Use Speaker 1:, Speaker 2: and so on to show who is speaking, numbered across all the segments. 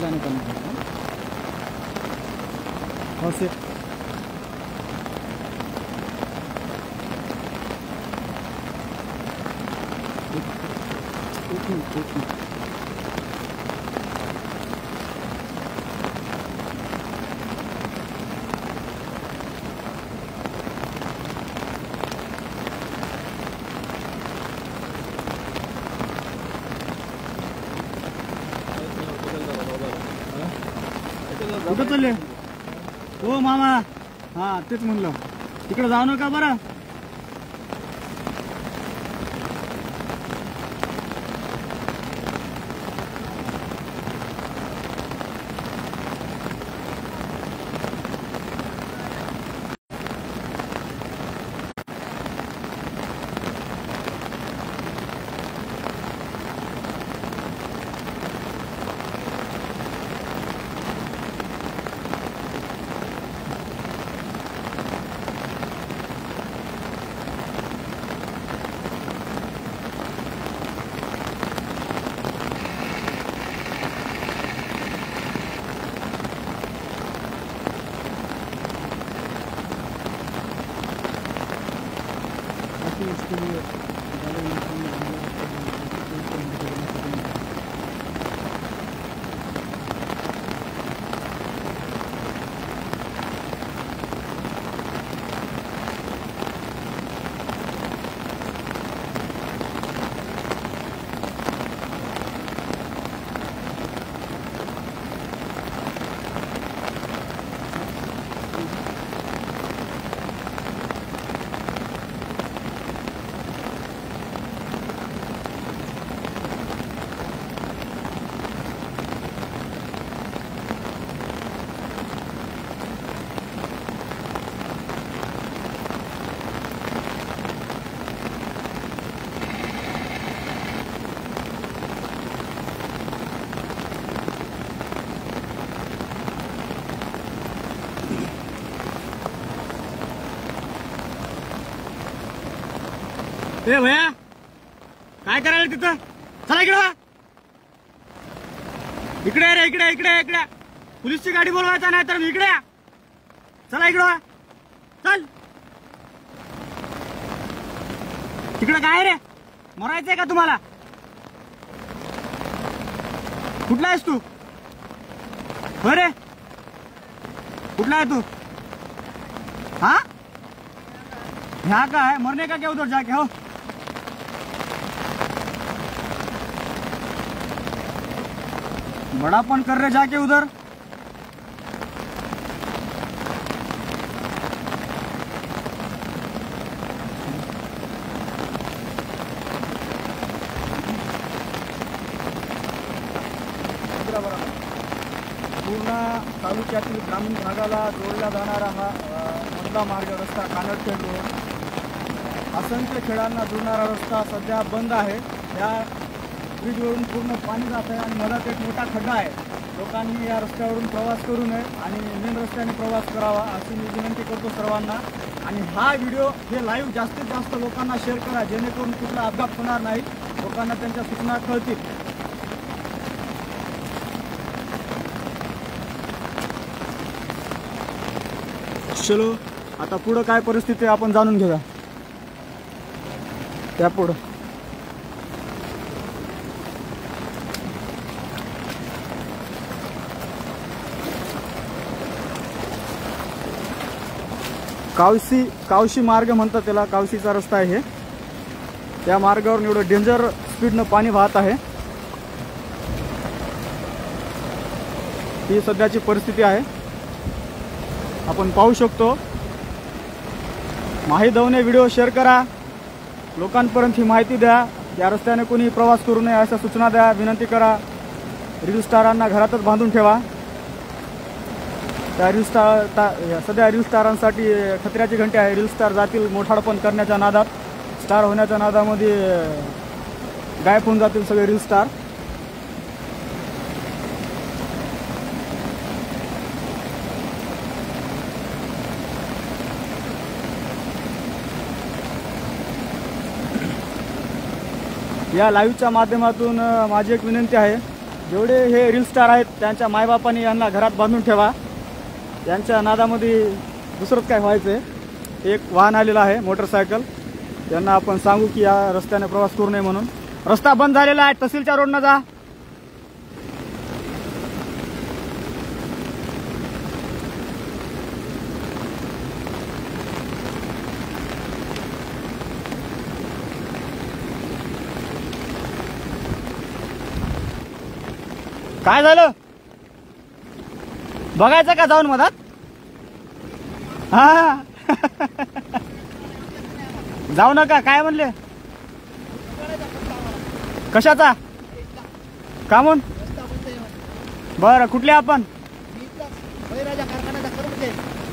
Speaker 1: जाने करना है और से कुठं चालले हो मामा? हा तेच म्हणलं, तिकडे जाऊ नका बरं. इसके लिए ए भैया काय करायला तिथं? चला इकडे, इकडे रे, इकडे इकडे इकडे. पोलीसची गाडी बोलवायचा नाही तर इकडे या. चला इकडे, चल. तिकडे काय रे, मरायचंय का तुम्हाला? कुठला आहेस तू? अरे कुठला आहे तू? हाँ यहाँ का है? मरने का क्या उधर जाके? हो बड़ापन कर रहे जाके उधर. पूर्ण तालुक्यातील ग्रामीण भागाला जोडला जाणारा हा मधला मार्ग रस्ता कानडखेड रोड असंख्य खेळांना जोडणारा रस्ता सध्या बंद आहे. या ब्रिजवरून पूर्ण पाणी जात आहे आणि मधात एक मोठा खड्डा आहे. लोकांनी या रस्त्यावरून प्रवास करू नये आणि मेन रस्त्याने प्रवास करावा अशी मी विनंती करतो सर्वांना. आणि हा व्हिडिओ हे लाईव्ह जास्तीत जास्त लोकांना शेअर करा जेणेकरून कुठला अपघात होणार नाही, लोकांना त्यांच्या सूचना कळतील. चलो आता पुढं काय परिस्थिती आपण जाणून घेऊया. त्या पुढं कावशी मार्ग म्हणतात त्याला, कावशीचा रस्ता आहे. त्या मार्गावरून एवढं डेंजर स्पीडनं पाणी वाहत आहे. ही सध्याची परिस्थिती आहे, आपण पाहू शकतो. माहीदवने व्हिडिओ शेअर करा, लोकांपर्यंत ही माहिती द्या. या रस्त्याने कोणी प्रवास करू नये अशा सूचना द्या, विनंती करा. रील स्टारांना घरातच बांधून ठेवा. त्या सध्या रील स्टारांसाठी खतऱ्याची घंटी आहे. रील स्टार जातील मोठाडपण करण्याच्या नादात, स्टार होण्याच्या नादामध्ये गायब होऊन जातील सगळे रील स्टार. या लाईव्हच्या माध्यमातून माझी एक विनंती आहे, जेवढे हे रील स्टार आहेत त्यांच्या मायबापांनी यांना घरात बांधून ठेवा. यांच्या नादामध्ये दुसरंच काय व्हायचं. एक वाहन आलेलं आहे मोटरसायकल, त्यांना आपण सांगू की या रस्त्याने प्रवास करू नये म्हणून. रस्ता बंद झालेला आहे, तहसीलच्या रोडनं जा. काय झालं बघायचं का जाऊन मधात? हा जाऊ नका. काय म्हणले? कशाचा? का म्हणून? बरं, कुठले आपण?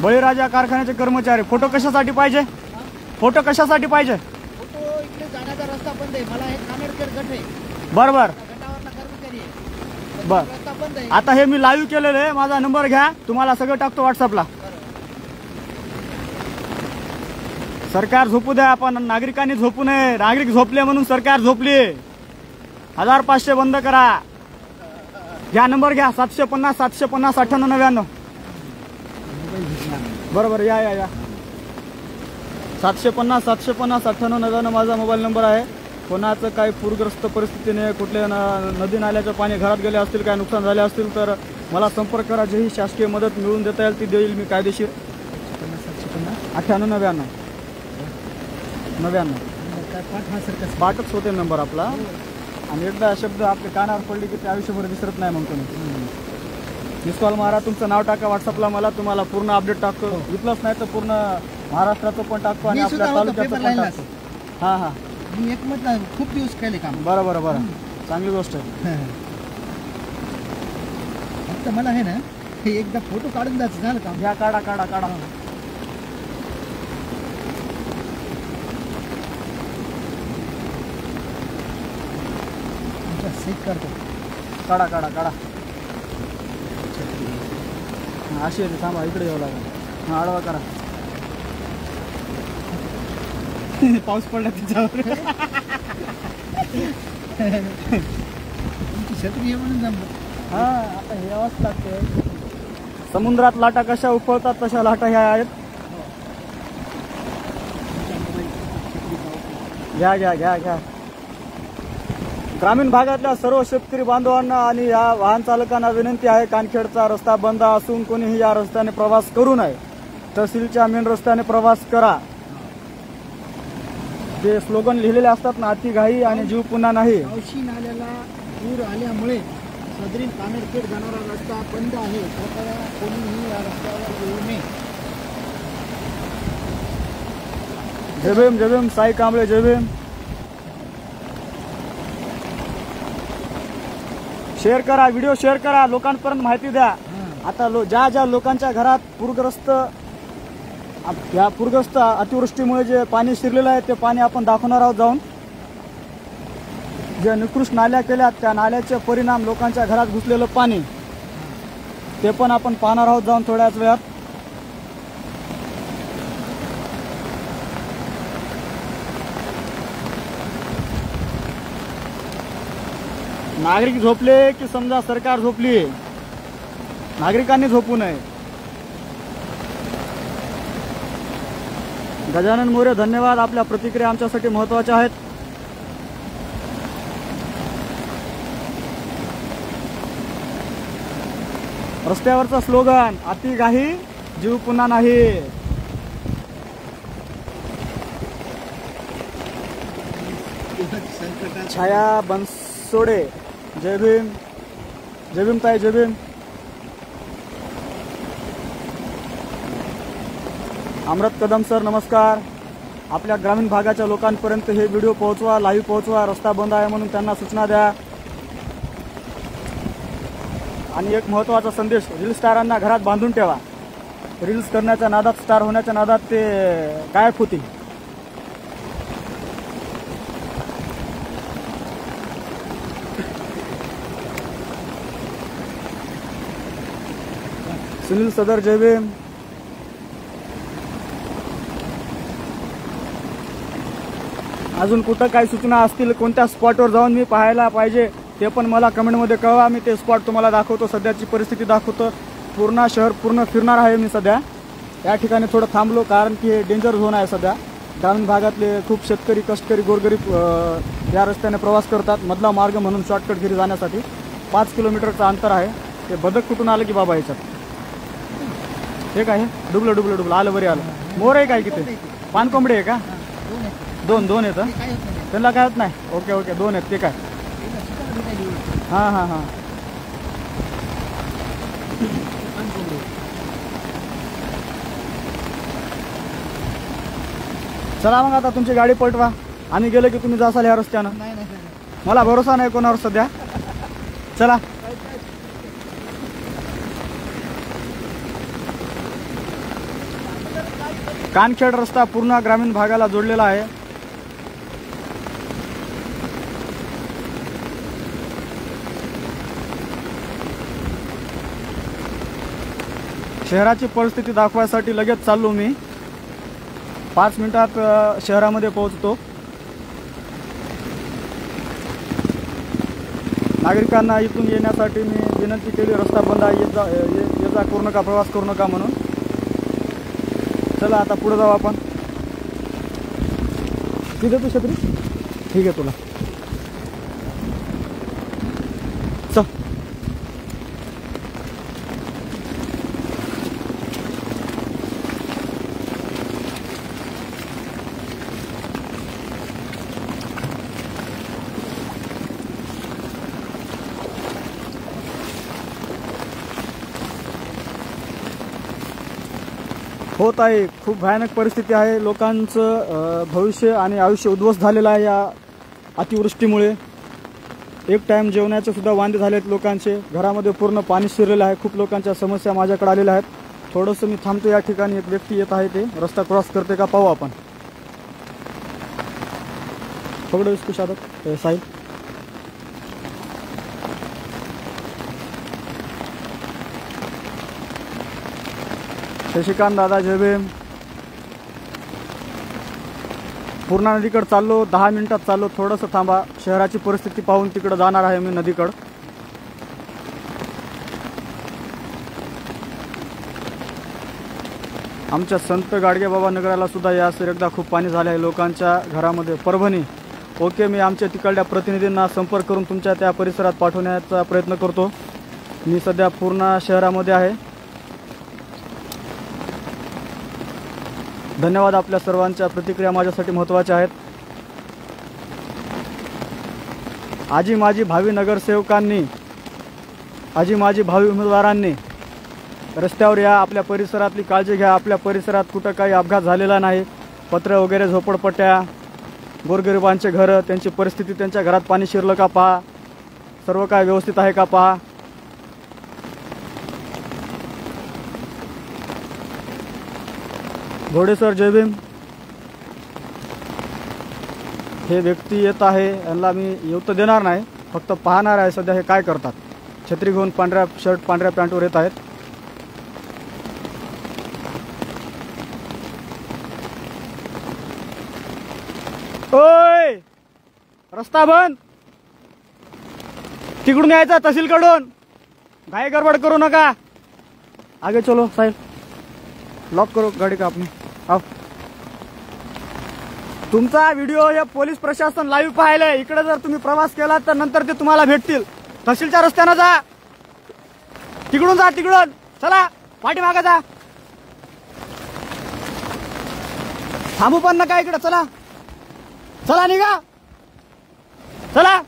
Speaker 1: बळीराजा कारखान्याचे कर्मचारी. फोटो कशासाठी पाहिजे? फोटो कशासाठी पाहिजे?
Speaker 2: रस्ता बंद आहे. मला हे कानडखेड गट आहे.
Speaker 1: बरोबर
Speaker 2: गटावरला कर्मचारी आहे.
Speaker 1: बर.
Speaker 2: रस्ता बंद आहे.
Speaker 1: आता हे मी लाईव्ह केलेलं आहे. माझा नंबर घ्या, तुम्हाला सगळं टाकतो व्हॉट्सअपला. सरकार झोपू द्या, आपण नागरिकांनी झोपू नये. नागरिक झोपले म्हणून सरकार झोपली. 1500 बंद करा. घ्या नंबर घ्या. 750 750 9899. बरोबर, या या या. 750 750 9899 माझा मोबाईल नंबर आहे. कोणाचं काही पूरग्रस्त परिस्थितीने कुठल्या नदी नाल्याचं पाणी घरात गेले असतील, काय नुकसान झाले असतील तर मला संपर्क करा. जी शासकीय मदत मिळवून देता येईल ती देईल मी कायदेशीर. 9899 पाठच होते नंबर आपला. आणि एकदा शब्द आपल्या कानावर पडले की ते आयुष्यभर विसरत नाही म्हणतो मी. मिस कॉल मारा, तुमचं नाव टाका व्हॉट्सअपला, मला तुम्हाला पूर्ण अपडेट टाकतो. इथलंच नाही तर पूर्ण महाराष्ट्राचं पण टाकतो आणि आपल्या तालुक्याचं पण टाकतो. हां हां,
Speaker 2: मी एक म्हटलं खूप दिवस केले काम.
Speaker 1: बरं बरं बरं, चांगली गोष्ट आहे.
Speaker 2: फक्त मला आहे ना हे एकदा फोटो काढून द्यायचं झालं काम.
Speaker 1: घ्या, काढा काढा काढा.
Speaker 2: सेट करतो.
Speaker 1: काढा काढा काढा. अशी आहे, थांबा इकडे यावं लागेल. हां, आडवा करा. पाऊस पडला त्याच्यावर.
Speaker 2: तुमची छत्री म्हणून जमलं.
Speaker 1: हा, आता हे यावंच लागतं. समुद्रात लाटा कशा उफळतात तशा लाटा ह्या आहेत. घ्या घ्या घ्या घ्या. ग्रामीण भागातल्या सर्व शेतकरी बांधवांना आणि या वाहन चालकांना विनंती आहे, कानखेडचा रस्ता बंद असून कोणीही या रस्त्याने प्रवास करू नये. तहसीलच्या मेन रस्त्याने प्रवास करा. जे स्लोगन लिहिलेले असतात ना, अति घाई आणि जीव पुन्हा नाही.
Speaker 2: पावशी नाल्याला पूर आल्यामुळे सदरील कानडखेड जाणारा रस्ता बंद आहे. कृपया कोणीही या रस्त्यावर येऊ नये.
Speaker 1: जय भीम, जय भीम. साई कांबळे, जय भीम. शेअर करा, व्हिडिओ शेअर करा, लोकांपर्यंत माहिती द्या. आता ज्या ज्या लोकांच्या घरात पूरग्रस्त अतिवृष्टीमुळे जे पाणी शिरलेलं आहे ते पाणी आपण दाखवणार आहोत जाऊन. जे निकृष्ट नाल्या केल्यात त्या नाल्याचे परिणाम, लोकांच्या घरात घुसलेलं पाणी, ते पण आपण पाहणार आहोत जाऊन थोड्याच वेळात. नागरिक झोपले की समजा सरकार झोपली. नागरिकांनी झोपू नये. गजानन मोरे, धन्यवाद. आपल्या प्रतिक्रिया आमच्यासाठी महत्त्वाच्या आहेत. रस्त्यावरचं स्लोगन अति घाई जीव पुन्हा नाही. छाया बनसोडे, जय भीम. जय भीम ताई, जय भीम. अमृत कदम सर, नमस्कार. आपल्या ग्रामीण भागाच्या लोकांपर्यंत हे व्हिडिओ पोहोचवा, लाईव्ह पोहोचवा. रस्ता बंद आहे म्हणून त्यांना सूचना द्या. आणि एक महत्त्वाचा संदेश, रील स्टारांना घरात बांधून ठेवा. रील्स करण्याच्या नादात, स्टार होण्याच्या नादात ते गायब होतील. सुनील सदर, जय भीम. अजून कुठं काही सूचना असतील, कोणत्या स्पॉटवर जाऊन मी पाहायला पाहिजे ते पण मला कमेंटमध्ये कळवा. मी ते स्पॉट तुम्हाला दाखवतो, सध्याची परिस्थिती दाखवतो. पूर्ण शहर पूर्ण फिरणार आहे मी सध्या. या ठिकाणी थोडं थांबलो कारण की हे डेंजर झोन आहे सध्या. ग्रामीण भागातले खूप शेतकरी, कष्टकरी, गोरगरीब या रस्त्याने प्रवास करतात. मधला मार्ग म्हणून शॉर्टकट घरी जाण्यासाठी 5 किलोमीटरचं अंतर आहे. ते बदक कुठून आलं की बाबा याच्यात हे काय डुबलं डुबलं डुबलं आलं बरे आलं. मोर आहे काय किती? पानकोंबडी आहे का? दोन आहेत. त्यांना काय होत नाही? ओके ओके, 2 आहेत. ते काय? हां हां हां. चला मग आता तुमची गाडी पलटवा. आम्ही गेलो की तुम्ही जासाल ह्या रस्त्यानं. मला भरोसा नाही कोणावर सध्या. चला. कानखेड रस्ता पूर्ण ग्रामीण भागाला जोडलेला आहे. शहराची परिस्थिती दाखवायसाठी लगेच चाललो मी. 5 मिनिटात शहरामध्ये पोहोचतो. नागरिकांना इथून येण्यासाठी मी विनंती केली, रस्ता बंद आहे, ये जा करू नका, प्रवास करू नका म्हणून. चला आता पुढे जाऊ आपण. किती तू छत्री? ठीक आहे तुला. चल. होत आहे, खूप भयानक परिस्थिती आहे. लोकांचं भविष्य आणि आयुष्य उद्ध्वस्त झालेलं आहे या अतिवृष्टीमुळे. एक टाइम जेवणाचे सुद्धा वांदे झालेत लोकांचे. घरामध्ये पूर्ण पाणी शिरलेलं आहे. खूप लोकांच्या समस्या माझ्याकडे आलेल्या आहेत. थोडंसं मी थांबतो या ठिकाणी. एक व्यक्ती येत आहे, ते रस्ता क्रॉस करते का पाहू आपण. पकडो इसको शादत साहिल. शशिकांत दादा जय भीम. पूर्ण नदीकडे चाललो. 10 मिनिटात चाललो. थोडंसं थांबा. शहराची परिस्थिती पाहून तिकडे जाणार आहे मी नदीकडं. आमच्या संत गाडगेबाबा नगराला सुद्धा यास एकदा खूप पाणी झाले आहे लोकांच्या घरामध्ये. परभणी. ओके, मी आमच्या तिकडल्या प्रतिनिधींना संपर्क करून तुमच्या त्या परिसरात पाठवण्याचा प्रयत्न करतो. मी सध्या पूर्ण शहरामध्ये आहे. धन्यवाद. आपल्या सर्वांच्या प्रतिक्रिया माझ्यासाठी महत्त्वाच्या आहेत. आजी माझी भावी नगरसेवकांनी, आजी माझी भावी उमेदवारांनी रस्त्यावर या. आपल्या परिसरातली काळजी घ्या. आपल्या परिसरात कुठं काही अपघात झालेला नाही. पत्रे वगैरे, झोपडपट्ट्या, गोरगरिबांचे घरं, त्यांची परिस्थिती, त्यांच्या घरात पाणी शिरलं का पहा. सर्व काय व्यवस्थित आहे का पहा. घोडे सर जय भीम. हे व्यक्ती येत आहे, यांना मी येऊ तर देणार नाही, फक्त पाहणार आहे सध्या हे काय करतात. छत्री घेऊन पांढऱ्या शर्ट पांढऱ्या पॅन्टवर येत आहेत. ओय, रस्ता बंद. तिकडून यायचा तहसीलकडून. घाई गडबड करू नका. आगे चलो साहेब. लॉक करो गाड़ी का आपने. आओ. तुमचा व्हिडिओ हे पोलीस प्रशासन लाईव्ह पाहिलंय. इकडे जर तुम्ही प्रवास केला तर नंतर ते तुम्हाला भेटतील. तहसीलच्या रस्त्यानं जा. तिकडून जा, तिकडून. चला पाठीमागे जा. थांबू पण नका इकडे. चला चला, निघा. चला.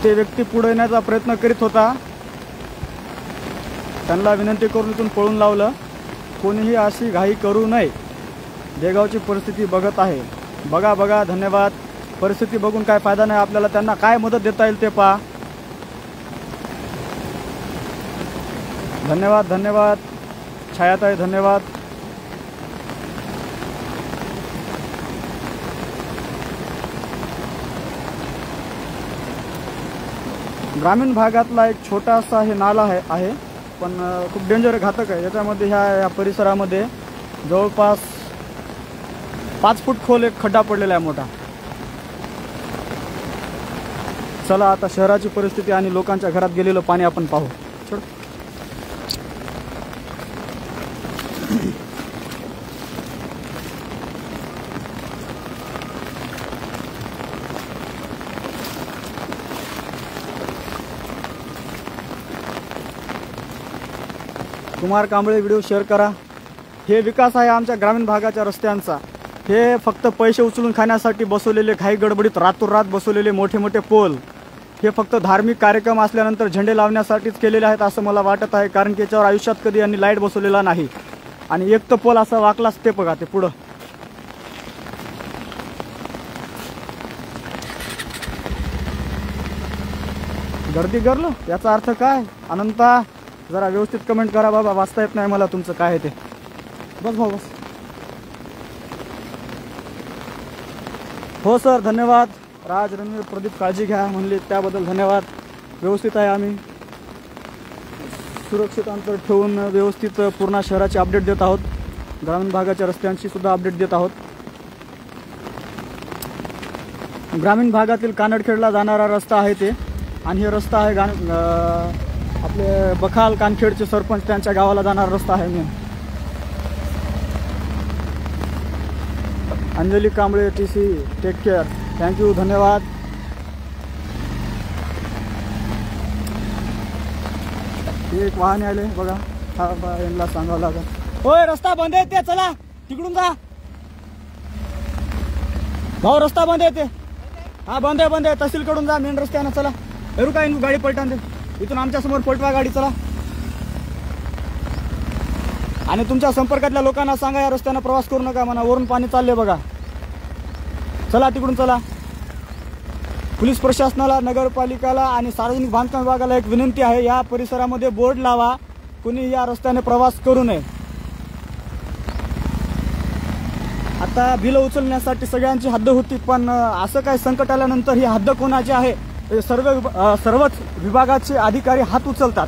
Speaker 1: ते व्यक्ती पुढे येण्याचा प्रयत्न करीत होता. त्यांना विनंती करून इथून पळून लावलं. कोणीही अशी घाई करू नये. देगावची परिस्थिती बघत आहे. बघा बघा. धन्यवाद. परिस्थिती बघून काय फायदा नाही आपल्याला. त्यांना काय मदत देता येईल ते पहा. धन्यवाद. धन्यवाद छायाताई. धन्यवाद. ग्रामीण भागातला एक छोटासा हे नाला आहे पण खूप डेंजर घातक आहे. याच्यामध्ये ह्या परिसरामध्ये जवळपास 5 फूट खोल एक खड्डा पडलेला आहे मोठा. चला आता शहराची परिस्थिती आणि लोकांच्या घरात गेलेलं पाणी आपण पाहू. कुमार कांबळे व्हिडिओ शेअर करा. हे विकास आहे आमच्या ग्रामीण भागाच्या रस्त्यांचा. हे फक्त पैसे उचलून खाण्यासाठी बसवलेले घाई गडबडीत रातोरात बसवलेले मोठे मोठे पोल हे फक्त धार्मिक कार्यक्रम असल्यानंतर झेंडे लावण्यासाठीच केलेले आहेत असं मला वाटत आहे. कारण की याच्यावर आयुष्यात कधी यांनी लाईट बसवलेला नाही. आणि एक तर पोल असा वाकलाच ते बघा ते पुढं. गर्दी करलो याचा अर्थ काय? अनंता जरा व्यवस्थित कमेंट करा बाबा, वाचता येत नाही मला तुमचं काय आहे ते. बस भाऊ बस. हो सर धन्यवाद. राज रणवीर प्रदीप काळजी घ्या म्हणले त्याबद्दल धन्यवाद. व्यवस्थित आहे आम्ही, सुरक्षित अंतर ठेवून व्यवस्थित पूर्ण शहराची अपडेट देत आहोत. ग्रामीण भागाच्या रस्त्यांची सुद्धा अपडेट देत आहोत. ग्रामीण भागातील कानडखेडला जाणारा रस्ता आहे ते. आणि हे रस्ता आहे आपले बखाल कानखेडचे सरपंच त्यांच्या गावाला जाणारा रस्ता आहे. मी Anjali Kamble TC take care thank you धन्यवाद. एक वाहन आले बघा, हा यांना सांगावं लागेल. होय रस्ता बंद आहे ते, चला तिकडून जा भाऊ, रस्ता बंद आहे ते. हा बंद आहे तहसीलकडून जा, मेन रस्त्यानं चला. हेरू काय गाडी पलटान दे इथून आमच्या समोर पलटवा गाडी चला. आणि तुमच्या संपर्कातल्या लोकांना सांगा या रस्त्यानं प्रवास करू नका म्हणा, वरून पाणी चालले बघा. चला तिकडून चला. पोलीस प्रशासनाला, नगरपालिकाला आणि सार्वजनिक बांधकाम विभागाला एक विनंती आहे, या परिसरामध्ये बोर्ड लावा, कुणी या रस्त्याने प्रवास करू नये. आता बिल उचलण्यासाठी सगळ्यांची हद्द होती, पण असं काय संकट आल्यानंतर ही हद्द कोणाची आहे? सर्वच विभागाचे अधिकारी हात उचलतात.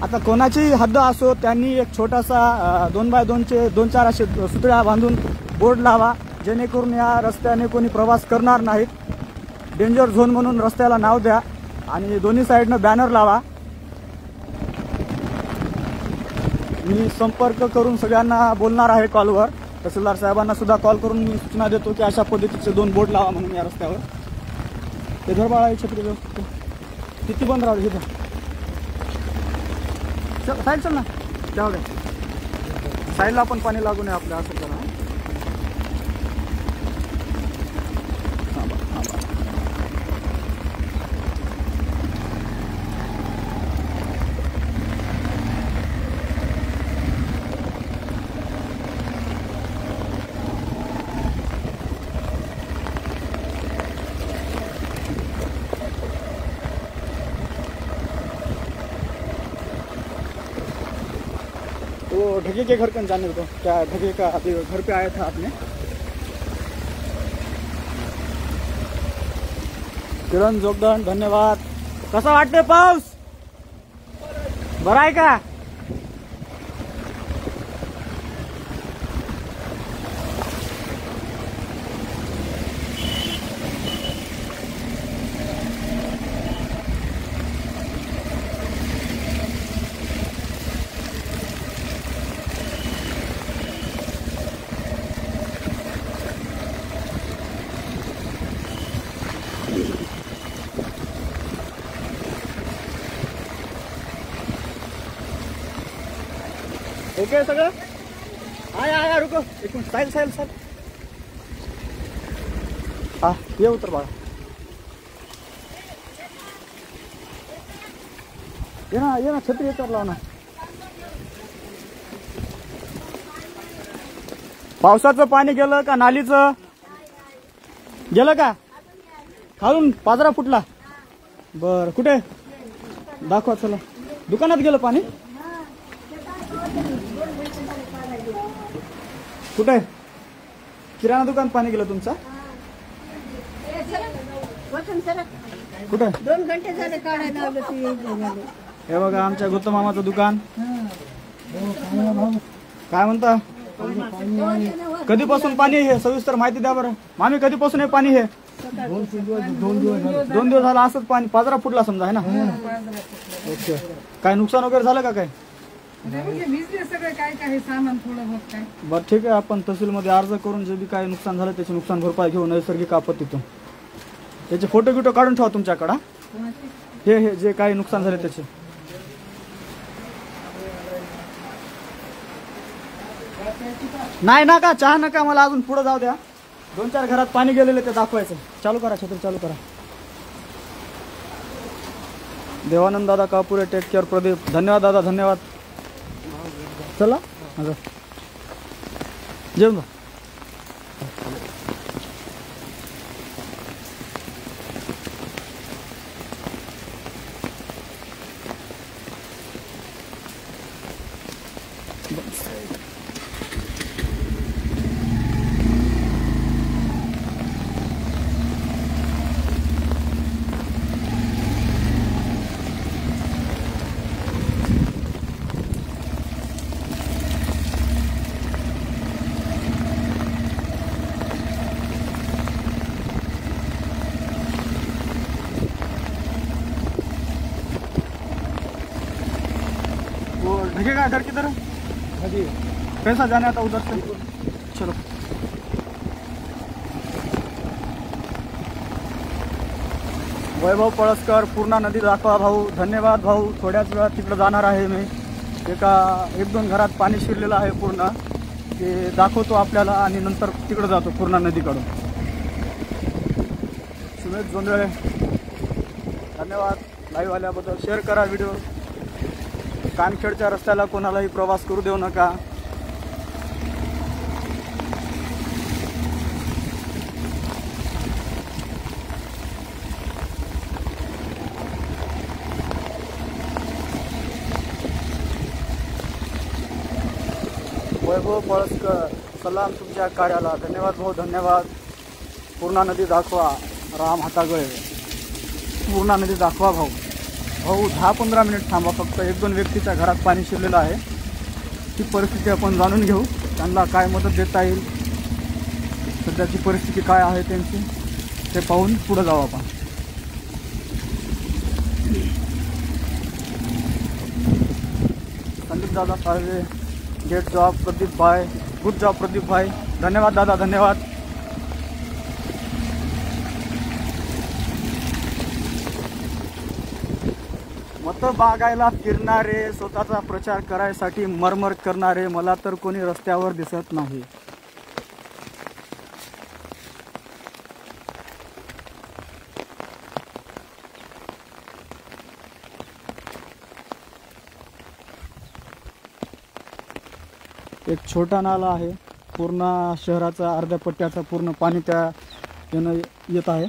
Speaker 1: आता कोणाची हद्द असो, त्यांनी एक छोटासा 2x2चे 2-4 असे सुतळ्या बांधून बोर्ड लावा, जेणेकरून या रस्त्याने कोणी प्रवास करणार नाहीत. डेंजर झोन म्हणून रस्त्याला नाव द्या आणि दोन्ही साईडनं बॅनर लावा. मी संपर्क करून सगळ्यांना बोलणार आहे कॉलवर. तहसीलदार साहेबांना सुद्धा कॉल करून मी सूचना देतो की अशा पद्धतीचे 2 बोर्ड लावा म्हणून या रस्त्यावर. ते धरबाळा छत्री व्यवस्थित किती बंद राहू इथं. साईड चल ना त्यावर साईडला पण पाणी लागू नये आपल्या असं करा. वो ढगे के घर कन जाने को क्या ढगे का अभी घर पे आया था आपने. किरण जोगदंड धन्यवाद. कसा वाटते पाऊस? बरा आहे का? ओके सगळं आया रुको एक मिनिट. साईल हा ये उतर बाळा. ये ना छत्री येतात लाव ना. पावसाचं पाणी गेलं का नालीचं गेलं का? खालून पाजरा फुटला. बर कुठे दाखवा चला. दुकानात गेलं पाणी कुठे? किराणा दुकान पाणी गेलं तुमचा? कुठं
Speaker 3: 2 घंटे झाले काढायला लावलं ते.
Speaker 1: हे बघा आमच्या गौतम मामाचं दुकान. काय म्हणता? कधीपासून पाणी आहे हे सविस्तर माहिती द्या बरं. मामी कधीपासून आहे पाणी हे? 2 दिवस झाला असंच पाणी. 15 फुटला समजा आहे ना. ओके. काय नुकसान वगैरे झालं का काय? बरं ठीक आहे. आपण तहसीलमध्ये अर्ज करून जे बी काय नुकसान झालं त्याचे नुकसान भरपाई घेऊ नैसर्गिक आपत्तीतून. त्याचे फोटो गिटो काढून ठेवा तुमच्याकडं. हे जे काही नुकसान झाले त्याचे. नाही नका चहा नका मला अजून पुढे जाऊ द्या. 2-4 घरात पाणी गेलेले ते दाखवायचं. चालू करा छत्री चालू करा. देवानंद दादा कापुरे टेक केअर प्रदीप. धन्यवाद दादा धन्यवाद. चला जेवण ढकेगा घर किधर है? पैसा जाना था उधर से. चलो वैभव पळसकर पूर्णा नदी दाखवा भाऊ. धन्यवाद भाऊ. थोड्याच वेळात तिकडे जाणार आहे मी. 1-2 घरात पाणी शिरलेलं आहे पूर्ण. ते दाखवतो आपल्याला आणि नंतर तिकडे जातो पूर्णा नदीकडून. सुमेश जोंधळे धन्यवाद लाईव्ह आल्याबद्दल. शेअर करा व्हिडिओ. कानखेडच्या रस्त्याला कोणालाही प्रवास करू देऊ नका. वैभव पळसकर सलाम तुमच्या कार्याला. धन्यवाद भाऊ धन्यवाद. पूर्णा नदी दाखवा. राम हातागळे पूर्णा नदी दाखवा भाऊ. भाऊ 10-15 मिनिट थांबा फक्त. 1-2 व्यक्तीच्या घरात पाणी शिरलेलं आहे. ती परिस्थिती आपण जाणून घेऊ. त्यांना काय मदत देता येईल, सध्याची परिस्थिती काय आहे त्यांची ते पाहून पुढे जाऊ आपण. संदीप दादा साळवे गेट जॉब. प्रदीप भाई गुड जॉब. प्रदीप भाई धन्यवाद दादा धन्यवाद. मत बागायला फिरणारे, स्वतःचा प्रचार करायसाठी मरमर करणारे, मला तर कोणी रस्त्यावर दिसत नाही. एक छोटा नाला आहे. पूर्ण शहराचा अर्ध्या पट्ट्याचा पूर्ण पाणी त्या येत आहे.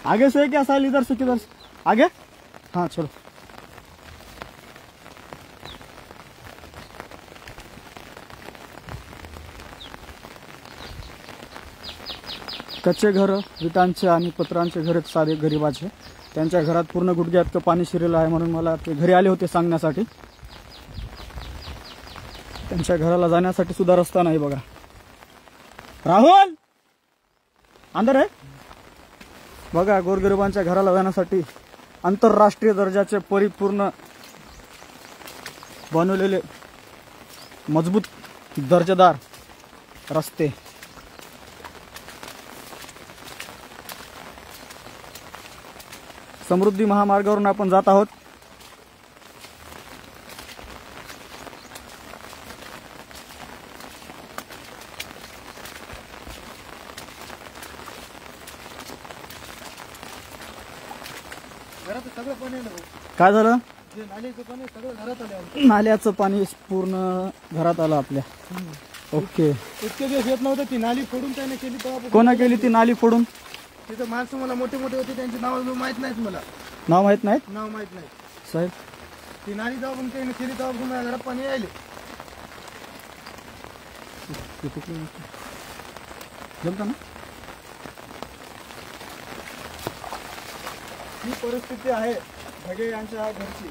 Speaker 1: आगे से क्या साल इधर से किधर आगे. हाँ चलो. कच्चे घर विटांचे आणि पत्रांचे घर आहेत साधे गरीबाचे. त्यांच्या घरात पूर्ण गुडघ्यात पाणी शिरलेलं आहे. म्हणून मला ते घरी आले होते सांगण्यासाठी. त्यांच्या घराला जाण्यासाठी सुद्धा रस्ता नाही बघा. राहुल अंदर आहे बघा. गोरगरिबांच्या घराला जाण्यासाठी आंतरराष्ट्रीय दर्जाचे परिपूर्ण बनवलेले मजबूत दर्जेदार रस्ते. समृद्धी महामार्गावरून आपण जात आहोत. काय झालं? नाल्याचं पाणी पूर्ण घरात आलं आपल्या. ओके.
Speaker 2: इतके दिवस येत नव्हतं. ती नाली फोडून त्याने केली तेव्हा.
Speaker 1: कोणा केली ती नाली फोडून?
Speaker 2: तिथं माणसं मला मोठे मोठे होते. त्यांची नाव माहित नाहीत मला.
Speaker 1: नाव माहित नाहीत?
Speaker 2: नाव माहित नाही
Speaker 1: साहेब.
Speaker 2: ती नाली जेव्हा पण त्याने केली तेव्हा माझ्या घरात पाणी यायले.
Speaker 1: जमता ना. ही परिस्थिती आहे ढगे यांच्या घरची.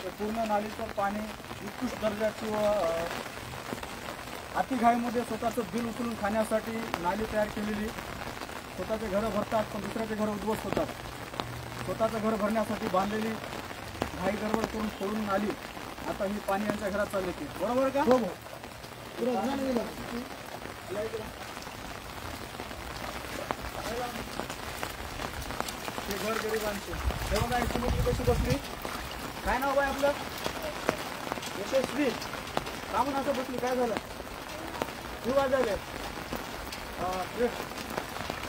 Speaker 1: तर पूर्ण नालीचं पाणी उत्कृष्ट दर्जाची व अतिघाईमध्ये स्वतःचं बिल उचलून खाण्यासाठी नाली तयार केलेली. स्वतःचे घरं भरतात पण दुसऱ्याचे घरं उद्ध्वस्त होतात. स्वतःचं घर भरण्यासाठी बांधलेली घाई गडबड करून फोडून नाली आता ही पाणी यांच्या घरात चालली होती. बरोबर का?
Speaker 2: हो हो पुरा झालं गेलं.
Speaker 1: हे घर गरिबांचे. हे बघा इथे मुलगी कशी बसली. काय नाव आहे आपलं? यशस्वी. का म्हणून असं बसली? काय झालं? विवाद झाले.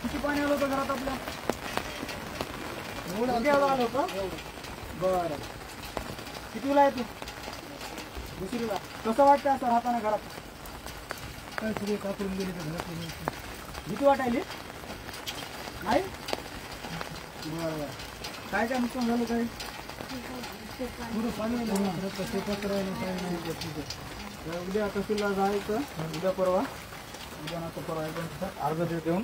Speaker 1: किती पाणी आलं होतं घरात आपल्या? एवढं आलं होतं? बरं. कितीला आहे तू? दुसरीला. कसं वाटतं असं राहताना घरात?
Speaker 2: काय सगळे कापून गेले तर घरात
Speaker 1: भीती वाटायली नाही? बरं. काय काय नुकसान झालं काही?
Speaker 2: पुरं पाणी नाही शेतात राहिलं काय नाही.
Speaker 1: उद्या तहसीलला जायचं. उद्या परवा अर्ज देऊन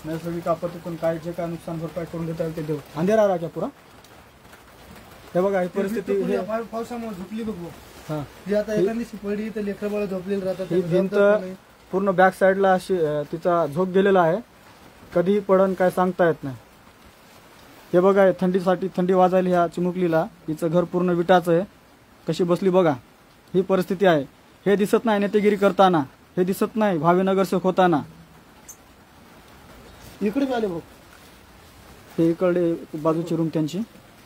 Speaker 1: नैसर्गिक आपत्तीतून काय जे काय नुकसान भरपाई करून देता येईल ते देऊ. अंधेरा राहा पुरा. हे बघा ही परिस्थिती.
Speaker 2: पावसामुळे झोपली बघू.
Speaker 1: हा
Speaker 2: ही आता एखादी पडली तर लेकरं बाळ झोपलेली राहतात.
Speaker 1: ही भिंत पूर्ण बॅक साईडला अशी तिचा झोक गेलेला आहे. कधीही पडन काय सांगता येत नाही. हे बघा थंडीसाठी थंडी वाजायला ह्या चिमुकलीला. हिचं घर पूर्ण विटाचं आहे. कशी बसली बघा. ही परिस्थिती आहे. हे दिसत नाही नेतेगिरी करताना. हे दिसत नाही भावी नगरसेवक होताना.
Speaker 2: इकडे आले भाऊ.
Speaker 1: हे इकडे बाजूची रूम त्यांची.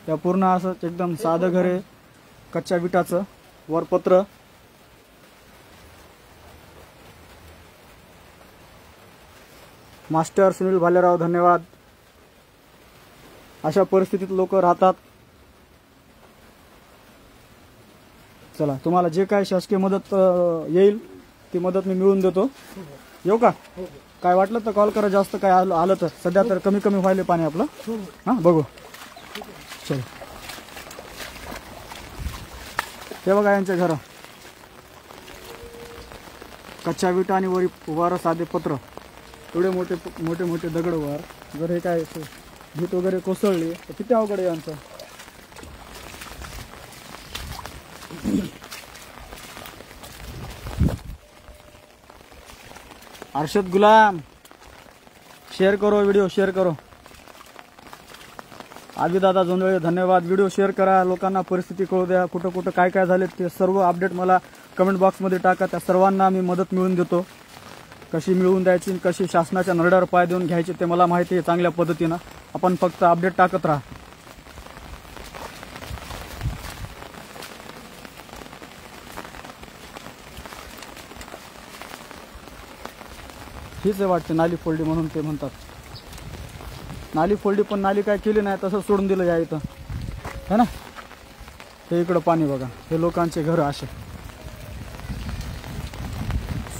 Speaker 1: या पूर्ण असं एकदम साधं घर आहे. कच्च्या विटाचं. वरपत्र. मास्टर सुनील भालेराव धन्यवाद. अशा परिस्थितीत लोक राहतात. चला तुम्हाला जे काय शासकीय मदत येईल ती मदत मी मिळवून देतो. येऊ का? काय वाटलं तर कॉल करा. जास्त काय आलं तर. सध्या तर कमी कमी व्हायले पाणी आपलं. हां बघू. चल हे बघा यांचे घर. कच्च्या विटा आणि वर साधे पत्र. एवढे मोठे मोठे मोठे दगड वर. जर हे काय भीत वगैरे कोसळली तर किती अवघड आहे यांचं. अर्शद गुलाम शेअर करो व्हिडिओ शेअर करो. आदिदादा जोंधळे धन्यवाद. व्हिडिओ शेअर करा. लोकांना परिस्थिती कळू द्या. कुठं कुठं काय काय झाले ते सर्व अपडेट मला कमेंट बॉक्समध्ये टाका. त्या सर्वांना मी मदत मिळवून देतो. कशी मिळवून द्यायची कशी शासनाच्या नरड्यावर पाय देऊन घ्यायचे ते मला माहिती आहे चांगल्या पद्धतीनं. आपण फक्त अपडेट टाकत राहा. हीच आहे वाटते नाली फोल्डी म्हणून ते म्हणतात. नाली फोल्डी पण नाली काय केली नाही तसं सोडून दिलं या इथं है ना. हे इकडं पाणी बघा. हे लोकांचे घर असे.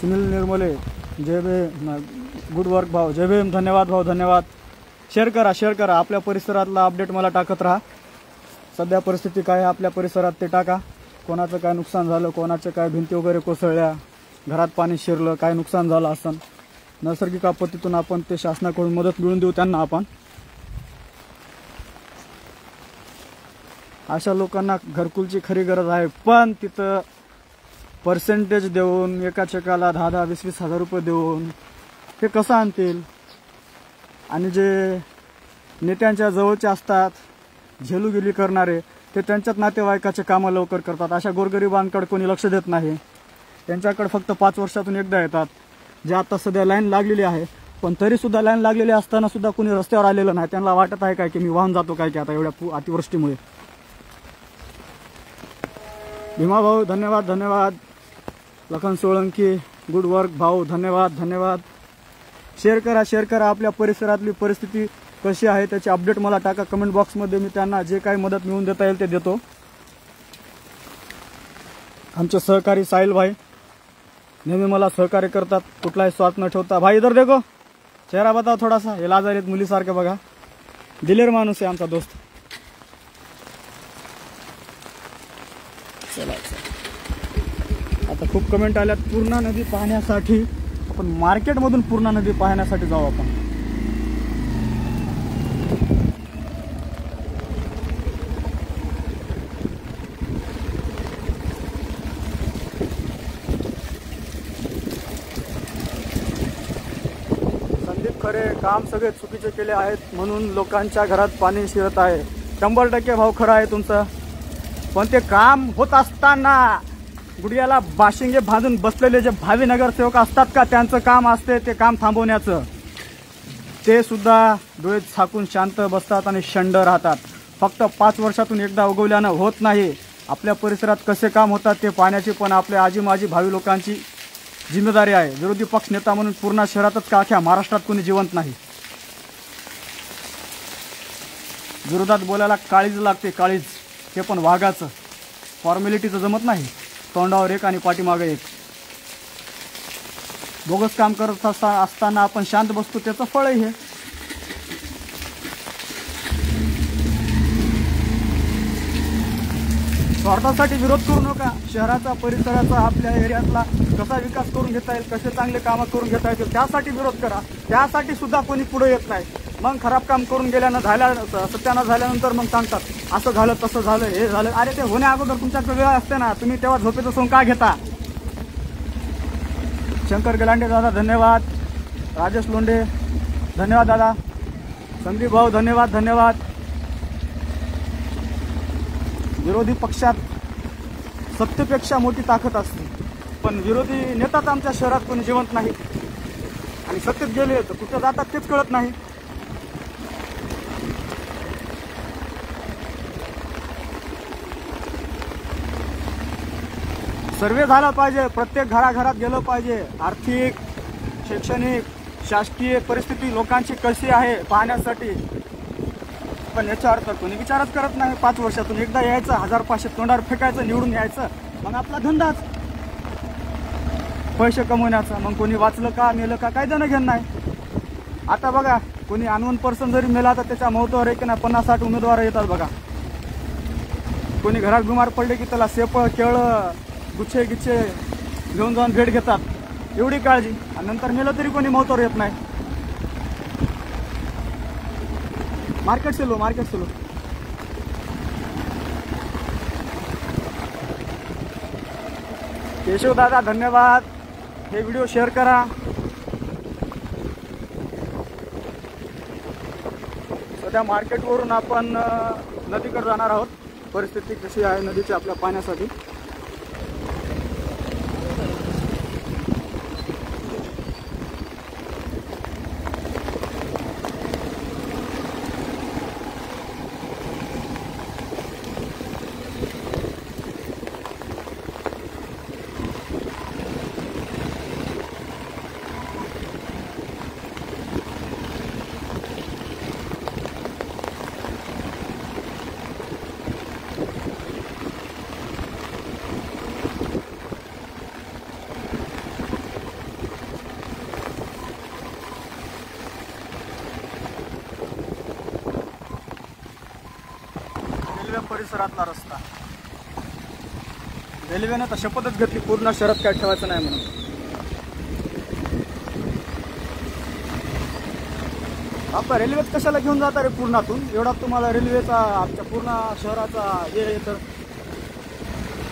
Speaker 1: सुनील निर्मले जय भीम. गुड वर्क भाऊ. जय भीम. धन्यवाद भाऊ धन्यवाद. शेअर करा शेअर करा. आपल्या परिसरातला अपडेट मला टाकत राहा. सध्या परिस्थिती काय आहे आपल्या परिसरात ते टाका. कोणाचं काय नुकसान झालं. कोणाचं काय भिंती वगैरे कोसळल्या. घरात पाणी शिरलं. काय नुकसान झालं असं. नैसर्गिक आपत्तीतून आपण ते शासनाकडून मदत मिळवून देऊ त्यांना आपण. अशा लोकांना घरकुलची खरी गरज आहे. पण तिथं पर्सेंटेज देऊन एका चेकाला 10,000 20,000 हजार रुपये देऊन हे कसं आणतील. आणि जे नेत्यांच्या जवळचे असतात झेलूगिरी करणारे ते त्यांच्याच नातेवाईकाचे कामं लवकर करतात. अशा गोरगरिबांकडे कोणी लक्ष देत नाही. त्यांच्याकडे फक्त 5 वर्षातून एकदा येतात. जे आता सध्या लाईन लागलेली आहे. पण तरीसुद्धा लाईन लागलेली असताना सुद्धा कोणी रस्त्यावर आलेलं नाही. त्यांना वाटत आहे काय की मी वाहून जातो काय की आता एवढ्या अतिवृष्टीमुळे. भीमा भाऊ धन्यवाद धन्यवाद. लखन सोळंकी गुड वर्क भाऊ धन्यवाद धन्यवाद. शेअर करा शेअर करा. आपल्या परिसरातली परिस्थिती कशी आहे त्याची अपडेट मला टाका कमेंट बॉक्समध्ये. मी त्यांना जे काही मदत मिळवून देता येईल ते देतो. आमचे सहकारी साहिल भाई नेहमी मला सहकार्य करतात. कुठलाही स्वार्थ न ठेवता. भाई इधर देखो चेहरा बताओ थोड़ा सा. हे लाजारीत मुलीसारखे बघा. दिलेर माणूस आहे आमचा दोस्त. चला आता खूप कमेंट आल्यात पूर्णा नदी पाहण्यासाठी. आपण मार्केटमधून पूर्णा नदी पाहण्यासाठी जाऊ आपण. खरे काम सगळे चुकीचे केले आहेत म्हणून लोकांच्या घरात पाणी शिरत आहे. 100% भाऊ खरं आहे तुमचं. पण ते काम होत असताना गुडघ्याला बाशिंगे बांधून बसलेले जे भावी नगरसेवक असतात का, त्यांचं काम असते ते काम थांबवण्याचं. ते सुद्धा डोळे झाकून शांत बसतात आणि शंड राहतात. फक्त 5 वर्षातून एकदा उगवल्यानं होत नाही. आपल्या परिसरात कसे काम होतात ते पाहण्याची पण आपल्या आजी माजी भावी लोकांची जिम्मेदारी आहे. विरोधी पक्ष नेता म्हणून पूर्ण शहरातच का अख्ख्या महाराष्ट्रात कोणी जिवंत नाही. विरोधात बोलायला काळीज लागते, काळीज. ते पण वाघाचं. फॉर्मॅलिटीचं जमत नाही. तोंडावर एक आणि पाठीमागे एक. बोगस काम करत असताना आपण शांत बसतो, त्याचं फळ आहे हे. स्वार्थासाठी विरोध करू नका. शहराचा, परिसराचा, आपल्या एरियातला कसा विकास करून घेता येईल, कसे चांगले कामं करून घेता येतील त्यासाठी विरोध करा. त्यासाठी सुद्धा कोणी पुढे येत नाही. मग खराब काम करून गेल्यानं सत्यानाश झाल्यानंतर मग सांगतात असं झालं, तसं झालं, हे झालं. अरे ते होण्या अगोदर तुमच्याकडे वेळ असते ना, तुम्ही तेव्हा झोपेचं सोंग का घेता? शंकर गलांडे दादा धन्यवाद. राजेश लोंढे धन्यवाद दादा. संदीप भाऊ धन्यवाद, धन्यवाद. विरोधी पक्षात सत्तेपेक्षा मोठी ताकद असते, पण विरोधी नेताच आमच्या शहरात कोणी जिवंत नाही. आणि सत्तेत गेले तर कुठं जातात तेच कळत नाही. सर्वे झाला पाहिजे, प्रत्येक घराघरात गेलं पाहिजे. आर्थिक, शैक्षणिक, शासकीय परिस्थिती लोकांची कशी आहे पाहण्यासाठी. पण याच्यावर तर कोणी विचारच करत नाही. 5 वर्षातून एकदा यायचं, 1000-500 तोंडावर फेकायचं, निवडून यायचं, मग आपला धंदाच पैसे कमवण्याचा. मग कोणी वाचलं का, मेलं का, काही देणं घेणं नाही. आता बघा, कोणी अनवन पर्सन जरी मेला तर त्याच्या मौतावर एक ना 50-60 उमेदवार येतात बघा. कोणी घरात बिमार पडले की त्याला सेपळ, केळं, गुच्छे गिच्छे घेऊन जाऊन भेट घेतात. एवढी काळजी. आणि नंतर मेलं तरी कोणी मौतावर येत नाही. Market Cello. केशव दादा धन्यवाद. हे व्हिडिओ शेअर करा. सध्या मार्केटवरून आपण नदीकडे जाणार आहोत. परिस्थिती कशी आहे नदीची आपल्या पाण्यासाठी. परिसरातला रस्ता. रेल्वेने तर शपथच घेतली पूर्ण शहरात काय ठेवायचं नाही म्हणून. आपला रेल्वेच कशाला घेऊन जाता रे पूर्णातून? एवढा तुम्हाला रेल्वेचा आमच्या पूर्ण शहराचा हे तर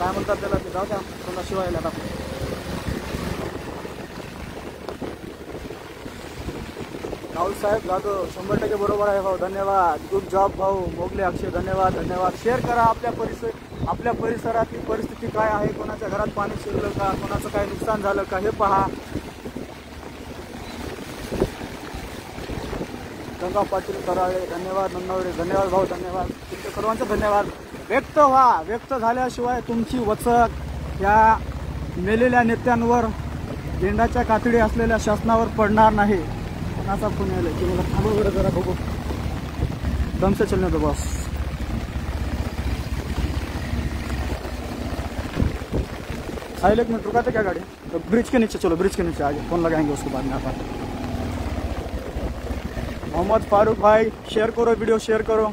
Speaker 1: काय म्हणतात त्याला, ते जाऊ द्या पूर्ण शिवायला टाकतो. राहुल साहेब जाधव 100% बरोबर आहे भाऊ, धन्यवाद. गुड जॉब भाऊ. मोगले अक्षय धन्यवाद, धन्यवाद. शेअर करा. आपल्या परिसरातली परिस्थिती काय आहे, कोणाच्या घरात पाणी शिरलं का, कोणाचं काय नुकसान झालं का हे पहा. गंगा पाटील कराळे धन्यवाद. नन्नावरे धन्यवाद भाऊ, धन्यवाद. तुमच्या सर्वांचे धन्यवाद. व्यक्त व्हा. व्यक्त झाल्याशिवाय तुमची वचक या मेलेल्या नेत्यांवर, गेंडाच्या कातडी असलेल्या शासनावर पडणार नाही. कोणाचा फोन यायला की मला थांबव जरा बघू. दम से चलने दो बस. साहिल एक मिनट रुकाते क्या गाड़ी? तो ब्रिज के नीचे चलो, ब्रिज के नीचे आगे फोन लगाएंगे उसके बाद में आप. मोहम्मद फारूक भाई शेयर करो, वीडियो शेयर करो.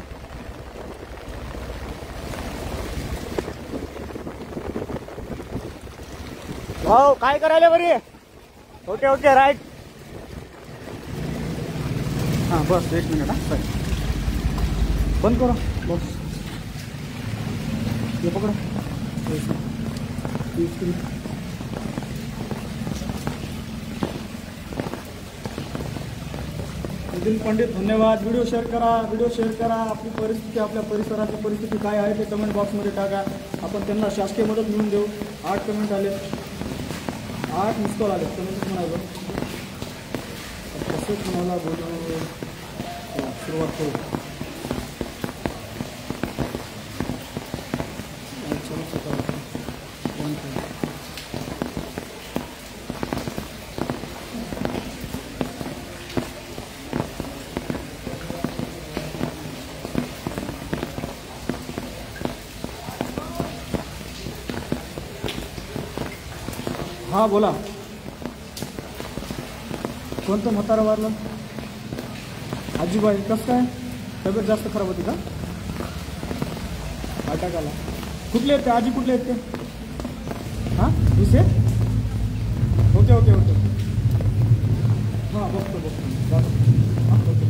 Speaker 1: भाऊ काय करायला बरी? Okay okay right. हाँ बस 1 मिनट. हाँ सर बंद करो बस. ये पकड़ो. नितीन पंडित धन्यवाद. व्हिडिओ शेअर करा. आपली परिस्थिती, आपल्या परिसराची परिस्थिती काय आहे ते कमेंट बॉक्समध्ये टाका. आपण त्यांना शासकीय मदत मिळवून देऊ. 8 कमेंट आले, 8 मिस कॉल आले. कमेंट म्हणायचं तसंच म्हणाला बोलू. सुरुवात करू. हां बोला. कोणतं म्हातारं वारलं? आजीबाई. कसं काय? तब्येत जास्त खराब होती का? अटॅक आला. कुठले आहेत ते आजी? कुठले आहेत ते? हां विषय. ओके. हां बघतो. हां ओके.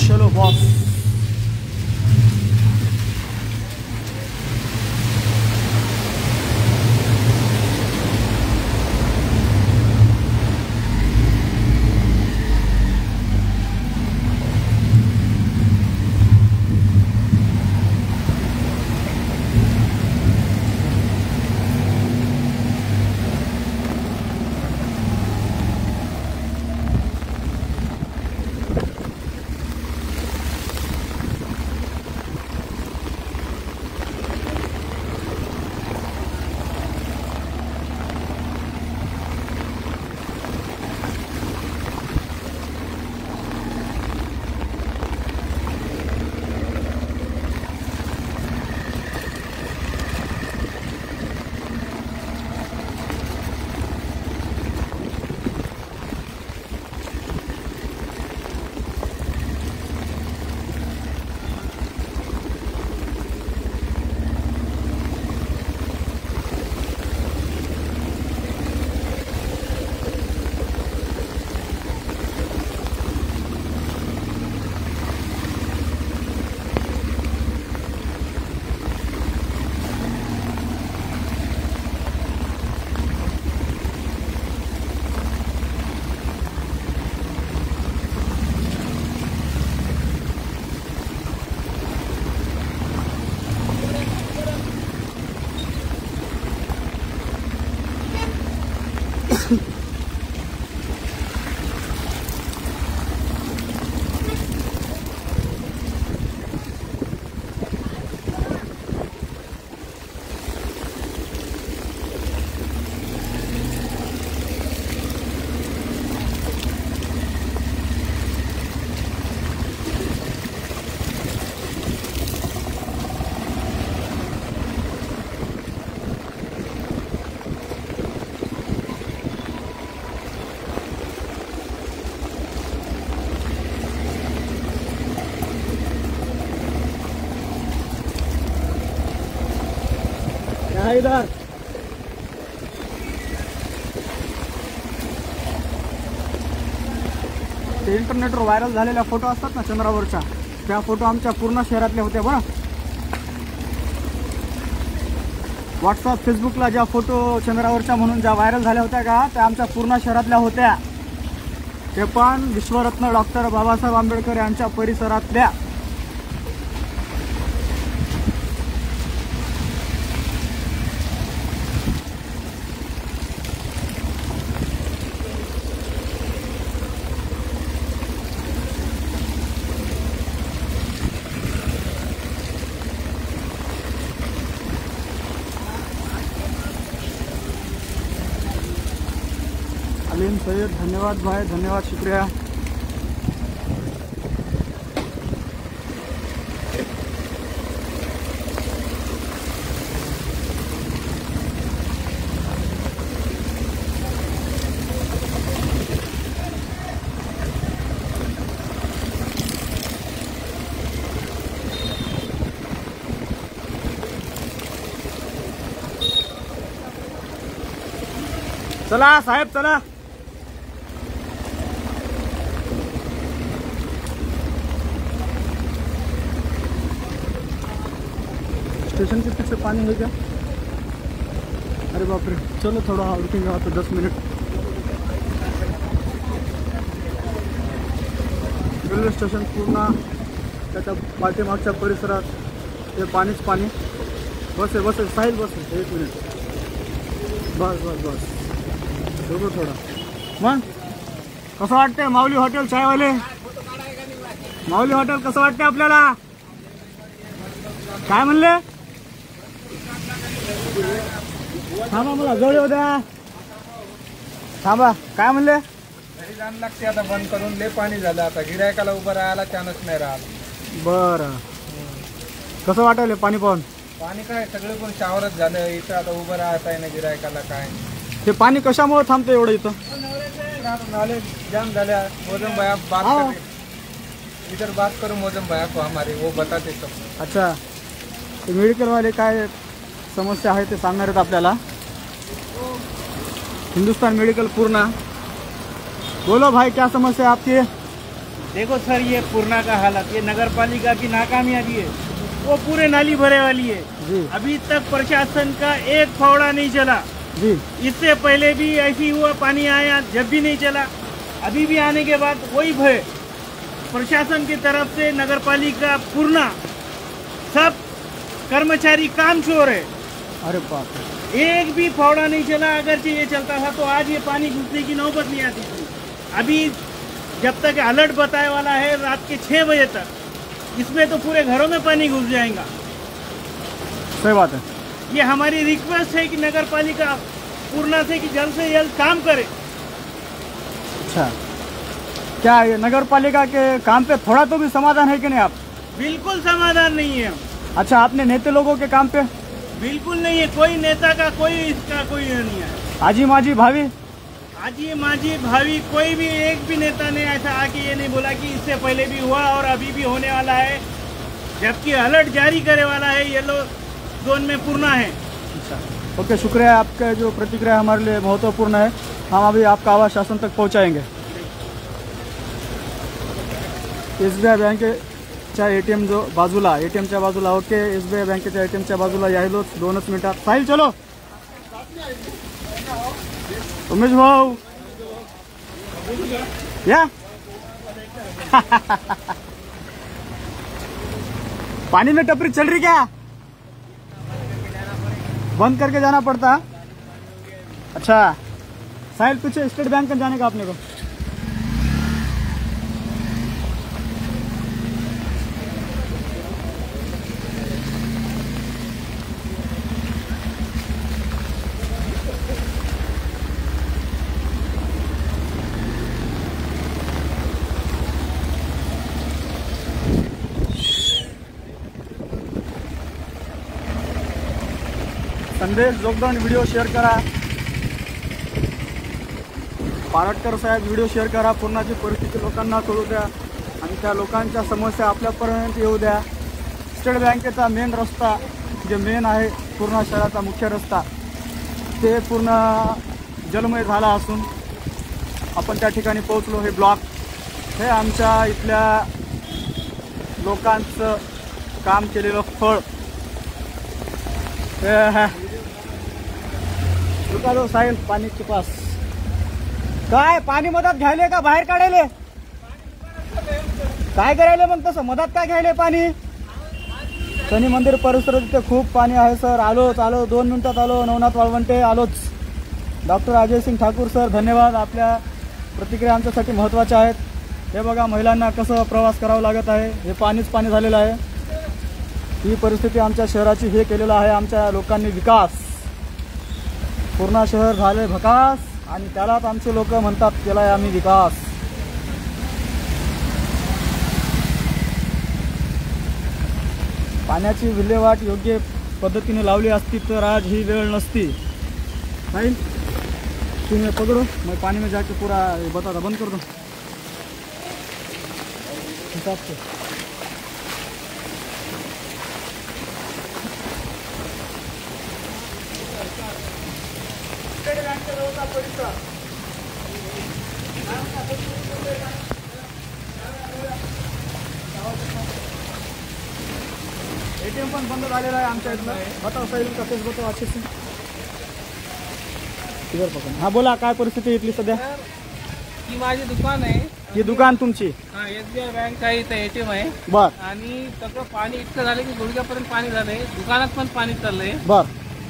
Speaker 1: चलो बॉस. इधर ते इंटरनेटवर व्हायरल झालेल्या फोटो असतात ना चंद्रावरच्या, त्या फोटो आमच्या पूर्ण शहरातले होते बरं. व्हॉट्सअप फेसबुकला ज्या फोटो चंद्रावरच्या म्हणून ज्या व्हायरल झाल्या होत्या का, त्या आमच्या पूर्ण शहरातल्या होत्या. ते पण विश्वरत्न डॉक्टर बाबासाहेब आंबेडकर यांच्या परिसरातल्या. अलीम सैयद धन्यवाद भाई, धन्यवाद, शुक्रिया. चला साहेब चला. स्टेशन के पीछे पानी है क्या? अरे बाप रे. चलो थोड़ा रुकेंगे वहाँ पे 10 मिनट. रेल्वे स्टेशन पूर्ण त्याच्या पाठीमागच्या परिसरात हे पाणीच पाणी. बस आहे बस आहे साहिल बस आहे. 1 मिनिट. बस बस बस बघू थोडा. मग कसं वाटतंय माऊली हॉटेल चायवाले? माऊली हॉटेल कसं वाटतंय आपल्याला? काय म्हणले? थांबा मला जवळ येऊ द्या. थांबा काय म्हणले?
Speaker 4: घरी जाणं लागते आता बंद करून. लय पाणी झालं आता. गिरायकाला उभं राहायला चान्स नाही राहत.
Speaker 1: बरं कसं वाटायले पाणी पाहून?
Speaker 4: पाणी काय सगळे पण शावरच झालं इथं. आता उभं राहत आहे ना गिरायकाला काय.
Speaker 1: हे पाणी कशामुळे थांबतं एवढं इथं?
Speaker 4: नाले जाम झाल्या. मौजम भैया बात
Speaker 1: हाँ।
Speaker 4: कर. इधर बात करो मौजम भैया को हमारे, वो बताते सब.
Speaker 1: अच्छा ते मेडिकल वाले काय समस्या आहे ते सांगणार आहेत आपल्याला. हिंदुस्तान मेडिकल पूर्णा. बोलो भाई क्या समस्या है आपकी?
Speaker 5: देखो सर, ये पूर्णा का हालत, ये नगर पालिका की नाकामयाबी है. वो पूरे नाली भरे वाली है.
Speaker 1: जी
Speaker 5: अभी तक प्रशासन का एक फावड़ा नहीं चला.
Speaker 1: जी
Speaker 5: इससे पहले भी ऐसी हुआ, पानी आया जब भी नहीं चला. अभी भी आने के बाद वही भय. प्रशासन की तरफ से नगर पालिका पूर्णा सब कर्मचारी काम चोर है.
Speaker 1: अरे बाप रे.
Speaker 5: एक भी फावड़ा नहीं चला. अगर ये चलता था तो आज ये पानी घुसने की नौबत नहीं आती थी. अभी जब तक अलर्ट बताए वाला है रात के 6 बजे तक, इसमें तो पूरे घरों में पानी घुस जाएगा.
Speaker 1: सही बात है.
Speaker 5: ये हमारी रिक्वेस्ट है कि नगर पालिका पूर्णा से कि जल्द से जल्द काम करे.
Speaker 1: अच्छा क्या ये नगर पालिका के काम पे थोड़ा तो भी समाधान है कि नहीं? आप
Speaker 5: बिल्कुल समाधान नहीं है.
Speaker 1: अच्छा आपने नेता लोगों के काम पे?
Speaker 5: बिल्कुल नहीं है. कोई नेता का कोई इसका कोई नहीं है.
Speaker 1: आजी माजी भाभी
Speaker 5: आजी माजी भाभी कोई भी एक भी नेता ने ऐसा आके ये नहीं बोला कि इससे पहले भी हुआ और अभी भी होने वाला है. जबकि अलर्ट जारी करे वाला है येलो जोन में पूर्णा है.
Speaker 1: अच्छा ओके शुक्रिया. आपका जो प्रतिक्रिया हमारे लिए महत्वपूर्ण है. हम अभी आपका आवाज़ शासन तक पहुंचाएंगे. SBI बँकेच्या ATM जो बाजूला, ATMच्या बाजूला. ओके SBI बँकेच्या ATMच्या बाजूला यायलोच 2च मिनिटात. साहिल चलो. उमेश भाऊ या. पानी में टपरी चल रही क्या? बंद करके जाना पड़ता. अच्छा साहिल पीछे स्टेट बैंक में जाने का अपने को. संदेश जोगदंड व्हिडिओ शेअर करा. पारटकर साहेब व्हिडिओ शेअर करा. पूर्णाची परिस्थिती लोकांना कळू द्या आणि त्या लोकांच्या समस्या आपल्यापर्यंत येऊ द्या. स्टेट बँकेचा मेन रस्ता जे मेन आहे पूर्णा शहराचा मुख्य रस्ता ते पूर्ण जलमय झाला असून आपण त्या ठिकाणी पोहोचलो. हे ब्लॉक हे आमच्या इथल्या लोकांचं काम केलेलं फळ. रुका दो साहिल पाणी के पास. काय पाणी मधात घ्यायले का बाहेर काढायले? काय करायले मग तसं मधात काय घ्यायले पाणी? शनी मंदिर परिसरात तिथे खूप पाणी आहे सर. आलोच 2 मिनिटात आलो. नवनाथ वाळवंटे आलोच. डॉक्टर अजय सिंग ठाकूर सर धन्यवाद. आपल्या प्रतिक्रिया आमच्यासाठी महत्त्वाच्या आहेत. हे बघा महिलांना कसं प्रवास करावा लागत आहे. हे पाणीच पाणी झालेलं आहे. ही परिस्थिती आमच्या शहराची. हे केलेलं आहे आमच्या लोकांनी विकास. पूर्ण शहर झाले भकास आणि त्यालाच आमचे लोक म्हणतात केलाय आम्ही विकास. पाण्याची विल्हेवाट योग्य पद्धतीने लावली असती तर आज ही वेळ नसती. भाई तुम्हें पकड़ो, मैं पानी में जाके पूरा बता बंद कर दूं हिसाब से. स्टेट बैंक के एटीएम पण बंद झालेला आहे आमच्या इथलं. बताओ साहेब का फेस बताओ अच्छे से. इधर पकड. हा बोला, काय परिस्थिती इथली सध्या?
Speaker 4: ही माझी दुकान आहे.
Speaker 1: ही दुकान तुमची?
Speaker 4: हा, SBI बँक आहे, इथं ATM आहे.
Speaker 1: बर.
Speaker 4: आणि सगळं पाणी इतकं झालं की गुडघ्यापर्यंत पाणी झालंय. दुकानात पण पाणी चाललंय.
Speaker 1: बर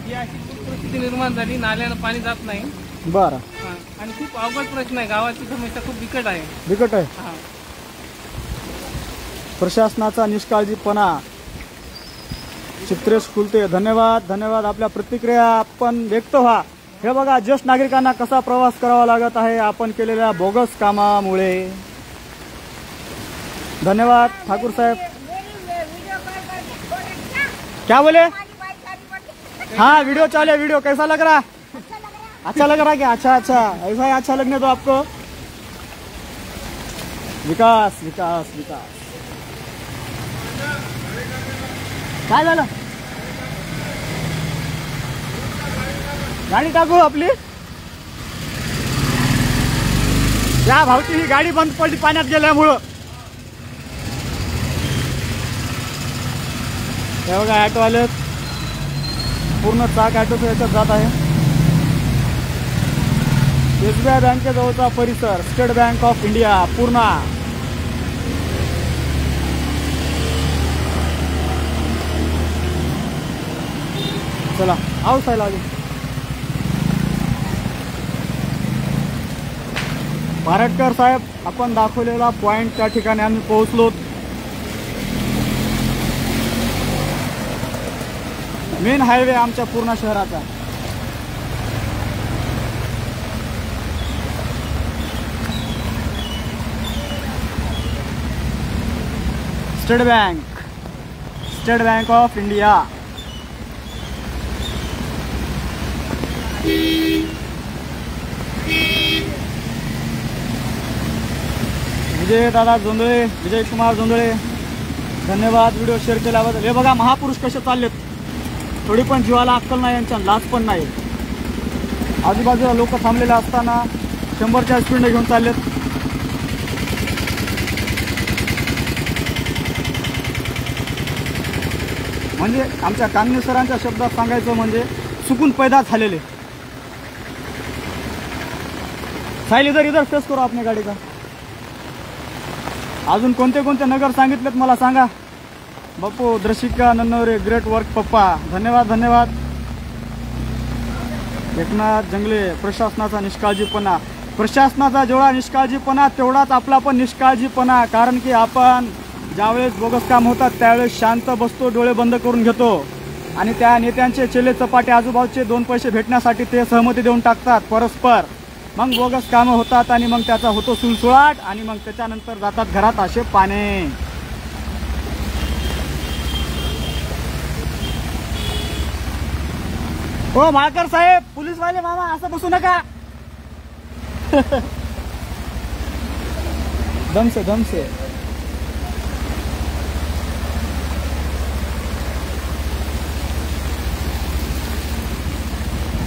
Speaker 4: ही अशी खूप परिस्थिती निर्माण झाली, नाल्यानं पाणी जात नाही.
Speaker 1: बर.
Speaker 4: हा, आणि खूप अवघड प्रश्न आहे. गावाची समस्या खूप बिकट आहे.
Speaker 1: बिकट आहे.
Speaker 4: हा.
Speaker 1: प्रशासनाचा निष्काळजीपणा. चित्रेश कुलते, धन्यवाद धन्यवाद. आपल्या प्रतिक्रिया आपण व्यक्त व्हा. हे बघा, ज्येष्ठ नागरिकांना कसा प्रवास करावा लागत आहे आपण केलेल्या बोगस कामामुळे. धन्यवाद ठाकूर साहेब. क्या बोले? हाँ वीडियो चाले. वीडियो कैसा लग रहा? अच्छा लग रहा क्या? अच्छा अच्छा, ऐसा ही अच्छा लगने दो आपको. विकास विकास विकास. काय झालं? गाडी टाकू आपली. या भाऊची ही गाडी बंद पडली पाण्यात गेल्यामुळं. हे बघा, ऑटोवाले पूर्ण चाक ऑटोचं याच्यात जात आहे. SBI बँकेजवळचा परिसर, state Bank of India Purna. चला आओ सायला आली. पारटकर साहेब, आपण दाखवलेला पॉइंट त्या ठिकाणी आम्ही पोहोचलो. मेन हायवे आमच्या पूर्णा शहराचा. State Bank of India. Vijay दादा जोंधळे, विजय कुमार जोंधळे, धन्यवाद व्हिडिओ शेअर केल्याबद्दल. हे बघा, महापुरुष कसे चाललेत. थोडी पण जीवाला अक्कल नाही यांच्या, लाज पण नाही. आजूबाजूला लोक थांबलेले असताना 100च्या स्पीडने घेऊन चाललेत. म्हणजे आमच्या कानने सरांच्या शब्दात सांगायचं म्हणजे चुकून पैदा झालेले. साहिल इधर फेस करो आपल्या गाडी का. अजून कोणते कोणते नगर सांगितलेत मला सांगा. बापू द्रशिका नन्नवरे, ग्रेट वर्क पप्पा, धन्यवाद धन्यवाद. एकनाथ जंगले, प्रशासनाचा निष्काळजीपणा. प्रशासनाचा जेवढा निष्काळजीपणा तेवढाच आपला पण निष्काळजीपणा. कारण की आपण ज्यावेळेस बोगस काम होतात त्यावेळेस शांत बसतो, डोळे बंद करून घेतो आणि त्या नेत्यांचे चेले चपाटे आजूबाजूचे 2 पैसे भेटण्यासाठी ते सहमती देऊन टाकतात परस्पर. मग बोगस कामं होतात आणि मग त्याचा होतो सुळसुळाट आणि मग त्याच्यानंतर जातात घरात असे पाने. हो माळकर साहेब, पोलीसवाले मामा असं बसू नका. दम से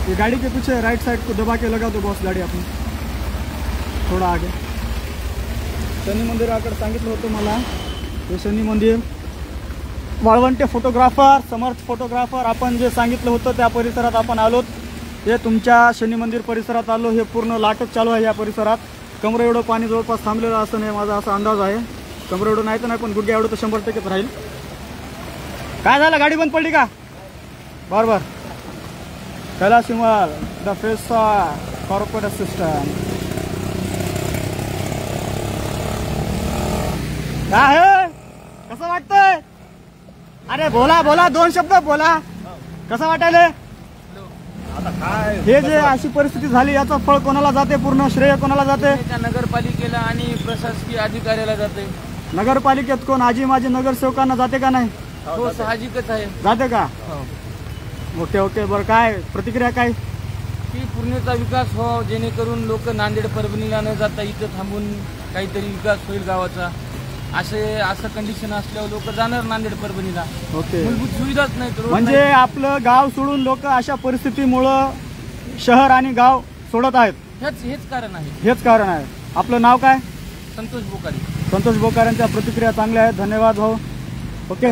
Speaker 1: ये गाड़ी के पीछे राइट साइड को दबा के लगा दो बॉस. गाड़ी अपनी थोड़ा आगे. शनी मंदिराकडे सांगितलं होतं मला. हे शनी मंदिर. वाळवंटे फोटोग्राफर, समर्थ फोटोग्राफर, आपण जे सांगितलं होतं त्या परिसरात आपण आलोत. हे तुमच्या शनी मंदिर परिसरात आलो. हे पूर्ण लाटच चालू आहे या परिसरात. कमरे एवढं पाणी जवळपास थांबलेलं असं नाही, माझा असा अंदाज आहे. कमरे एवढं नाही तर नाही, पण गुडघ्या एवढं तर 100% राहील. काय झालं, गाडी बंद पडली का? बरोबर. कैलाश हिमाल, द फेस कॉर्पोरेट असिस्टंट. काय आहे, कसं वाटतंय? अरे बोला बोला, 2 शब्द बोला. कसं वाटायले?
Speaker 4: आता काय
Speaker 1: हे जे अशी परिस्थिती झाली याचं फळ कोणाला जाते? पूर्ण श्रेय कोणाला जाते?
Speaker 4: नगरपालिकेला आणि प्रशासकीय अधिकाऱ्याला जाते.
Speaker 1: नगरपालिकेत कोण? आजी माझी नगरसेवकांना जाते का नाही?
Speaker 4: हो, साहजिकच आहे.
Speaker 1: जाते का? Okay okay. बरं, काय प्रतिक्रिया काय?
Speaker 4: की पूर्णचा विकास हो, जेणेकरून लोक नांदेड परभणीला न जाता इथं थांबून काहीतरी विकास होईल गावाचा. असं कंडिशन असल्यावर लोक जाणार नांदेड परभणीला.
Speaker 1: ओके.
Speaker 4: मूलभूत सुविधाच नाही.
Speaker 1: म्हणजे आपलं गाव सोडून लोक अशा परिस्थितीमुळं शहर आणि गाव सोडत आहेत.
Speaker 4: हेच कारण आहे.
Speaker 1: हेच कारण आहे. आपलं नाव काय?
Speaker 4: संतोष बोकारे.
Speaker 1: संतोष बोकारेंच्या प्रतिक्रिया चांगल्या आहेत. धन्यवाद भाऊ. ओके.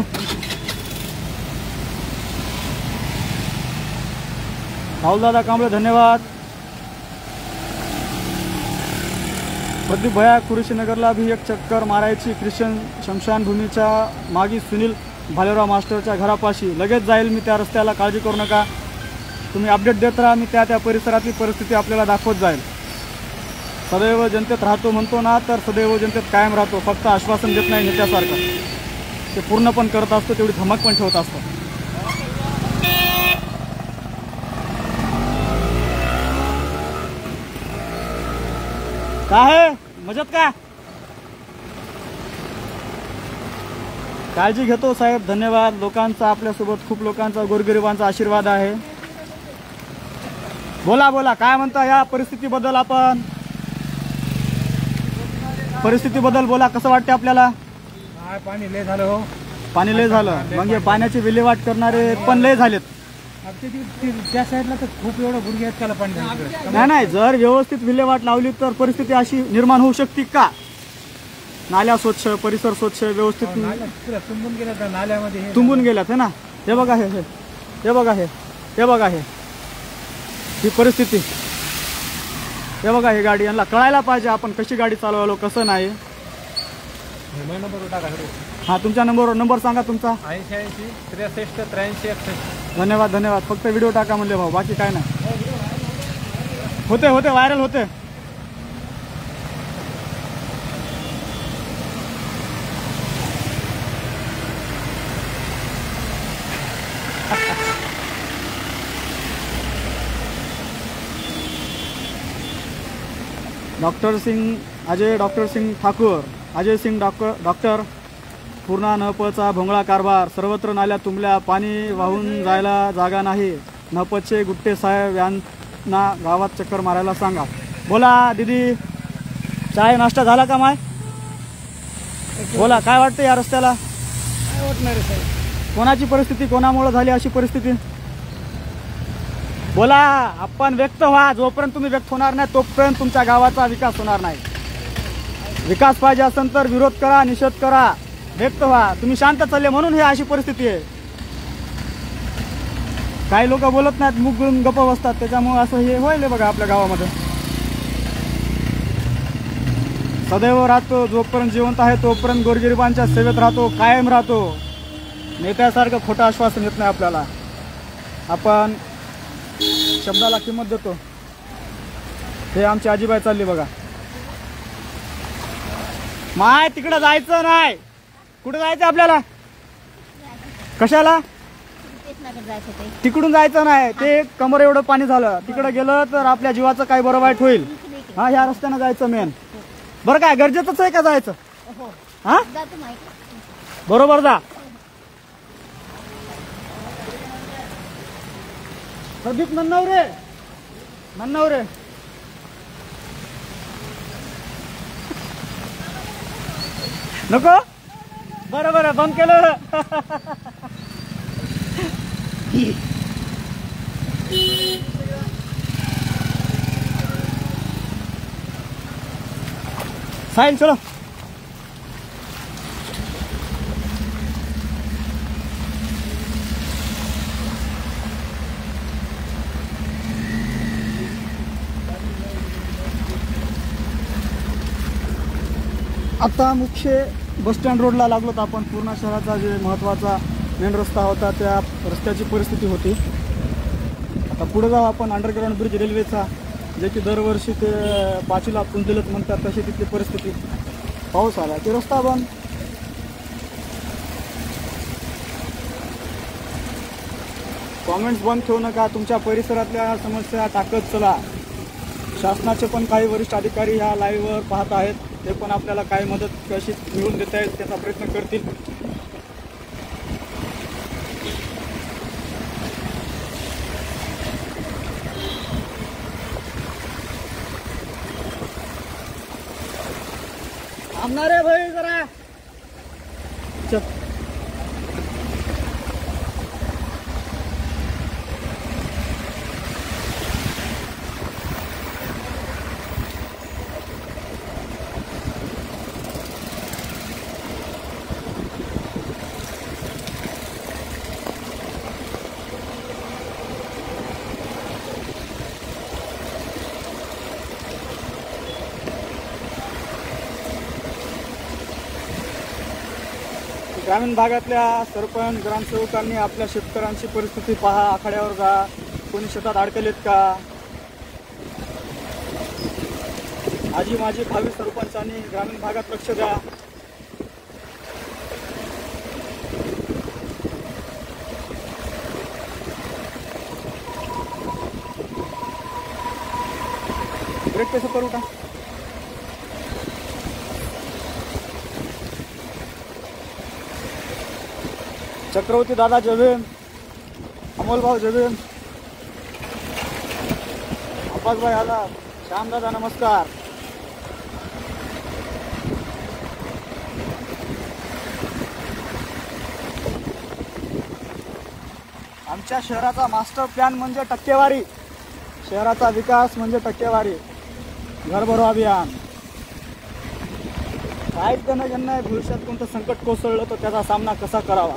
Speaker 1: राहुलदादा कांबळे धन्यवाद. प्रदीप भया कुरुशीनगरला भी एक चक्कर मारायची. ख्रिश्चन शमशानभूमीच्या मागी सुनील भालेराव मास्टरच्या घरापाशी लगेच जाईल मी त्या रस्त्याला. काळजी करू नका. तुम्ही अपडेट देत राहा. मी त्या परिसरातली परिस्थिती आपल्याला दाखवत जाईल. सदैव जनतेत राहतो म्हणतो ना, तर सदैव जनतेत कायम राहतो. फक्त आश्वासन देत नाही नेत्यासारखं, ते पूर्ण पण करत असतो, तेवढी धमक पण ठेवत असतो. काय आहे मजेत का? काळजी घेतो साहेब. धन्यवाद. लोकांचा आपल्यासोबत खूप लोकांचा गोरगरिबांचा आशीर्वाद आहे. बोला बोला काय म्हणता या परिस्थितीबद्दल? आपण परिस्थितीबद्दल बोला. कसं वाटते आपल्याला?
Speaker 2: पाणी लय झालं हो.
Speaker 1: पाणी लय झालं. मग हे पाण्याची विल्हेवाट करणारे पण लय झालेत.
Speaker 2: त्या साईडला तर खूप एवढं गुडघे आहेत त्याला पाणी.
Speaker 1: नाही, जर व्यवस्थित विल्हेवाट लावली तर परिस्थिती अशी निर्माण होऊ शकते का? नाल्या स्वच्छ, परिसर स्वच्छ, व्यवस्थित
Speaker 2: तुंबून गेल्या त्या नाल्यामध्ये.
Speaker 1: तुंबून गेल्यात है ना. हे बघा, हे बघा, हे बघा, ही परिस्थिती. हे बघा, ही गाडी यांना कळायला पाहिजे आपण कशी गाडी चालवायलो, कसं नाही. हा, तुमच्या नंबर सांगा तुमचा.
Speaker 2: 80 63 83 68.
Speaker 1: धन्यवाद धन्यवाद. फक्त व्हिडिओ टाका म्हणले भाऊ, बाकी काय नाही. होते व्हायरल होते. Doctor Singh Thakur, Ajay Singh doctor. पूर्णा नहपचा भोंगळा कारभार. सर्वत्र नाल्या तुंबल्या. पाणी वाहून जायला जागा नाही. नहपचे गुट्टे साहेब यांना गावात चक्कर मारायला सांगा. बोला दीदी, चाय नाश्ता झाला का माय? बोला काय वाटतं या रस्त्याला?
Speaker 2: काय वाटणार आहे साहेब?
Speaker 1: कोणाची परिस्थिती, कोणामुळे झाली अशी परिस्थिती? बोला. आपण व्यक्त व्हा. जोपर्यंत तुम्ही व्यक्त होणार नाही तोपर्यंत तुमच्या गावाचा विकास होणार नाही. विकास पाहिजे असेल तर विरोध करा, निषेध करा, व्यक्त व्हा. तुम्ही शांत चालले म्हणून ही अशी परिस्थिती आहे. काही लोक बोलत नाहीत, मुख घेऊन गप्प बसतात, त्याच्यामुळे असं हे होईल बघा आपल्या गावामध्ये. सदैव राहतो. जोपर्यंत जिवंत आहे तोपर्यंत गोरगरिबांच्या सेवेत राहतो, कायम राहतो. नेत्यासारखं खोटं आश्वासन येत नाही आपल्याला. आपण शब्दाला किंमत देतो. हे आमची आजीबाई चालली बघा. माय तिकडं जायचं नाही. कुठे जायचं आपल्याला? कशाला? तिकडून जायचं नाही. ते कमर एवढं पाणी झालं. तिकडे गेलं तर आपल्या जीवाचं काही बरं वाईट होईल. हा, ह्या रस्त्यानं जायचं मेन. बरं काय गरजेचंच आहे का जायचं? हा, बरोबर जा. प्रदीप नन्नावरे नको. बरं बंद केलं. साहिल चलो. आता मुख्य बस स्टँड रोडला लागलोत आपण. पूर्णा शहराचा जे महत्त्वाचा मेन रस्ता होता त्या रस्त्याची परिस्थिती होती. आता पुढे जाऊ आपण. अंडरग्राऊंड ब्रिज रेल्वेचा, जे की दरवर्षी ते पाचीला पुंजलत म्हणतात, तशी तिथली परिस्थिती. पाऊस आला की रस्ता बंद. कॉमेंट्स बंद ठेवू नका. तुमच्या परिसरातल्या समस्या टाकत चला. शासनाचे पण काही वरिष्ठ अधिकारी ह्या लाईव्हवर पाहत आहेत. ते पण आपल्याला काही मदत कशी मिळवून देता येईल त्याचा प्रयत्न करतील. थांबणार आहे भाई जरा. ग्रामीण भागातल्या सरपंच ग्रामसेवकांनी आपल्या शेतकऱ्यांची परिस्थिती पहा, आखाड्यावर जा, कोणी शेतात अडकलेत का, आजी माझी भावी सरपंचांनी ग्रामीण भागात लक्ष द्या. ब्रेक कैसे करू का? चक्रवर्ती दादा जय, अमोल भाऊ जय, अब्बास भाई आला, श्याम दादा नमस्कार. आमच्या शहराचा मास्टर प्लॅन म्हणजे टक्केवारी, शहराचा विकास म्हणजे टक्केवारी, घर भरो अभियान. काहीच देणं घेणं नाही. भविष्यात कोणतं संकट कोसळलं तर त्याचा सामना कसा करावा.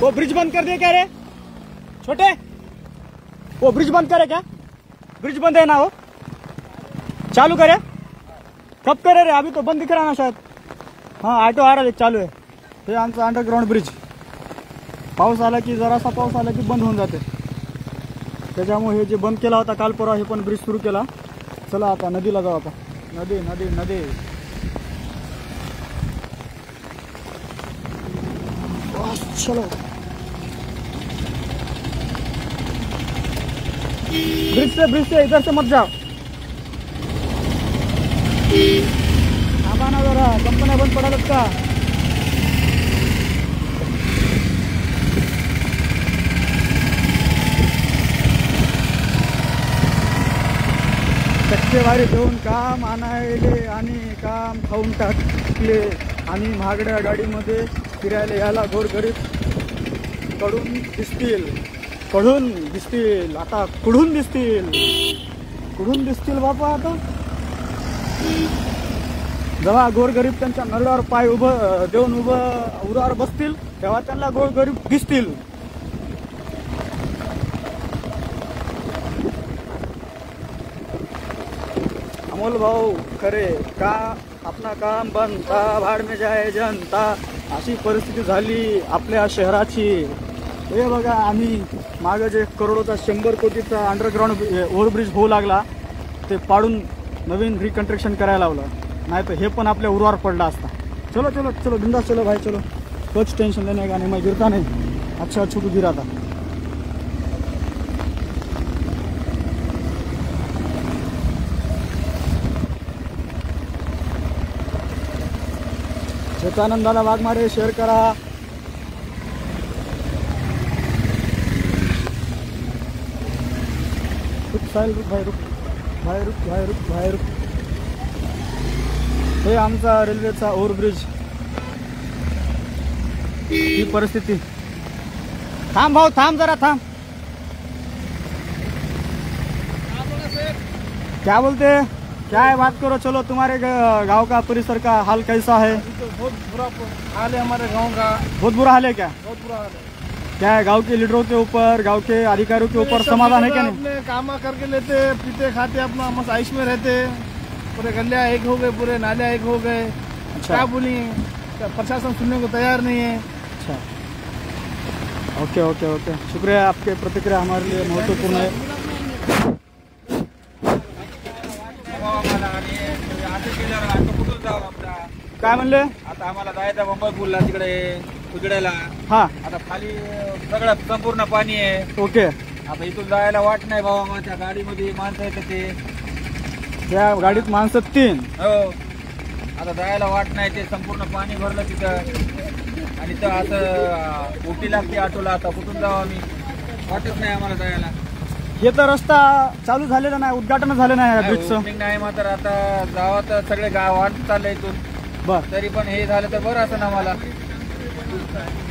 Speaker 1: वो ब्रिज बंद कर दिए क्या रे छोटे? वो ब्रिज बंद करे क्या? ब्रिज बंद है ना, वो चालू करे? कब करे रे? अभी तो बंद दिख रहा ना शायद. हाँ ऑटो आ रहा है, चालू है. हे आमचं अंडरग्राउंड ब्रिज. पाऊस आला की, जरासा पाऊस आला की बंद होऊन जाते. त्याच्यामुळे हे जे बंद केला होता काल परवा, हे पण ब्रिज सुरू केला. चला आता नदीला जाऊ. आता नदी नदी नदी. चलो ब्रिज से इधर से मत जाओ. थांबा ना जरा, कंपन्या बंद पडाल्यात का? टक्केवारी देऊन काम आणायले आणि काम खाऊन टाकले आणि महागड्या गाडीमध्ये फिरायला याला गोरगरीब कडून दिसतील आता कुठून दिसतील बापा. आता जेव्हा गोरगरीब त्यांच्या नरड्यावर पाय देऊन उरावर बसतील तेव्हा त्यांना गोरगरीब दिसतील. अमोल भाऊ खरे का अपना काम बनता भाड में जाए जनता, अशी परिस्थिती झाली आपल्या शहराची. हे बघा, आम्ही मागे जे करोडोचा 100 कोटीचा अंडरग्राउंड ओव्हरब्रिज होऊ लागला ते पाडून नवीन रिकन्स्ट्रक्शन करायला लावलं, नाही तर हे पण आपल्या उरावर पडला असता. चलो चलो चलो बिंदास चलो भाई, चलो कुछ टेंशन लेने का नहीं, मैं गिरता नहीं. अच्छा छुटू गिरा था. चेतानंदाला वाघमारे शेअर करा. रुक. हे आमचा रेल्वेचा ओव्हरब्रिज. ही परिस्थिती. थांब भाऊ, थांब जरा, थांब. क्या बोलते? क्या है, बात करो। चलो, तुम्हारे गांव का परिसर का हाल कैसा है?
Speaker 2: बहुत बुरा हाल है हमारे गांव का,
Speaker 1: बहुत बुरा हाल है क्या?
Speaker 2: बहुत बुरा हाल है।
Speaker 1: क्या है, गांव के लीडरों के ऊपर, गांव के अधिकारियों के ऊपर समाधान है क्या नहीं?
Speaker 2: अपने काम करके लेते, पीते खाते, अपना मस्त आइश में रहते। पूरे गलियाँ एक हो गए, पूरे नालियाँ एक हो गए।
Speaker 1: अच्छा।
Speaker 2: क्या बोलिए, प्रशासन सुनने को तैयार नहीं है।
Speaker 1: अच्छा, ओके ओके ओके, शुक्रिया, आपके प्रतिक्रिया हमारे लिए महत्वपूर्ण है। काय म्हणले?
Speaker 4: आता आम्हाला जायचं मुंबईपूरला तिकडे उजड्याला.
Speaker 1: हा,
Speaker 4: आता खाली सगळं संपूर्ण पाणी आहे.
Speaker 1: ओके.
Speaker 4: आता इथून जायला वाट नाही बाबा, माझ्या गाडीमध्ये माणसं येतात ते.
Speaker 1: त्या गाडीत माणसं 3.
Speaker 4: हो, आता जायला वाट नाही, ते संपूर्ण पाणी भरलं तिथं. आणि तर असं उटी लागते ऑटोला. आता कुठून जाऊ आम्ही, वाटत नाही आम्हाला जायला.
Speaker 1: हे तर रस्ता चालू झालेला नाही, उद्घाटन झालं नाही ब्रिजचं.
Speaker 4: ओपनिंग नाही मात्र आता जावं तर सगळे गावात चाललंय इथून.
Speaker 1: बर,
Speaker 4: तरी पण हे झालं तर बरं असं ना मला.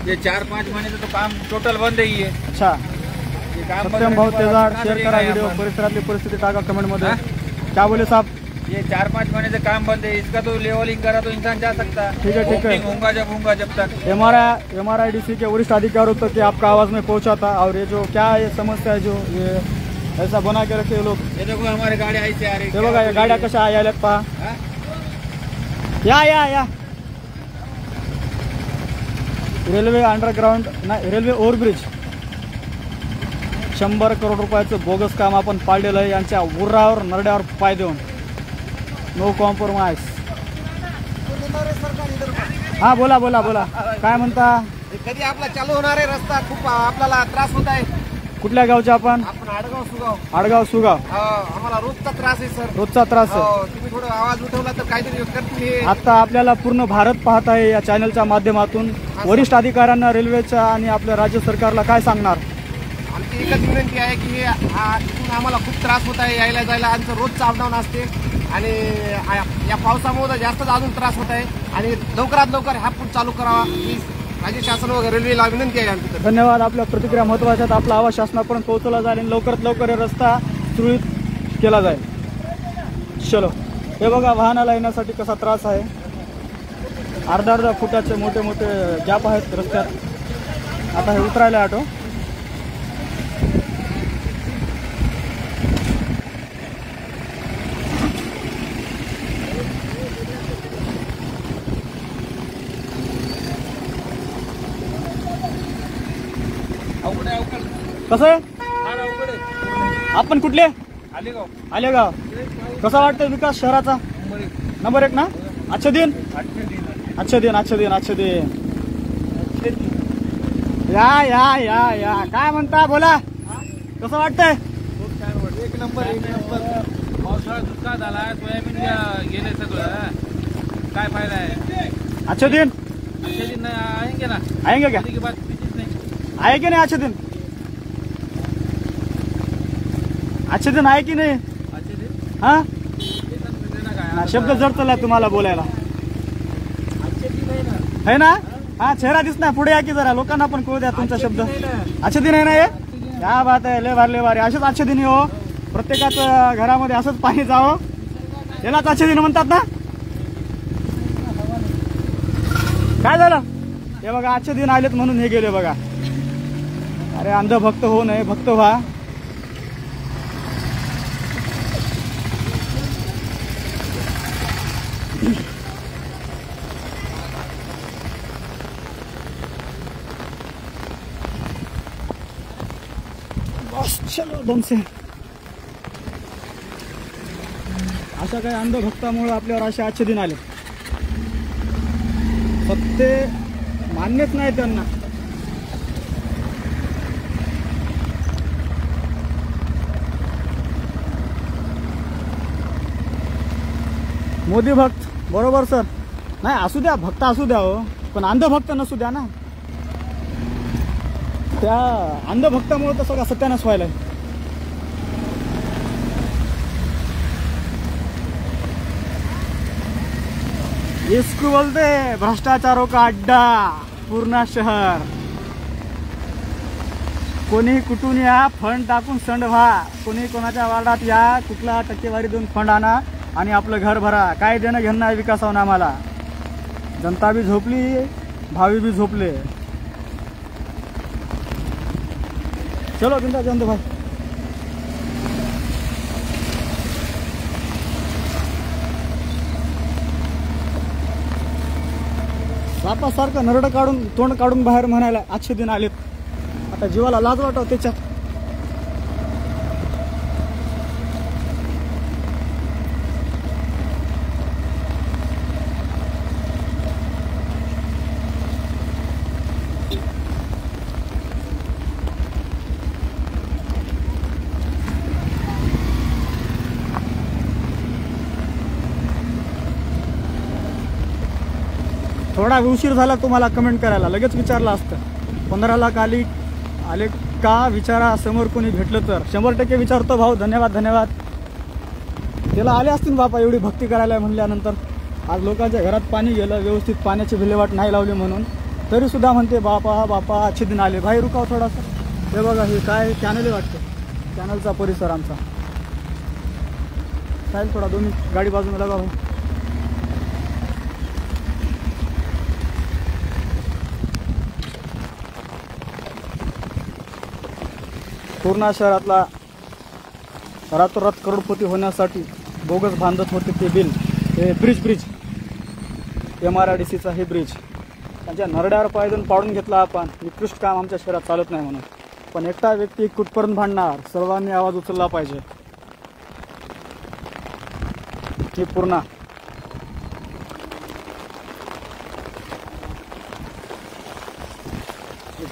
Speaker 4: हे 4-5 महिन्याचं तो काम टोटल बंद आहे.
Speaker 1: अच्छा.
Speaker 4: हे काम बंद
Speaker 1: सत्यम भाऊ
Speaker 4: राहिलं,
Speaker 1: तेजाळ,
Speaker 4: काम
Speaker 1: शेअर
Speaker 4: करेगा
Speaker 1: करा
Speaker 4: यहाँ
Speaker 1: व्हिडिओ,
Speaker 4: पर.
Speaker 1: परिसरातली परिस्थिती टाका कमेंट मध्ये. क्या बोले साहब?
Speaker 4: ये 4-5 महीने से काम बंद है. इसका तो लेवलिंग करा तो इंसान जा सकता.
Speaker 1: ठीक है, ठीक है.
Speaker 4: ओपनिंग होगा जब तक.
Speaker 1: MRIDC के वरिष्ठ अधिकारियों तक कि आपका आवाज में पहुंचा था। और ये जो क्या ये समस्या है, जो ये ऐसा बना के रखे लोग,
Speaker 4: ये देखो हमारे गाड़ी ऐसे आ रही.
Speaker 1: हे बघा या गाड्या कशा आल्यात पहा.
Speaker 4: हाँ?
Speaker 1: या रेल्वे अंडरग्राउंड नाही, रेल्वे ओव्हरब्रिज 100 करोड रुपयाचं बोगस काम आपण पाडलेलं आहे. यांच्या उर्रावर नरड्यावर पाय देऊन नो कॉम्प्रोमाइज. हा, बोला बोला बोला, काय म्हणता?
Speaker 2: कधी आपला चालू होणार आहे रस्ता? खूप आपल्याला त्रास होत आहे.
Speaker 1: कुठल्या गावचे आपण?
Speaker 2: आपण आडगाव सुगाव.
Speaker 1: आडगाव सुगाव.
Speaker 2: आम्हाला रोजचा त्रास आहे सर.
Speaker 1: रोजचा त्रास आहे.
Speaker 2: तुम्ही थोडा आवाज उठवला तर काहीतरी करतील हे.
Speaker 1: आता आपल्याला पूर्ण भारत पाहत आहे या चॅनलच्या माध्यमातून. वरिष्ठ अधिकाऱ्यांना, रेल्वेच्या आणि आपल्या राज्य सरकारला काय सांगणार?
Speaker 2: आमची एकच विनंती आहे की इथून आम्हाला खूप त्रास होत आहे यायला जायला. आमचं रोजचं अपडाऊन असते आणि या पावसामुळे जास्तच अजून त्रास होत आहे. आणि लवकरात लवकर हा पूल चालू करावा ही राज्य शासन व रेल्वेला विनंती आहे आमची.
Speaker 1: धन्यवाद, आपल्या प्रतिक्रिया महत्त्वाच्या आहेत. आपला आवाज शासनापर्यंत पोहोचवला जाईल आणि लवकरात लवकर हे रस्ता सुरळीत केला जाईल. चलो, हे बघा वाहनाला येण्यासाठी कसा त्रास आहे. अर्धा फुटाचे मोठे मोठे गॅप आहेत रस्त्यात. आता हे उतरायला ऑटो. कसं आहे? आपण कुठले? आलेगाव. कसा वाटतं विकास शहराचा? नंबर 1 ना. अच्छे दिन. या काय म्हणता, बोला. कसं वाटतंय?
Speaker 2: एक नंबर.
Speaker 4: पावसाळा दुष्काळ झाला, सोयाबीन गेले सगळं, काय फायदा आहे?
Speaker 1: अच्छे दिन
Speaker 4: आएंगे ना.
Speaker 1: आएंगे क्या?
Speaker 4: की बात कीजिए नहीं.
Speaker 1: आहे की नाही अच्छे दिन? अच्छे दिन आहे की नाही?
Speaker 4: अच्छे दिन
Speaker 1: हा,
Speaker 4: देना काय
Speaker 1: शब्द जडतला तुम्हाला बोलायला, है ना? हा, चेहरा दिसणार. पुढे या की जरा, लोकांना पण कळू द्या तुमचा शब्द. अच्छे दिन आहे ना हे? क्या बात आहे, लय भारी. असेच अच्छे दिन हो, प्रत्येकाचं घरामध्ये असंच पाणी जावं, यालाच अच्छे दिन म्हणतात ना. काय झालं? हे बघा, अच्छे दिन आलेत म्हणून हे गेले बघा. अरे अंधभक्त हो नये, भक्त व्हा. बस चलो दम से. अशा काही अंधभक्तामुळे आपल्यावर असे अच्छे दिन आले. सत्य मान्यच नाही त्यांना. मोदी भक्त बरोबर सर. नाही असू द्या, भक्त असू द्या हो, पण अंधभक्त नसू द्या ना. त्या अंधभक्तामुळे तर सगळा सत्यानाश व्हायलाय. इसको बोलते भ्रष्टाचारों का अड्डा पूर्ण शहर. कोणी कुठून या, फंड टाकून संड व्हा. कोणी कोणाच्या वार्डात या, कुठला टक्केवारी देऊन फंड आणा आणि आपलं घर भरा. काय देणं घेणं आहे विकासावरून आम्हाला. जनता बी झोपली, भावी बी झोपले. चलो बिंदा जाऊन दे भाई. बापासारखं नरडं काढून तोंड काढून बाहेर म्हणायला आजचे दिन आलेत. आता जीवाला लाज वाटव त्याच्यात. थोडा उशीर झाला तुम्हाला कमेंट करायला, लगेच विचारलं असतं. 15 लाख आले का विचारा, समोर कोणी भेटलं तर. 100% विचारतो भाऊ. धन्यवाद धन्यवाद. त्याला आले असतील बापा एवढी भक्ती करायला म्हणल्यानंतर. आज लोकांच्या घरात पाणी गेलं, व्यवस्थित पाण्याची विल्हेवाट नाही लावली म्हणून तरी सुद्धा म्हणते बापा बापा अच्छे दिन आले. भाई रुकाव थोडासा. हे बघा हे काय कॅनल वाटतं. कॅनलचा परिसर आमचा. साहेब थोडा 2 मिनिट गाडी बाजूला लगा भाऊ. पूर्णा शहरातला रातोरात करोडपती होण्यासाठी बोगस बांधत होते ते बिल. हे ब्रिज MRDCचा हे ब्रिज त्यांच्या नरड्यावर पायदून पाडून घेतला आपण. निकृष्ट काम आमच्या शहरात चालत नाही म्हणून. पण एकटा व्यक्ती कुठपर्यंत भांडणार. सर्वांनी आवाज उचलला पाहिजे. ही पूर्णा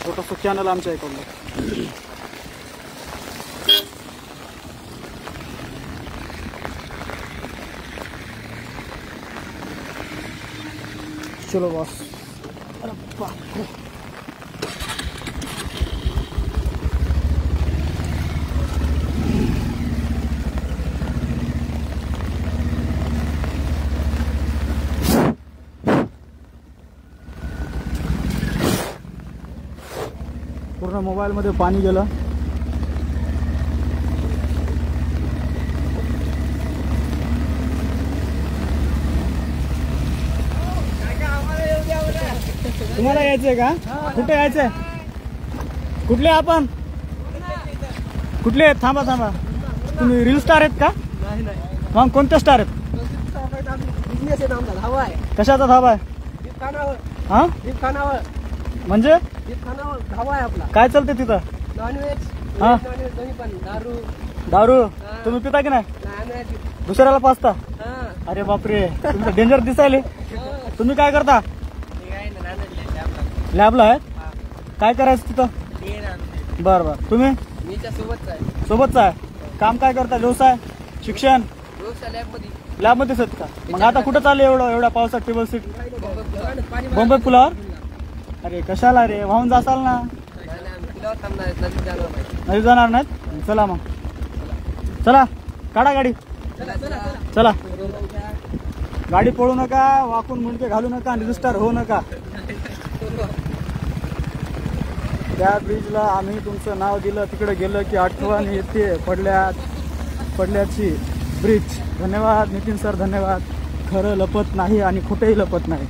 Speaker 1: छोटंसं चॅनल आमच्या इकडलं. चलो बॉस. अरे बाप रे. पूर्ण मोबाईलमध्ये पाणी गेलं. तुम्हाला यायचंय का? कुठे यायचंय? कुठले आपण? कुठले आहेत? थांबा थांबा. तुम्ही रील स्टार आहेत का? मग कोणते स्टार आहेत? कशाचा धावा आहे? हा म्हणजे काय चालते तिथं? हा दारू. तुम्ही पिता की नाही? दुसऱ्याला पाचता? अरे बापरे तुम्ही डेंजर दिसायले. तुम्ही काय करता? लॅबला आहे. काय करायचं तिथं? बरं बरं. तुम्ही? सोबतच आहे. काम काय करता? व्यवसाय, शिक्षण? लॅबमध्येच आहेत का? मग आता कुठं चालले एवढ्या पावसात? टेबल सीट बॉम्बे पुलावर? अरे कशाला रे, वाहून जासाल ना. नाही जाणार नाहीत? चला मग चला काढा गाडी. चला गाडी पळू नका, वाकून मुंडके घालू नका आणि रजिस्टर होऊ नका. त्या ब्रिजला आम्ही तुमचं नाव दिलं, तिकडे गेलं की आठवण येते पडल्याची ब्रिज. धन्यवाद नितीन सर धन्यवाद. खरं लपत नाही आणि खोटंही लपत नाही.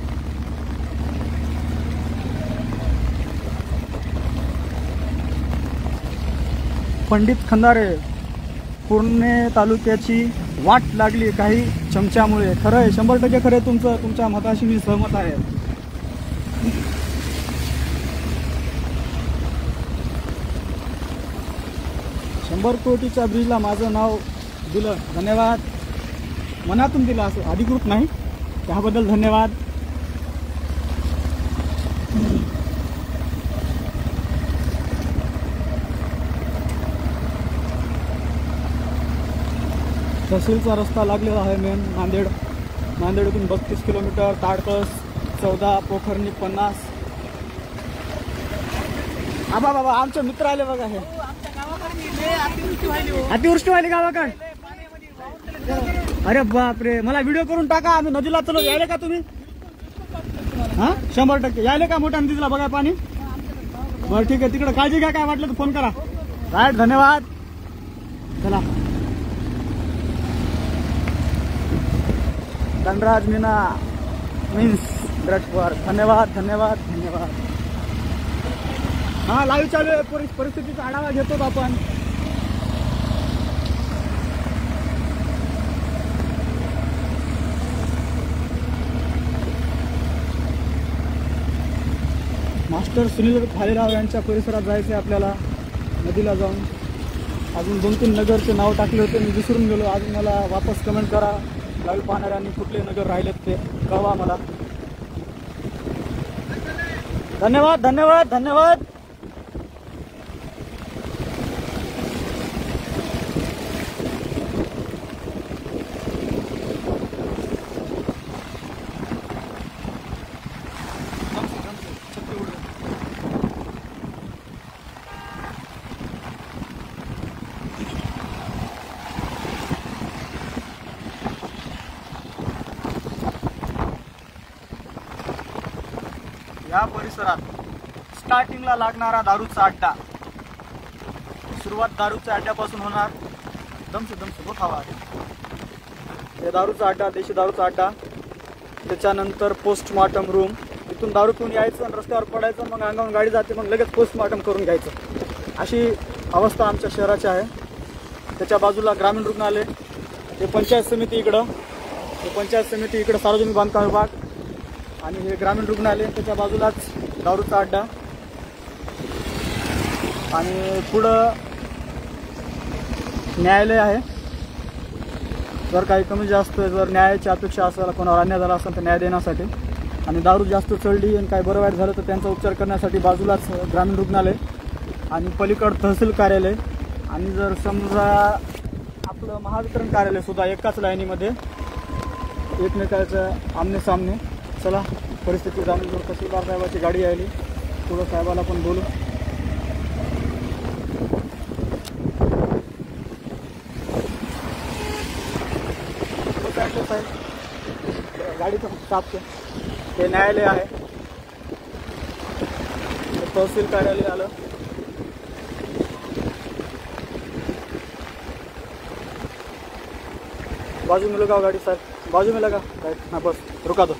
Speaker 1: पंडित खंदारे पूर्णे तालुक्याची वाट लागली काही चमच्यामुळे. खरं आहे, 100% खरं आहे तुमचं. तुमच्या मताशी मी सहमत आहे. शंभर कोटीच्या ब्रिजला माझं नाव दिलं, धन्यवाद. मनातून दिलं, असं अधिकृत नाही, त्याबद्दल धन्यवाद. तहसीलचा रस्ता लागलेला आहे मेन नांदेडतून 32 किलोमीटर, ताडकस 14, पोखरणी 50. आबा बाबा आमचे मित्र आले बघा. हे अतिवृष्टी व्हायली गावाकडे. अरे बापरे, मला व्हिडिओ करून टाका. आम्ही नदीला चलो. यायले का तुम्ही? हा 100% यायले का? मोठ्या नदीला बघा पाणी. बरं ठीक आहे, तिकडे काळजी घ्या. काय वाटलं तर फोन करा. राईट धन्यवाद. चला धनराज मीना मीन्स विराट पवार. धन्यवाद धन्यवाद धन्यवाद. हा लाईव्ह चालू आहे. परिस्थितीचा आढावा घेतो आपण. मास्टर सुनील भालेराव यांच्या परिसरात जायचे आपल्याला. नदीला जाऊन अजून 2-3 नगरचे नाव टाकले होते, मी विसरून गेलो. अजून मला वापस कमेंट करा, लाईव्ह पाहणाऱ्यांनी कुठले नगर राहिलेत ते कळवा मला. धन्यवाद धन्यवाद धन्यवाद. या परिसरात स्टार्टिंगला लागणारा दारूचा अड्डा. सुरुवात दारूच्या अड्ड्यापासून होणार. दमसे बहुत हवा आहे. हे दारूचा अड्डा, देशी दारूचा अड्डा. त्याच्यानंतर पोस्टमॉर्टम रूम. इथून दारू पिऊन यायचं आणि रस्त्यावर पडायचं, मग अंगावून गाडी जाते, मग लगेच पोस्टमॉर्टम करून घ्यायचं. अशी अवस्था आमच्या शहराची आहे. त्याच्या बाजूला ग्रामीण रुग्णालय, हे पंचायत समिती इकडं, सार्वजनिक बांधकाम विभाग आणि हे ग्रामीण रुग्णालय. त्याच्या बाजूलाच दारूचा अड्डा आणि पुढं न्यायालय आहे. जर काही कमी जास्त जर न्यायाची अपेक्षा असेल, कोणावर अन्याय झाला असेल तर न्याय देण्यासाठी, आणि दारू जास्त चढली आणि काही बरं वाईट झालं तर त्यांचा उपचार करण्यासाठी बाजूलाच ग्रामीण रुग्णालय आणि पलीकडं तहसील कार्यालय. आणि जर समजा आपलं महावितरण कार्यालय सुद्धा एकाच लाईनीमध्ये, एकमेकाच्या आमने सामने. चला परिस्थिती जाणून घेऊ. तहसीलदार साहेबाची गाडी आली, पुढं साहेबाला पण बोलू. साहेब गाडीचं स्टाफ हे न्यायालय आहे, तहसील कार्यालय आलं. बाजू में लगाओ गाड़ी साहब, बाजू में लगा. हाँ बस रुका दो.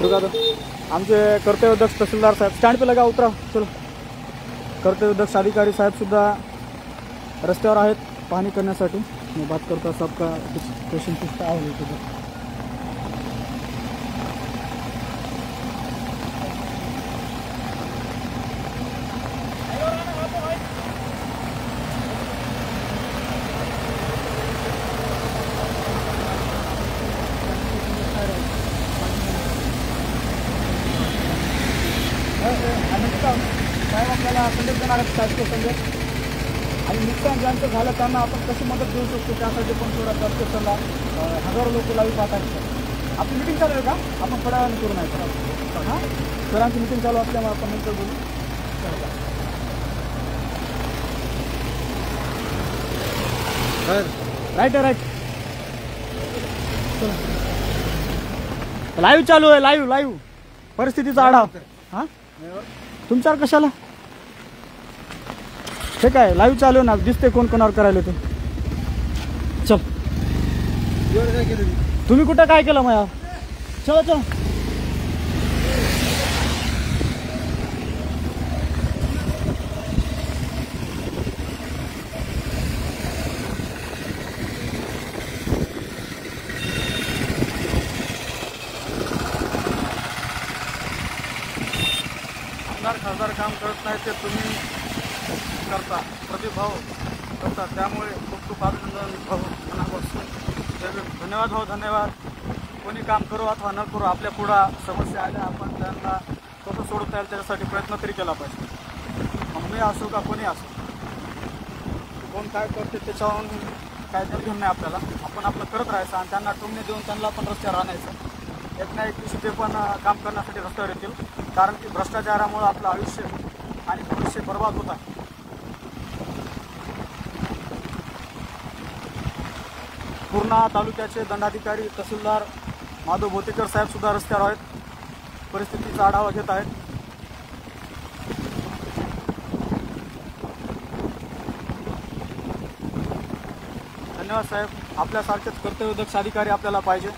Speaker 1: आमचे कर्तव्यदक्ष तहसीलदार साहेब स्टँड पे लगा, उतरा. चलो. कर्तव्यदक्ष अधिकारी साहेब सुद्धा रस्त्यावर आहेत पाहणी करण्यासाठी. मी बात करता सबका क्वेश्चन पूछता आहे तुझं. साहेब आपल्याला संदेश देणार आहेत, शासकीय संदेश. आणि नुकसान ज्यांचं झालं त्यांना आपण कशी मदत देऊ शकतो त्यासाठी पण थोडा चर्चेला हजारो लोक लाईव्ह पाहत आहेत. आपली मिटिंग चालू आहे का? आपण थोड्या वेळाने करू नाही सर. हां सरांची मिटिंग चालू असल्यामुळे आपण नंतर बोलू. राईट आहे, राईट. लाईव्ह चालू आहे, लाईव्ह परिस्थितीचा आढावा. हां तुमच्यावर कशाला? हे काय लाईव्ह चालू ना, दिसते कोण कोणावर करायला ते. चल तुम्ही कुठं काय केलं मग? चलो चल. खासदार काम करत नाही ते तुम्ही करता, प्रतिभाव करता, त्यामुळे खूप खूप अभिनंदन भाऊ मनापासून. धन्यवाद भाऊ, धन्यवाद. कोणी काम करू अथवा न करू, आपल्या पुढं समस्या आल्या आपण त्यांना कसं सोडता येईल त्याच्यासाठी प्रयत्न तरी केला पाहिजे. मग मी असो का कोणी असो, कोण काय करते त्याच्यावरून काय घेऊन नाही आपल्याला. आपण आपलं करत राहायचं आणि त्यांना टोमणे देऊन त्यांना पण रस्त्यावर आणायचं. एक ना एक दिवशी ते पण काम करण्यासाठी रस्त्यावर येतील, कारण की भ्रष्टाचारामुळे आपलं आयुष्य आणि भविष्य बर्बाद होत आहे. पूर्णा तालुक्याचे दंडाधिकारी तहसीलदार माधव बोतेकर साहेब सुद्धा रस्त्यावर आहेत, परिस्थितीचा आढावा घेत आहेत. धन्यवाद साहेब. आपल्यासारखेच कर्तव्यदक्ष अधिकारी आपल्याला पाहिजे.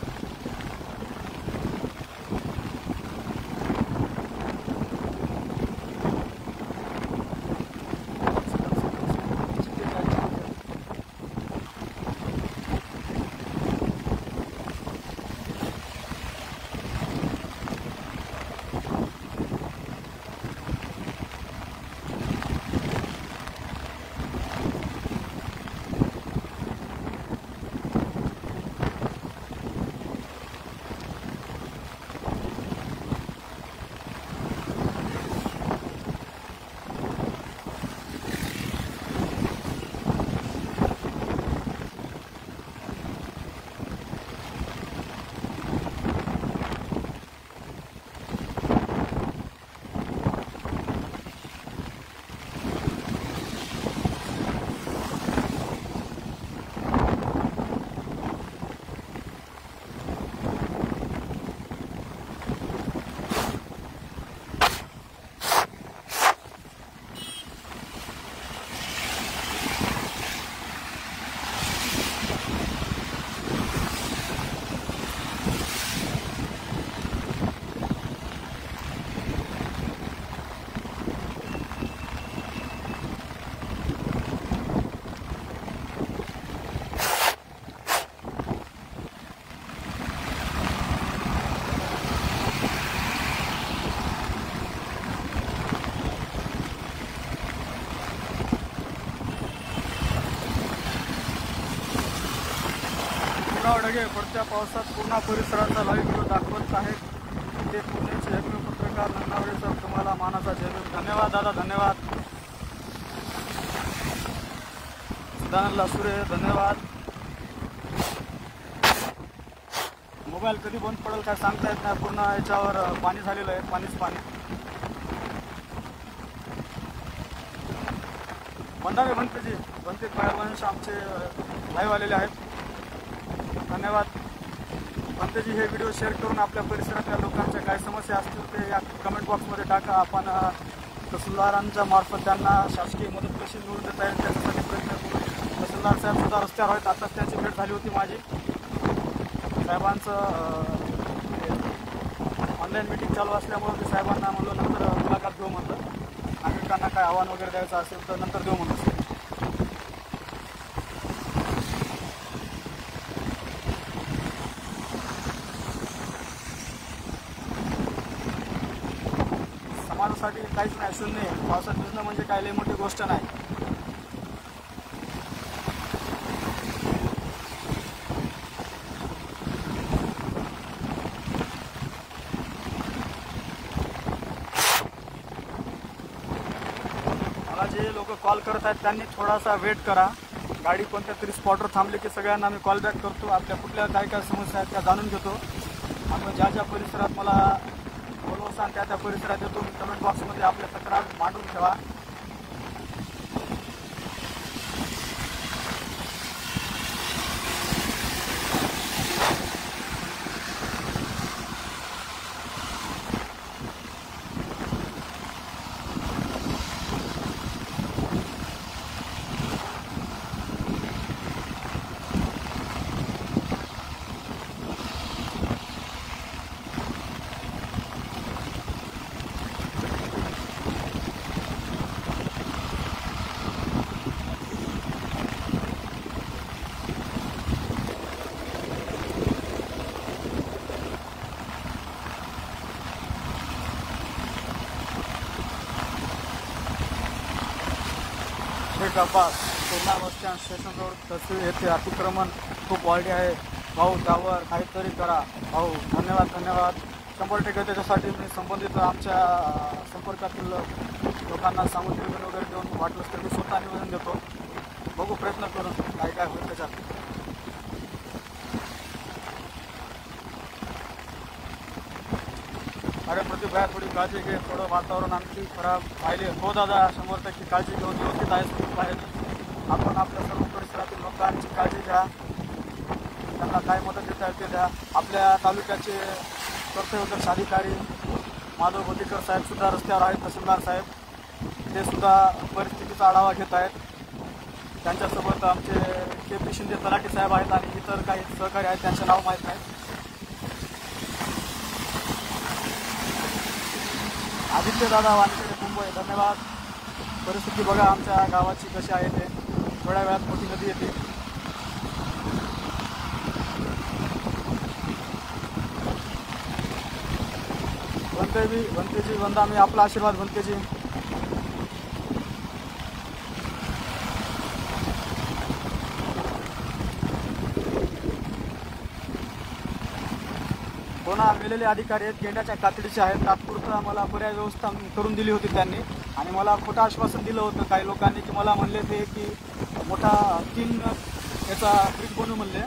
Speaker 1: ढगे पडत्या पावसात पूर्ण परिसराचा लाईव्ह व्हिडिओ दाखवत आहेत. ते पुण्याचे एकमेव पत्रकार नन्नावरे सर, तुम्हाला मानाचा जयभीम. धन्यवाद दादा, धन्यवाद. सदानंद सुरे, धन्यवाद. मोबाईल कधी बंद पडेल काय सांगता येत नाही. पूर्ण याच्यावर पाणी झालेलं आहे, पाणीच पाणी. बंधारे बनतेजी पहलवान आमचे लाईव्ह आलेले आहेत. धन्यवाद. पंतजी हे व्हिडिओ शेअर करून आपल्या परिसरातल्या लोकांच्या काय समस्या असतील ते या कमेंट बॉक्समध्ये टाका. आपण तहसीलदारांच्या मार्फत त्यांना शासकीय मदत कशी मिळवून देता येईल त्याच्यासाठी प्रयत्न करू. तहसीलदार साहेब सुद्धा रस्त्यावर आहेत. आताच त्यांची भेट झाली होती माझी. साहेबांचं ऑनलाईन मीटिंग चालू असल्यामुळे मी साहेबांना म्हणलं नंतर मुलाखत घेऊ म्हणलं. नागरिकांना काय आव्हान वगैरे द्यायचं असेल तर नंतर देऊ म्हणलं. समाजासाठी काहीच नाही, शून्य आहे. पावसात भिजणं म्हणजे काय लई मोठी गोष्ट नाही. मला जे लोक कॉल करत आहेत त्यांनी थोडासा वेट करा. गाडी कोणत्या तरी स्पॉटवर थांबली की सगळ्यांना मी कॉल बॅक करतो. आपल्या कुठल्या काय काय समस्या आहेत त्या जाणून घेतो. आपण ज्या ज्या परिसरात मला बोलवसा त्या त्या परिसरात येतो. कमेंट बॉक्समध्ये आपल्या तक्रार मांडून ठेवा. डब्बास Purna bus stand station road tehsil येथे अतिक्रमण खूप वाढले आहे. भाऊ त्यावर काहीतरी करा. भाऊ धन्यवाद, धन्यवाद. 100% त्याच्यासाठी मी संबंधित आमच्या संपर्कातील लोकांना सामुद्रिक वगैरे देऊन वाटलंच तर मी स्वतः निवेदन देतो. बघू प्रयत्न करून काय काय होईल त्याच्यात. अरे प्रदीप भाई थोडी काळजी घे. थोडं वातावरण आणखी खराब राहिले. हो दादा, 100% काळजी घेऊन व्यवस्थित आहे. आपण आपल्या सर्व परिसरातील लोकांची काळजी घ्या. त्यांना काय मदत देता येते द्या. आपल्या तालुक्याचे कर्तव्यदक्ष अधिकारी माधव बोटीकर साहेब सुद्धा रस्त्यावर आहेत. तहसीलदार साहेब ते सुद्धा परिस्थितीचा आढावा घेत आहेत. त्यांच्यासोबत आमचे KP शिंदे तलाठी साहेब आहेत आणि इतर काही सहकारी आहेत, त्यांचे नाव माहीत नाही. आदित्य दादा वानखेडे मुंबई, धन्यवाद. परिस्थिती बघा आमच्या गावाची कशी आहे ते. थोड्या वेळात मोठी नदी येते. बनतेजी वंदा, मी आपला आशीर्वाद बनतेजी. कोणा मेलेले अधिकारी आहेत, गेंड्याच्या कातडीचे आहेत. तात्पुरता मला पर्याय व्यवस्था करून दिली होती त्यांनी आणि मला खोटं आश्वासन दिलं होतं काही लोकांनी की मला म्हणले ते की मोठा 3 याचा ब्रिज बनवू म्हणले,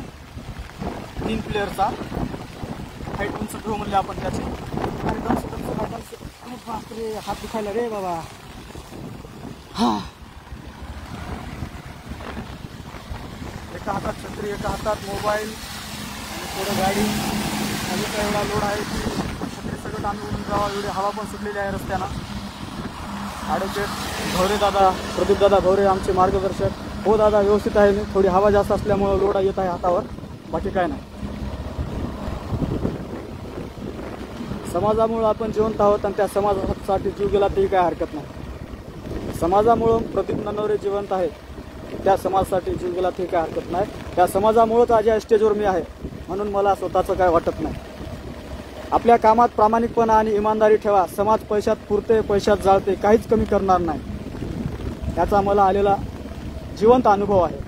Speaker 1: 3 प्लेअरचा हाईट उंच घेऊ म्हणले आपण त्याची. बापरे, हात दुखायला रे बाबा. एका हातात छत्री, एका हातात मोबाईल आणि थोडं गाडी. आणि एवढा लोड आहे की छत्री सगळं आम्ही उडून जावा एवढी हवा पण सुटलेली आहे रस्त्यानं. ॲडव्होकेट भवरे दादा, प्रदीप दादा भवरे आमचे मार्गदर्शक. हो दादा, व्यवस्थित आहे मी. थोडी हवा जास्त असल्यामुळं लोड येत आहे हातावर, बाकी काय नाही. समाजामुळं आपण जिवंत आहोत आणि त्या समाजासाठी जीव गेला तरी काय हरकत नाही. समाजामुळं प्रदीप ननवरे जिवंत आहेत, त्या समाजासाठी जीव गेला तरी काय हरकत नाही. त्या समाजामुळंच आज या स्टेजवर मी आहे, म्हणून मला स्वतःचं काय वाटत नाही. आपल्या कामात प्रामाणिकपणा आणि इमानदारी ठेवा. समाज पैशात पुरते, पैशात जाळते, काहीच कमी करणार नाही. याचा मला आलेला जिवंत अनुभव आहे.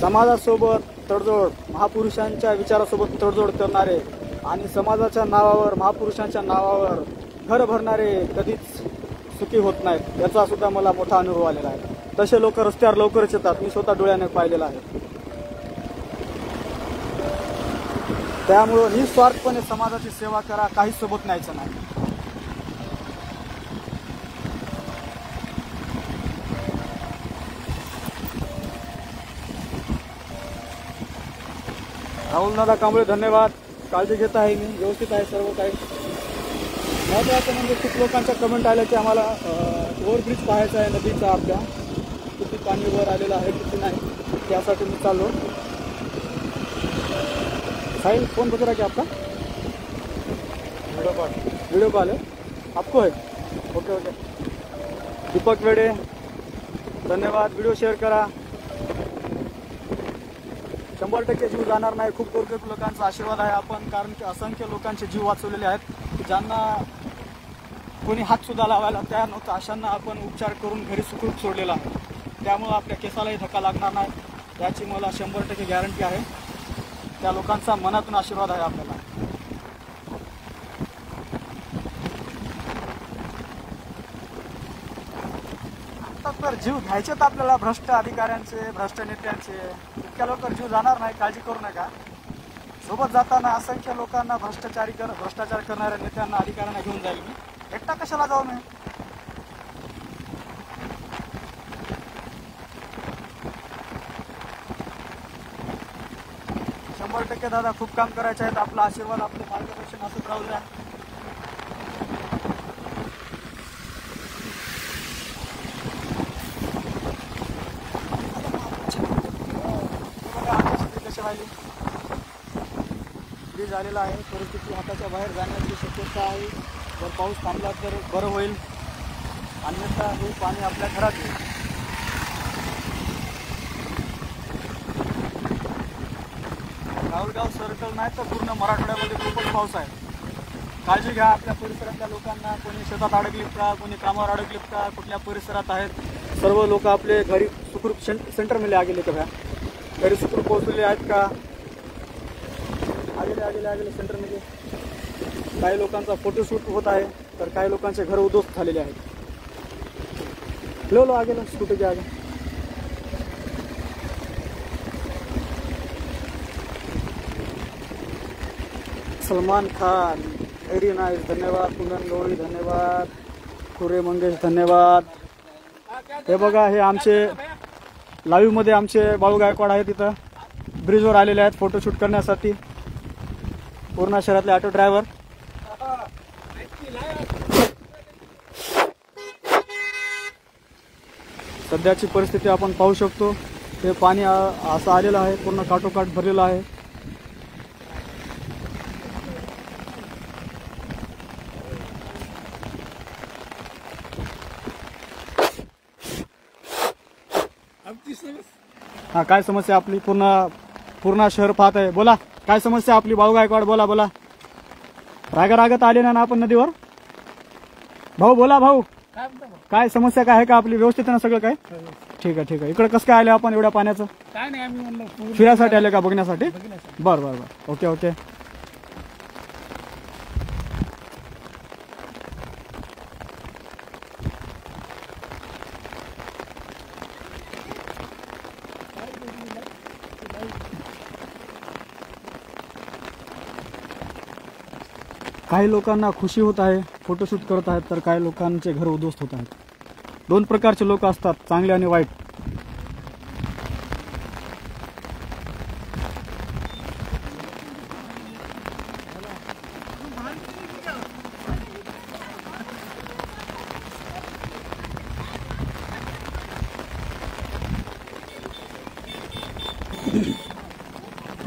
Speaker 1: समाजासोबत तडजोड, महापुरुषांच्या विचारासोबत तडजोड करणारे आणि समाजाच्या नावावर, महापुरुषांच्या नावावर घर भरणारे कधीच सुखी होत नाहीत. याचा सुद्धा मला मोठा अनुभव आलेला आहे. तसे लोक रस्त्यावर लवकरच येतात, मी स्वतः डोळ्याने पाहिलेलं आहे. त्यामुळं निस्वार्थपणे समाजाची सेवा करा, काही सोबत न्यायचं नाही. राहुलदादा कांबळे, धन्यवाद. काळजी घेत आहे मी, व्यवस्थित आहे सर्व काही. महत्त्वाचं म्हणजे खूप लोकांच्या कमेंट आल्या की आम्हाला ओव्हरब्रिज पाहायचा आहे नदीचा, आपल्या किती पाणी वर आलेलं आहे किती नाही, त्यासाठी मी चाललो. साहिल, फोन बता रहा क्या आपका? वीडियो कॉल है आपको है? Okay okay. दीपक वेडे, धन्यवाद. व्हिडिओ शेअर करा. 100% जीव जाणार नाही. खूप गोरगरीब लोकांचा आशीर्वाद आहे आपण, कारण की असंख्य लोकांचे जीव वाचवलेले आहेत ज्यांना कोणी हातसुद्धा लावायला तयार नव्हतं. अशांना आपण उपचार करून घरी सुखरूप सोडलेला आहे. त्यामुळं आपल्या केसालाही धक्का लागणार नाही, याची मला 100% गॅरंटी आहे. त्या लोकांचा मनातून आशीर्वाद आहे आपल्याला. आता तर जीव घ्यायचेत आपल्याला भ्रष्ट अधिकाऱ्यांचे, भ्रष्ट नेत्यांचे. इतक्या लवकर जीव जाणार नाही, काळजी करू नका. सोबत जाताना असंख्य लोकांना भ्रष्टाचार करणाऱ्या नेत्यांना, अधिकाऱ्यांना घेऊन जाईल मी. एकटा कशाला जाऊ मी? दादा खूप काम करायचे आहेत. आपला आशीर्वाद, आपले मार्गदर्शन असंच राहू द्या. कशी राहिली ब्रिज आलेला आहे. परिस्थिती हाताच्या बाहेर जाण्याची शक्यता आहे. जर पाऊस थांबला तर बरं होईल, अन्यथा हे पाणी आपल्या घरात येईल. गावगाव सर्कल नाही तर पूर्ण मराठवाड्यामध्ये खूपच पाऊस आहे. काळजी घ्या. आपल्या परिसरातल्या लोकांना, कोणी शेतात अडकलीत का, कोणी कामावर अडकलीत का, कुठल्या परिसरात आहेत, सर्व लोक आपले घरी सुखरूप सेंटरमध्ये आलेले का, घरी सुखरूप पोहोचलेले आहेत का? आलेले सेंटरमध्ये. काही लोकांचा फोटोशूट होत आहे, तर काही लोकांचे घर उद्ध्वस्त झालेले आहेत. लो आगे स्कूटी के आगे. सलमान खान, व्हेरी नाईस, धन्यवाद. कुंदन लोणी, धन्यवाद. खुरे मंगेश, धन्यवाद. हे बघा, हे आमचे लाईव्हमध्ये आमचे बाळू गायकवाड आहेत. तिथं ब्रिजवर आलेले आहेत फोटोशूट करण्यासाठी. पूर्णा शहरातले ऑटो ड्रायव्हर. सध्याची परिस्थिती आपण पाहू शकतो. हे पाणी असं आलेलं आहे, पूर्ण काठोकाठ भरलेलं आहे. हा, काय समस्या आपली? पूर्ण शहर पाहत आहे. बोला, काय समस्या आपली? भाऊ गायकवाड, बोला. रागत आले ना आपण नदीवर? भाऊ बोला, भाऊ काय समस्या काय आहे का आपली? व्यवस्थित ना सगळं काय? ठीक आहे. इकडे कसं काय आले आपण एवढ्या पाण्याचं?
Speaker 5: काय नाही, आम्ही म्हणलं
Speaker 1: फिरायसाठी आले का? बघण्यासाठी? बरं. ओके. काही लोकांना खुशी होत आहे, फोटोशूट करत आहेत, तर काही लोकांचे घर उद्ध्वस्त होत आहेत. 2 प्रकारचे लोक असतात, चांगले आणि वाईट.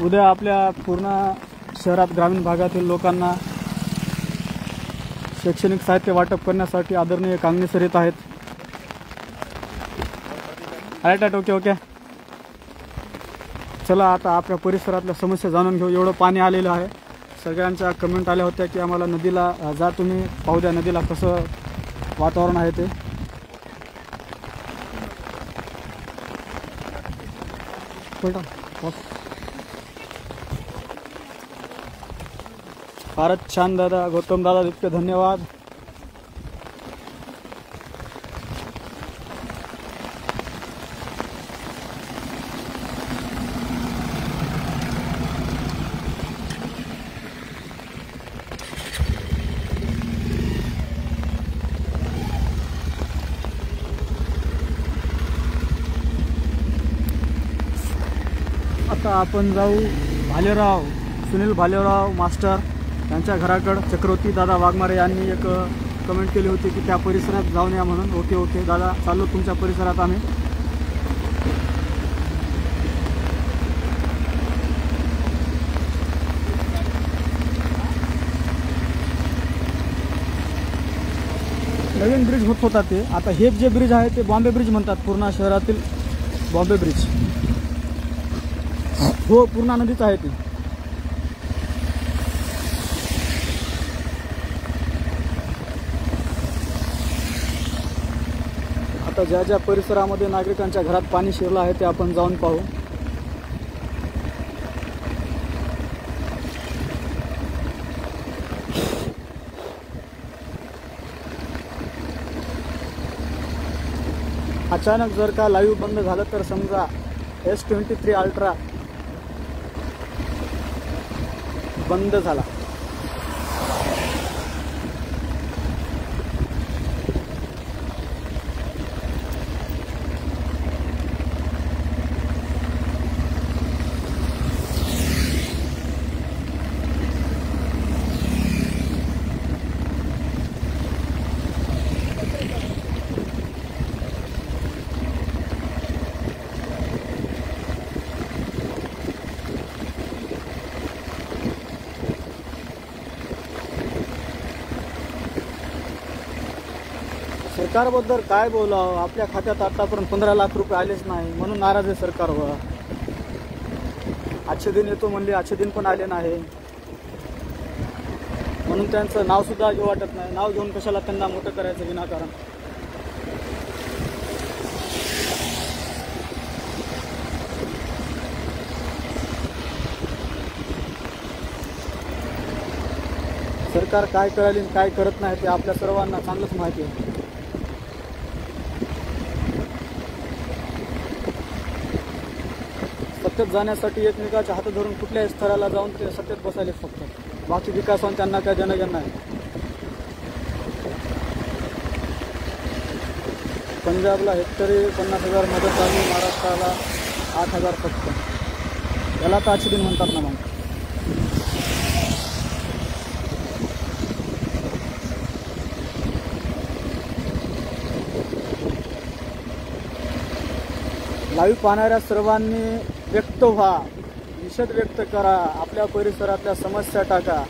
Speaker 1: उद्या आपल्या पूर्ण शहरात, ग्रामीण भागातील लोकांना शैक्षणिक साहित्य वाटप करण्यासाठी आदरणीय कांगणे सर येत आहेत. ओके. चला आता आपल्या परिसरातल्या समस्या जाणून घेऊ. एवढं पाणी आलेलं आहे. सगळ्यांच्या कमेंट आल्या होत्या की आम्हाला नदीला जा, तुम्ही पाहू द्या नदीला कसं वातावरण आहे ते. फारच छान दादा, गौतम दादा, इतके धन्यवाद. आता आपण जाऊ सुनील भालेराव मास्टर त्यांच्या घराकडं. चक्रवर्ती दादा वाघमारे यांनी एक कमेंट केली होती की त्या परिसरात जाऊन या म्हणून. ओके दादा, चाललो तुमच्या परिसरात आम्ही. नवीन ब्रिज होत होता ते. आता हे जे ब्रिज आहे ते बॉम्बे ब्रिज म्हणतात. पूर्ण शहरातील बॉम्बे ब्रिज. हो, पूर्णा नदीच आहे ती. आता ज्या परिसरामध्ये नागरिकांच्या घरात पाणी शिरलं आहे ते आपण जाऊन पाहू. अचानक जर का लाईव्ह बंद झालं तर समजा S23 अल्ट्रा बंद झाला. सरकारबद्दल काय बोलावं? आपल्या खात्यात आतापर्यंत 15 लाख रुपये आलेच नाही म्हणून नाराज आहे सरकारवर. आजचे दिन येतो म्हणले, आजचे दिन पण आले नाही म्हणून त्यांचं नाव सुद्धा घेऊ वाटत नाही. नाव घेऊन कशाला त्यांना मोठं करायचं विनाकारण. सरकार काय करेल आणि काय करत नाही ते आपल्या सर्वांना चांगलंच माहिती आहे. सत्तेत जाण्यासाठी एकमेकाच्या हात धरून कुठल्याही स्तराला जाऊन ते सत्तेत बसायले फक्त. बाकी विकासावर त्यांना काय देणं नाही. पंजाबला हेक्टरी 50,000 मदत झाली, महाराष्ट्राला 8,000 फक्त. याला तर आजचे दिन म्हणतात ना मग. लाईव्ह पाहणाऱ्या सर्वांनी व्यक्त व्हा, निषेध व्यक्त करा, आपल्या परिसरातल्या समस्या टाका.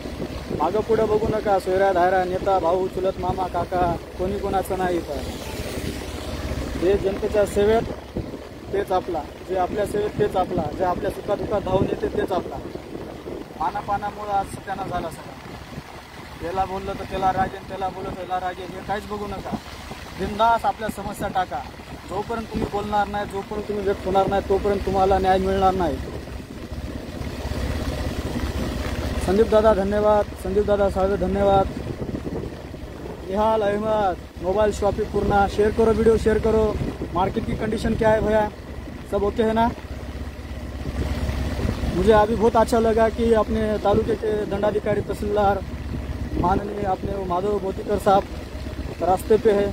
Speaker 1: मागं पुढं बघू नका. सोयऱ्या धायरा नेता भाऊ चुलत मामा काका कोणी कोणाचं नाही. तर जे जनतेच्या सेवेत तेच आपला, जे आपल्या सेवेत तेच आपला, जे आपल्या सुखादुखात धावून येते तेच आपला. पानापानामुळं आज सत्याना झाला सगळा. त्याला बोललं तर त्याला रागेन, त्याला बोललं तर त्याला रागेन, हे काहीच बघू नका. बिनधास्त आपल्या समस्या टाका. जोपर्यंत तुम्ही बोलणार नाही, जोपर्यंत तुम्ही व्यक्त होणार नाही, तोपर्यंत तुम्हाला न्याय मिळणार नाही. संदीप दादा धन्यवाद, संदीप दादा साहेब धन्यवाद. निहाल अहमद मोबाइल शॉपिंग पूर्ण शेयर करो, वीडियो शेयर करो. मार्केट की कंडीशन क्या है भैया, सब ओके है ना? मुझे अभी बहुत अच्छा लगा कि अपने तालुके के दंडाधिकारी तहसीलदार माननीय अपने माधव बोतीकर साहब रास्ते पे है,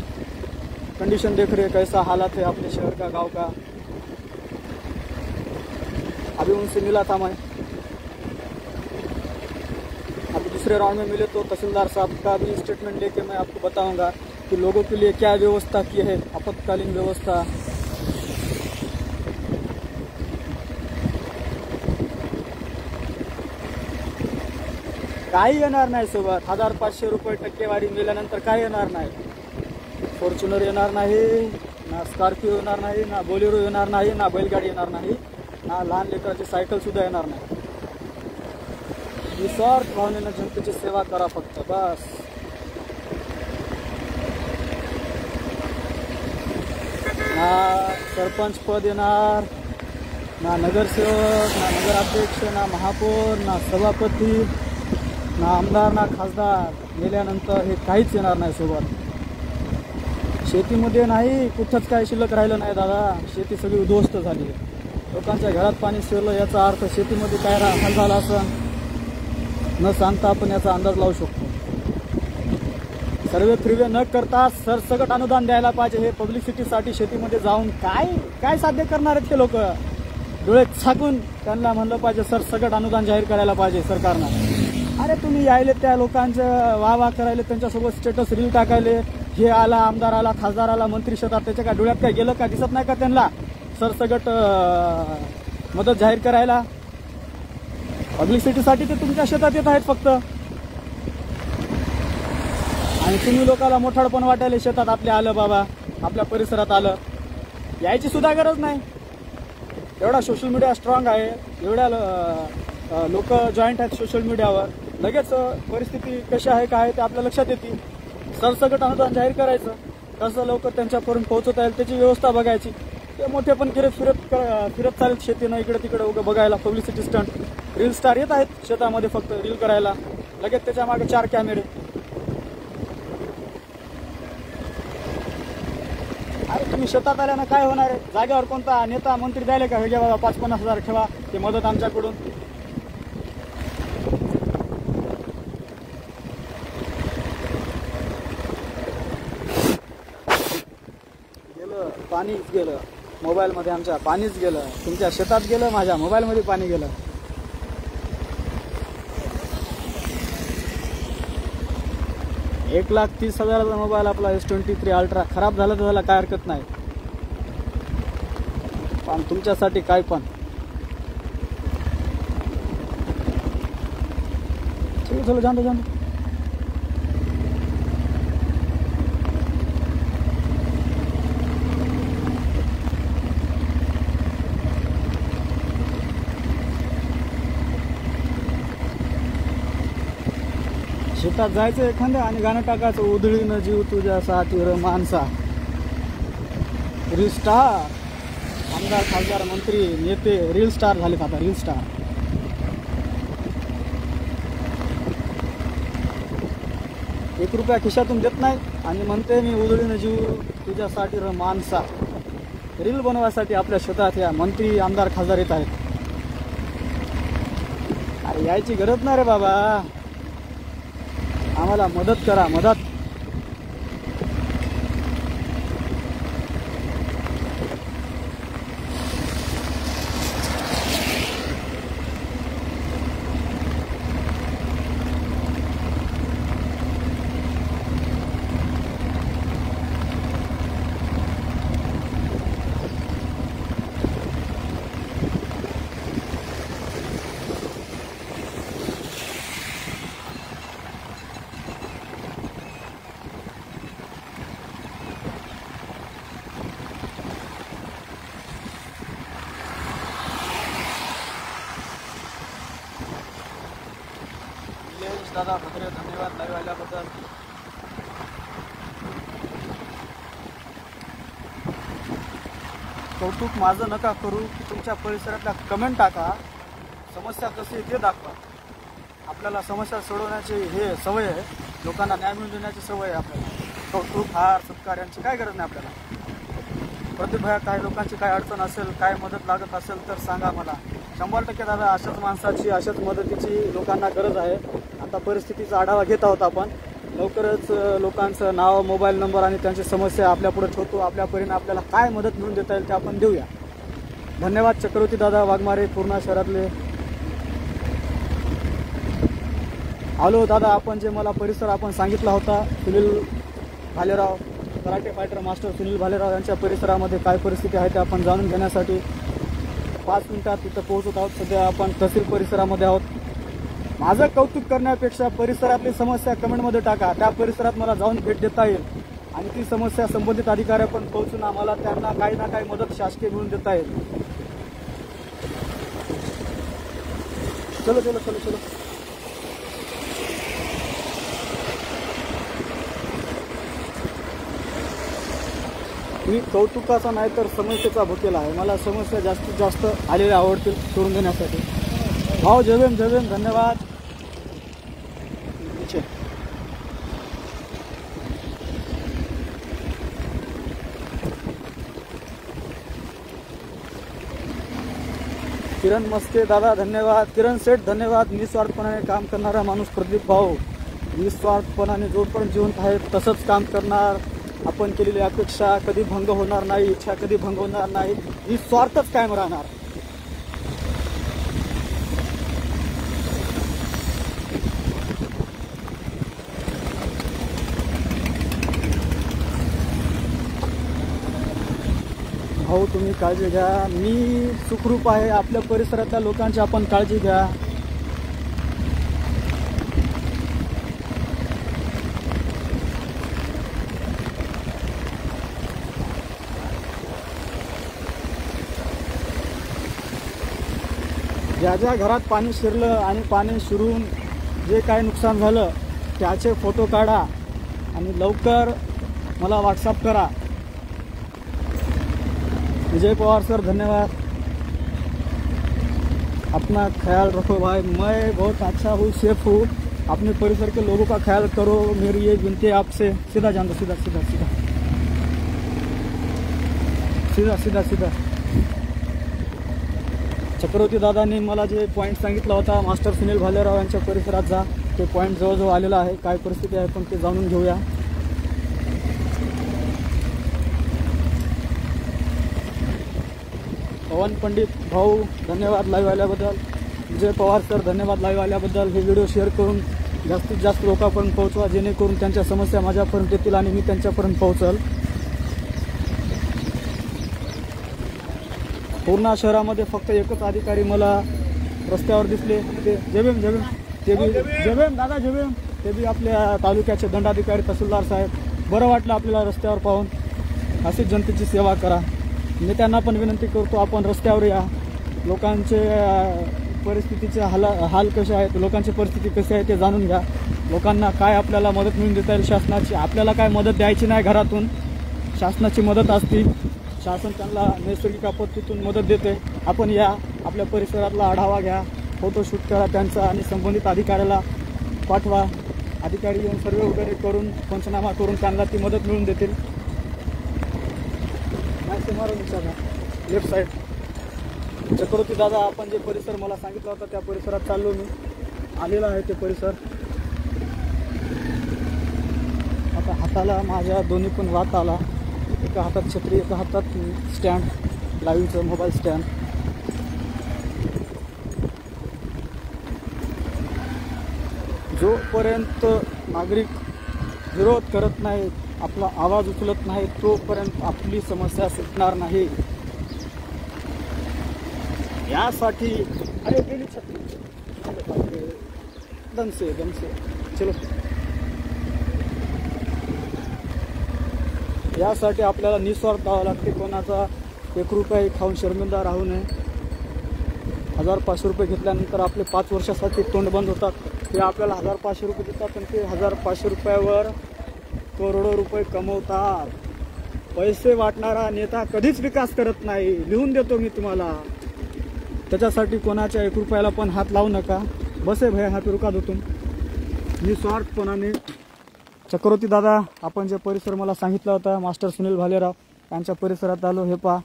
Speaker 1: कंडीशन देख रहे कैसा हालत है अपने शहर का, गांव का. अभी उनसे मिला था मैं, अभी दूसरे राउंड में मिले तो तहसीलदार साहब का भी स्टेटमेंट लेके मैं आपको बताऊंगा कि लोगों के लिए क्या व्यवस्था की है, आपातकालीन व्यवस्था. काही येणार नाही सोबत. 1500 रुपये टक्केवारी मिळाल्यानंतर काय येणार नाही. फॉर्च्युनर येणार नाही, ना स्कॉर्पिओ येणार नाही, ना बोलेरो येणार नाही, ना बैलगाडी येणार नाही, ना लहान लेकराची सायकल सुद्धा येणार नाही. निस्वार्थ भावनेनं जनतेची सेवा करा फक्त, बस. ना सरपंच पद येणार, ना नगरसेवक, ना नगराध्यक्ष, ना महापौर, ना सभापती, ना आमदार, ना खासदार. गेल्यानंतर हे काहीच येणार नाही सोबत. शेतीमध्ये नाही कुठंच काय शिल्लक राहिलं नाही दादा. शेती सगळी उद्ध्वस्त झाली. लोकांच्या घरात पाणी शिरलं, याचा अर्थ शेतीमध्ये काय हाल झाला असं न सांगता आपण याचा अंदाज लावू शकतो. सर्वे फिरवे न करता सरसकट अनुदान द्यायला पाहिजे. हे पब्लिसिटीसाठी शेतीमध्ये जाऊन काय साध्य करणार आहेत हे लोक. डोळे झाकून त्यांना म्हणलं पाहिजे सरसकट अनुदान जाहीर करायला पाहिजे सरकारनं. अरे तुम्ही यायले त्या लोकांचं वाह करायले, त्यांच्यासोबत स्टेटस रील टाकायले, हे आला आमदार आला खासदार आला मंत्री शेतात, त्याच्या काय डोळ्यात काय गेलं का, दिसत नाही का त्यांना सरसकट मदत जाहीर करायला. पब्लिसिटीसाठी ते तुमच्या शेतात येत आहेत फक्त. आणि तुम्ही लोकांना मोठाडपण वाटायला शेतात आपल्या आलं बाबा, आपल्या परिसरात आलं. यायची सुद्धा गरज नाही. एवढा सोशल मीडिया स्ट्रॉंग आहे, एवढ्या लोक जॉईंट आहेत सोशल मीडियावर. लगेच परिस्थिती कशी आहे काय आहे ते आपल्या लक्षात येते. सरसकट अनुदान जाहीर करायचं, कसं लवकर त्यांच्यापर्यंत पोहोचवता येईल त्याची व्यवस्था बघायची. ते मोठे पण फिरत चालत शेतीनं इकडे तिकडे उगं बघायला. पब्लिसिटी स्टंट, रील स्टार येत आहेत शेतामध्ये फक्त रील करायला. लगेच त्याच्या मागे 4 कॅमेरे. अरे तुम्ही शेतात आल्यानं काय होणार आहे. जागेवर कोणता नेता मंत्री द्यायला का, हे घ्या बाबा 5-50 हजार ठेवा, ते मदत आमच्याकडून. पाणीच गेलं मोबाईलमध्ये, आमच्या पाणीच गेलं, तुमच्या शेतात गेलं, माझ्या मोबाईलमध्ये पाणी गेलं. $1,30,000चा मोबाईल आपला S23 अल्ट्रा खराब झाला तर झाला, काय हरकत नाही. पण तुमच्यासाठी काय पण. चलो जान दो. शेतात जायचं एखाद्या आणि गाणं टाकायचं, उधळीनं जीव तुझ्यासाठी र माणसा. रील स्टार, आमदार खासदार मंत्री नेते रील स्टार झालेत आता, रील स्टार. ₹1 खिशातून देत नाही आणि म्हणते मी उधळीनं जीव तुझ्यासाठी र माणसा. रील बनवायसाठी आपल्या शेतात या मंत्री आमदार खासदार येत आहेत. अरे यायची गरज नाही रे बाबा. आम्हाला मदत करा, मदत. गणेश दादा भद्रे, धन्यवाद लाईव्ह आल्याबद्दल. कौतुक माझं नका करू, तुमच्या परिसरातल्या कमेंट टाका, समस्या कशी आहे ते दाखवा. आपल्याला समस्या सोडवण्याची हे सवय आहे, लोकांना न्याय मिळवून देण्याची सवय आहे आपल्याला. कौतुक हार सत्कार यांची काय गरज नाही आपल्याला. प्रदीप भाई, काय लोकांची काय अडचण असेल, काय मदत लागत असेल तर सांगा मला. 100% दादा अशाच माणसाची, अशाच मदतीची लोकांना गरज आहे. आता परिस्थितीचा आढावा घेत आहोत आपण. लवकरच लोकांचं नाव, मोबाईल नंबर आणि त्यांची समस्या आपल्यापुढे ठेवतो. आपल्या परीने आपल्याला काय मदत मिळून देता येईल ते आपण देऊया. धन्यवाद चक्रवर्ती दादा वाघमारे, पूर्णा शहरातले. आलो दादा, आपण जे मला परिसर आपण सांगितला होता, Sunil Bhalerao, karate fighter master Sunil Bhalerao यांच्या परिसरामध्ये काय परिस्थिती आहे ते आपण जाणून घेण्यासाठी 5 मिनिटात तिथं पोहोचत आहोत. सध्या आपण तहसील परिसरामध्ये आहोत. माझं कौतुक करण्यापेक्षा परिसरातली समस्या कमेंटमध्ये टाका, त्या परिसरात मला जाऊन भेट देता येईल आणि ती समस्या संबंधित अधिकाऱ्यापर्यंत पोहोचून आम्हाला त्यांना काही ना काही मदत शासकीय मिळून देता येईल. चलो चलो चलो चलो. मी कौतुकाचा नाही तर समस्येचा भुकेला आहे. मला समस्या जास्तीत जास्त आलेल्या आवडतील सोडून देण्यासाठी. भाऊ जय भीम, जय भीम, धन्यवाद. किरण मस्के दादा धन्यवाद. किरण सेठ धन्यवाद. निस्वार्थपणाने काम करणारा माणूस प्रदीप भाऊ, निस्वार्थपणाने जोपर्यंत जिवंत आहे तसंच काम करणार. आपण केलेली अपेक्षा कधी भंग होणार नाही, इच्छा कधी भंग होणार नाही, निस्वार्थच कायम राहणार. भाऊ तुम्ही काळजी घ्या, मी सुखरूप आहे. आपल्या परिसरातल्या लोकांची आपण काळजी घ्या. ज्या ज्या घरात पाणी शिरलं आणि पाणी शिरून जे काही नुकसान झालं त्याचे फोटो काढा आणि लवकर मला व्हॉट्सअप करा. विजय पवार सर धन्यवाद. अपना ख्याल रखो भाई, मैं बहुत अच्छा हूँ, सेफ हूँ. अपने परिसर के लोगों का ख्याल करो, मेरी ये विनती है आपसे. सीधा जान दो, सीधा सीधा सीधा सीधा सीधा सीधा. चक्रवर्ती दादांनी मला जे पॉईंट सांगितला होता मास्टर सुनील भालेराव यांच्या परिसरात जा, ते पॉईंट जवळजवळ आलेला आहे. काय परिस्थिती आहे पण ते जाणून घेऊया. पवन पंडित भाऊ धन्यवाद लाईव्ह आल्याबद्दल. विजय पवार सर धन्यवाद लाईव्ह आल्याबद्दल. हे व्हिडिओ शेअर करून जास्तीत जास्त लोकांपर्यंत पोहोचवा, जेणेकरून त्यांच्या समस्या माझ्यापर्यंत येतील आणि मी त्यांच्यापर्यंत पोहोचल. पूर्णा शहरामध्ये फक्त एकच अधिकारी मला रस्त्यावर दिसले, ते जय भीम जय भीम, ते बी जय भीम दादा जय भीम, ते बी आपल्या तालुक्याचे दंडाधिकारी तहसीलदार साहेब. बरं वाटलं आपल्याला रस्त्यावर पाहून. अशीच जनतेची सेवा करा. मी त्यांना पण विनंती करतो, आपण रस्त्यावर या. लोकांचे परिस्थितीचे हाल कसे आहेत, लोकांची परिस्थिती कशी आहे ते जाणून घ्या. लोकांना काय आपल्याला मदत मिळून देता येईल शासनाची. आपल्याला काय मदत द्यायची नाही घरातून, शासनाची मदत असती. शासन त्यांना नैसर्गिक आपत्तीतून मदत देते. आपण या, आपल्या परिसरातला आढावा घ्या, फोटोशूट करा त्यांचा आणि संबंधित अधिकाऱ्याला पाठवा. अधिकारी येऊन सर्वे वगैरे करून पंचनामा करून त्यांना ती मदत मिळवून देतील. Left side. चक्रवर्ती दादा आपण जे परिसर मला सांगितला होता त्या परिसरात चाललो मी. आलेला आहे ते परिसर. आता हाताला माझ्या दोन्ही पण वात आला. एका हातात छत्री, एका हातात स्टँड, लाईव्हचं मोबाईल स्टँड. जोपर्यंत नागरिक विरोध करत नाहीत, आपला आवाज उचलत नाही, तोपर्यंत आपली समस्या सुटणार नाही. यासाठी अरे गेली छत्री, दमसे चलो. यासाठी आपल्याला निस्वार्थ द्यावं लागते. कोणाचा 1 रुपया खाऊन शर्मिंदा राहू नये. 1,500 रुपये घेतल्यानंतर आपले 5 वर्षासाठी तोंड बंद होतात. ते आपल्याला 1,500 रुपये देतात आणि ते 1,500 रुपयावर करोडो रुपये कमवतात. पैसे वाटणारा नेता कधीच विकास करत नाही, लिहून देतो मी तुम्हाला. त्याच्यासाठी कोणाच्या 1 रुपयाला पण हात लावू नका. बसे भय हात रुका दो तुम. निस्वार्थपणाने चक्रवर्ती दादा, आपण जे परिसर मला सांगितला होता मास्टर सुनील भालेराव यांच्या परिसरात आलो. हे पहा,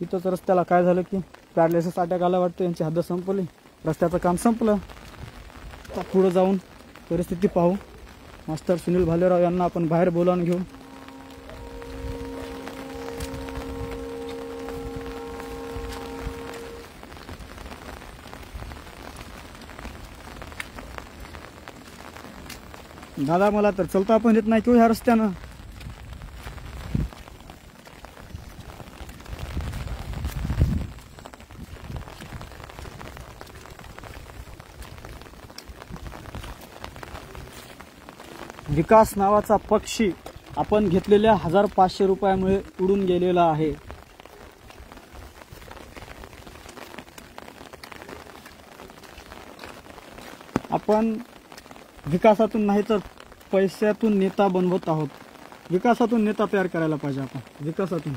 Speaker 1: इथंच रस्त्याला काय झालं की पॅरालिसिस अटॅक आला वाटतं. यांची हद्द संपली, रस्त्याचं काम संपलं. आता पुढं जाऊन परिस्थिती पाहू. मास्टर सुनील भालेराव यांना आपण बाहेर बोलावून घेऊ. दादा, मला तर चलता पण येत नाही किंवा ह्या रस्त्यानं. विकास नावाचा पक्षी आपण घेतलेल्या 1,500 रुपयामुळे उडून गेलेला आहे. आपण विकासातून नाही तर पैशातून नेता बनवत आहोत. विकासातून नेता तयार करायला पाहिजे आपण, विकासातून.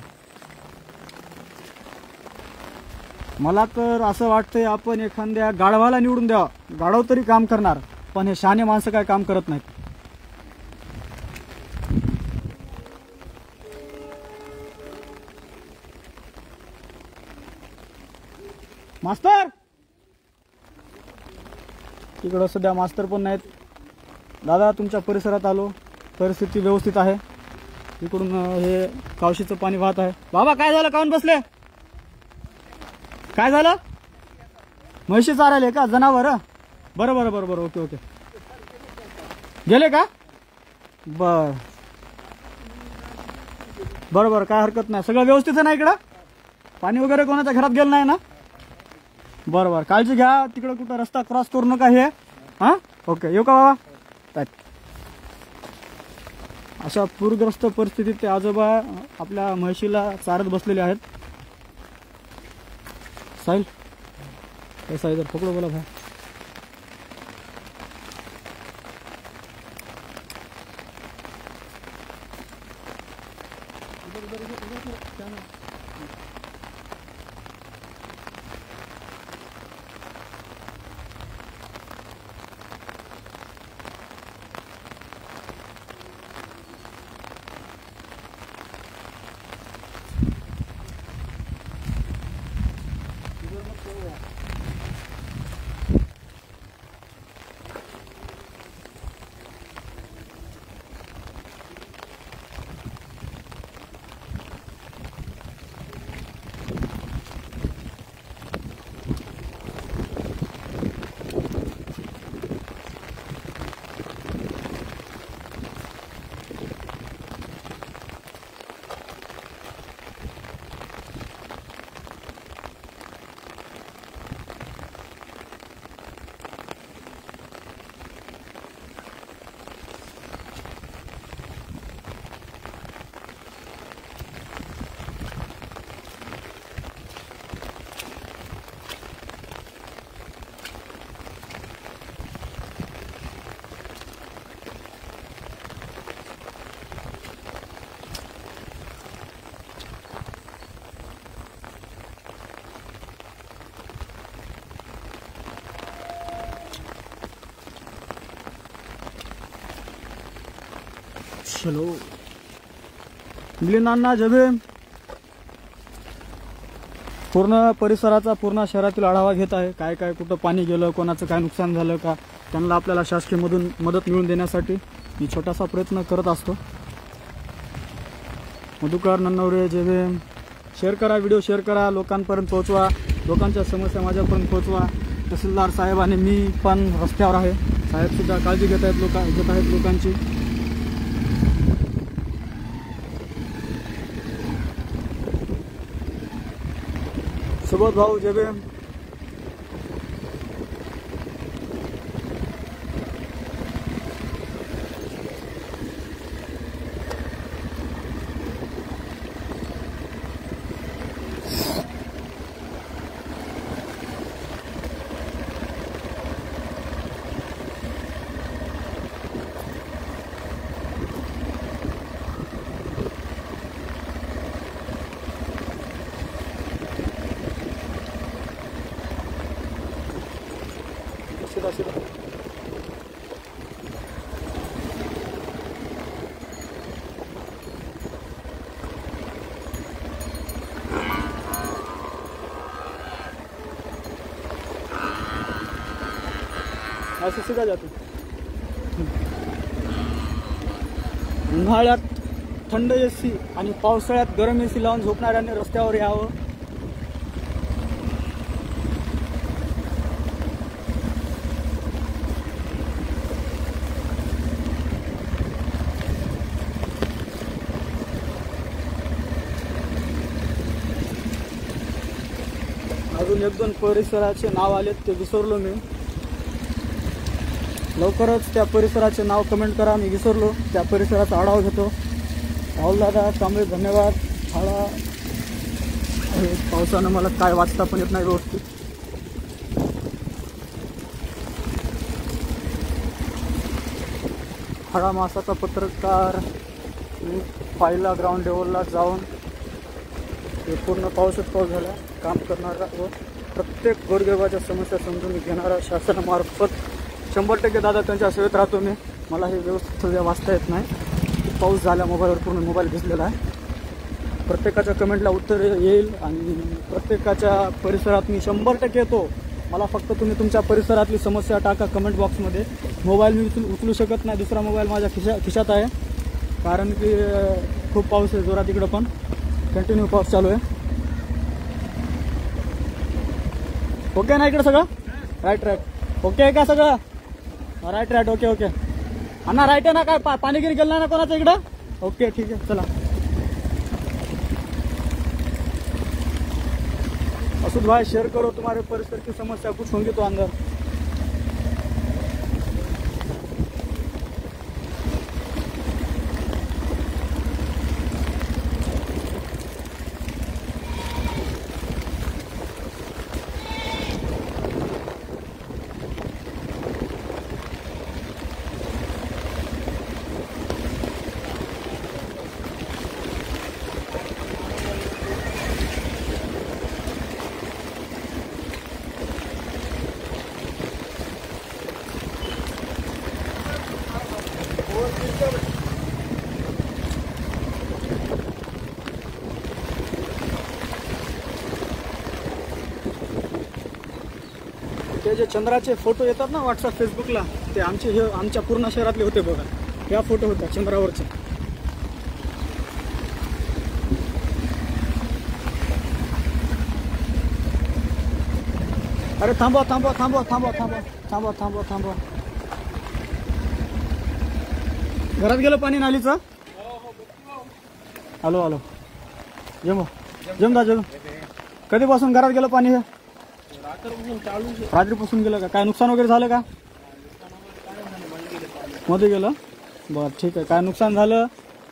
Speaker 1: मला तर असं वाटतंय आपण एखाद्या गाढवाला निवडून द्यावा. गाढव तरी काम करणार, पण हे शहाणे माणसं काय काम करत नाहीत. मास्तर, इकडं सध्या मास्तर पण नाहीत. दादा, तुमच्या परिसरात आलो. परिस्थिती व्यवस्थित आहे. इकडून हे कावशीचं पाणी वाहत आहे. बाबा, काय झालं? काऊन बसले? काय झालं? म्हशी चारायले का? जनावर? बरं बरं बरं बरं, ओके ओके. गेले का? बर बरं बरं, काय हरकत नाही. सगळं व्यवस्थित आहे ना इकडं? पाणी वगैरे कोणाच्या घरात गेलं नाही ना? बरं बरं, काळजी घ्या. तिकडं कुठं रस्ता क्रॉस करू नका. हे हां, ओके. येऊ का बाबा? अशा पूरग्रस्त परिस्थितीत ते आजोबा आपल्या म्हशीला चारत बसलेले आहेत. साहिल, ऐसा इधर पकडो बोला भाई. चलो मिलिंदांना जबे. पूर्ण परिसराचा, पूर्ण शहरातील आढावा घेत आहे. काय काय कुठं पाणी गेलं, कोणाचं काय नुकसान झालं का, त्यांना आपल्याला शासकीयमधून मदत मिळवून देण्यासाठी मी छोटासा प्रयत्न करत असतो. मधुकर नन्नवरे जेवे, शेअर करा, व्हिडिओ शेअर करा, लोकांपर्यंत पोहोचवा, लोकांच्या समस्या माझ्यापर्यंत पोहोचवा. तहसीलदार साहेब आणि मी पण रस्त्यावर आहे. साहेबसुद्धा काळजी घेत आहेत लोकांची. सुबोध भाऊ जेबे, सीधा. असं सीधा जातो. उन्हाळ्यात थंड एसी आणि पावसाळ्यात गरम एसी लावून झोपणाऱ्यांनी रस्त्यावर यावं. अजून एक दोन परिसराचे नाव आलेत ते विसरलो मी. लवकरच त्या परिसराचे नाव कमेंट करा. मी विसरलो त्या परिसराचा आढावा घेतो. राहुल दादा कांबळे धन्यवाद. शाळा पावसानं मला काय वाचता पण येत नाही व्यवस्थित. खडा मासाचा पत्रकार पाहिला ग्राउंड लेवलला जाऊन. हे पूर्ण पाऊसच पाऊस झाला. काम करणारा व प्रत्येक गोरगरिबाच्या समस्या समजून घेणारा शासनामार्फत 100% दादा त्यांच्या सेवेत राहतो मी. मला हे व्यवस्थित वाचता येत नाही. पाऊस झाला मोबाईलवर पूर्ण मोबाईल भिजलेला आहे. प्रत्येकाच्या कमेंटला उत्तर येईल आणि प्रत्येकाच्या परिसरात मी 100% येतो. मला फक्त तुम्ही तुमच्या परिसरातली समस्या टाका कमेंट बॉक्समध्ये. मोबाईल मी उचलू शकत नाही. दुसरा मोबाईल माझ्या खिशात आहे कारण की खूप पाऊस आहे जोरात. इकडं पण कंटिन्यू पाऊस चालू आहे. ओके ना इकडं सगळं राईट ओके आहे का सगळं राईट ओके अण्णा राईट आहे ना. काय पाणी गिरी गेलं ना कोणाचं इकडं. ओके ठीक आहे चला. असुद भाई शेयर करो तुम्हारे परिसर की समस्या कुछ होंगी तो अंदर. ते जे चंद्राचे फोटो येतात ना व्हॉट्सअप फेसबुकला ते आमच्या पूर्ण शहरातले होते बघा. या फोटो होता चंद्रावरचे. अरे थांबवा. घरात गेलं पाणी नालीचं. हॅलो जम कधीपासून घरात गेलं पाणी हे. रात्रीपासून गेलं का. काय नुकसान वगैरे झालं का. मध्ये गेलं बरं ठीक आहे. काय नुकसान झालं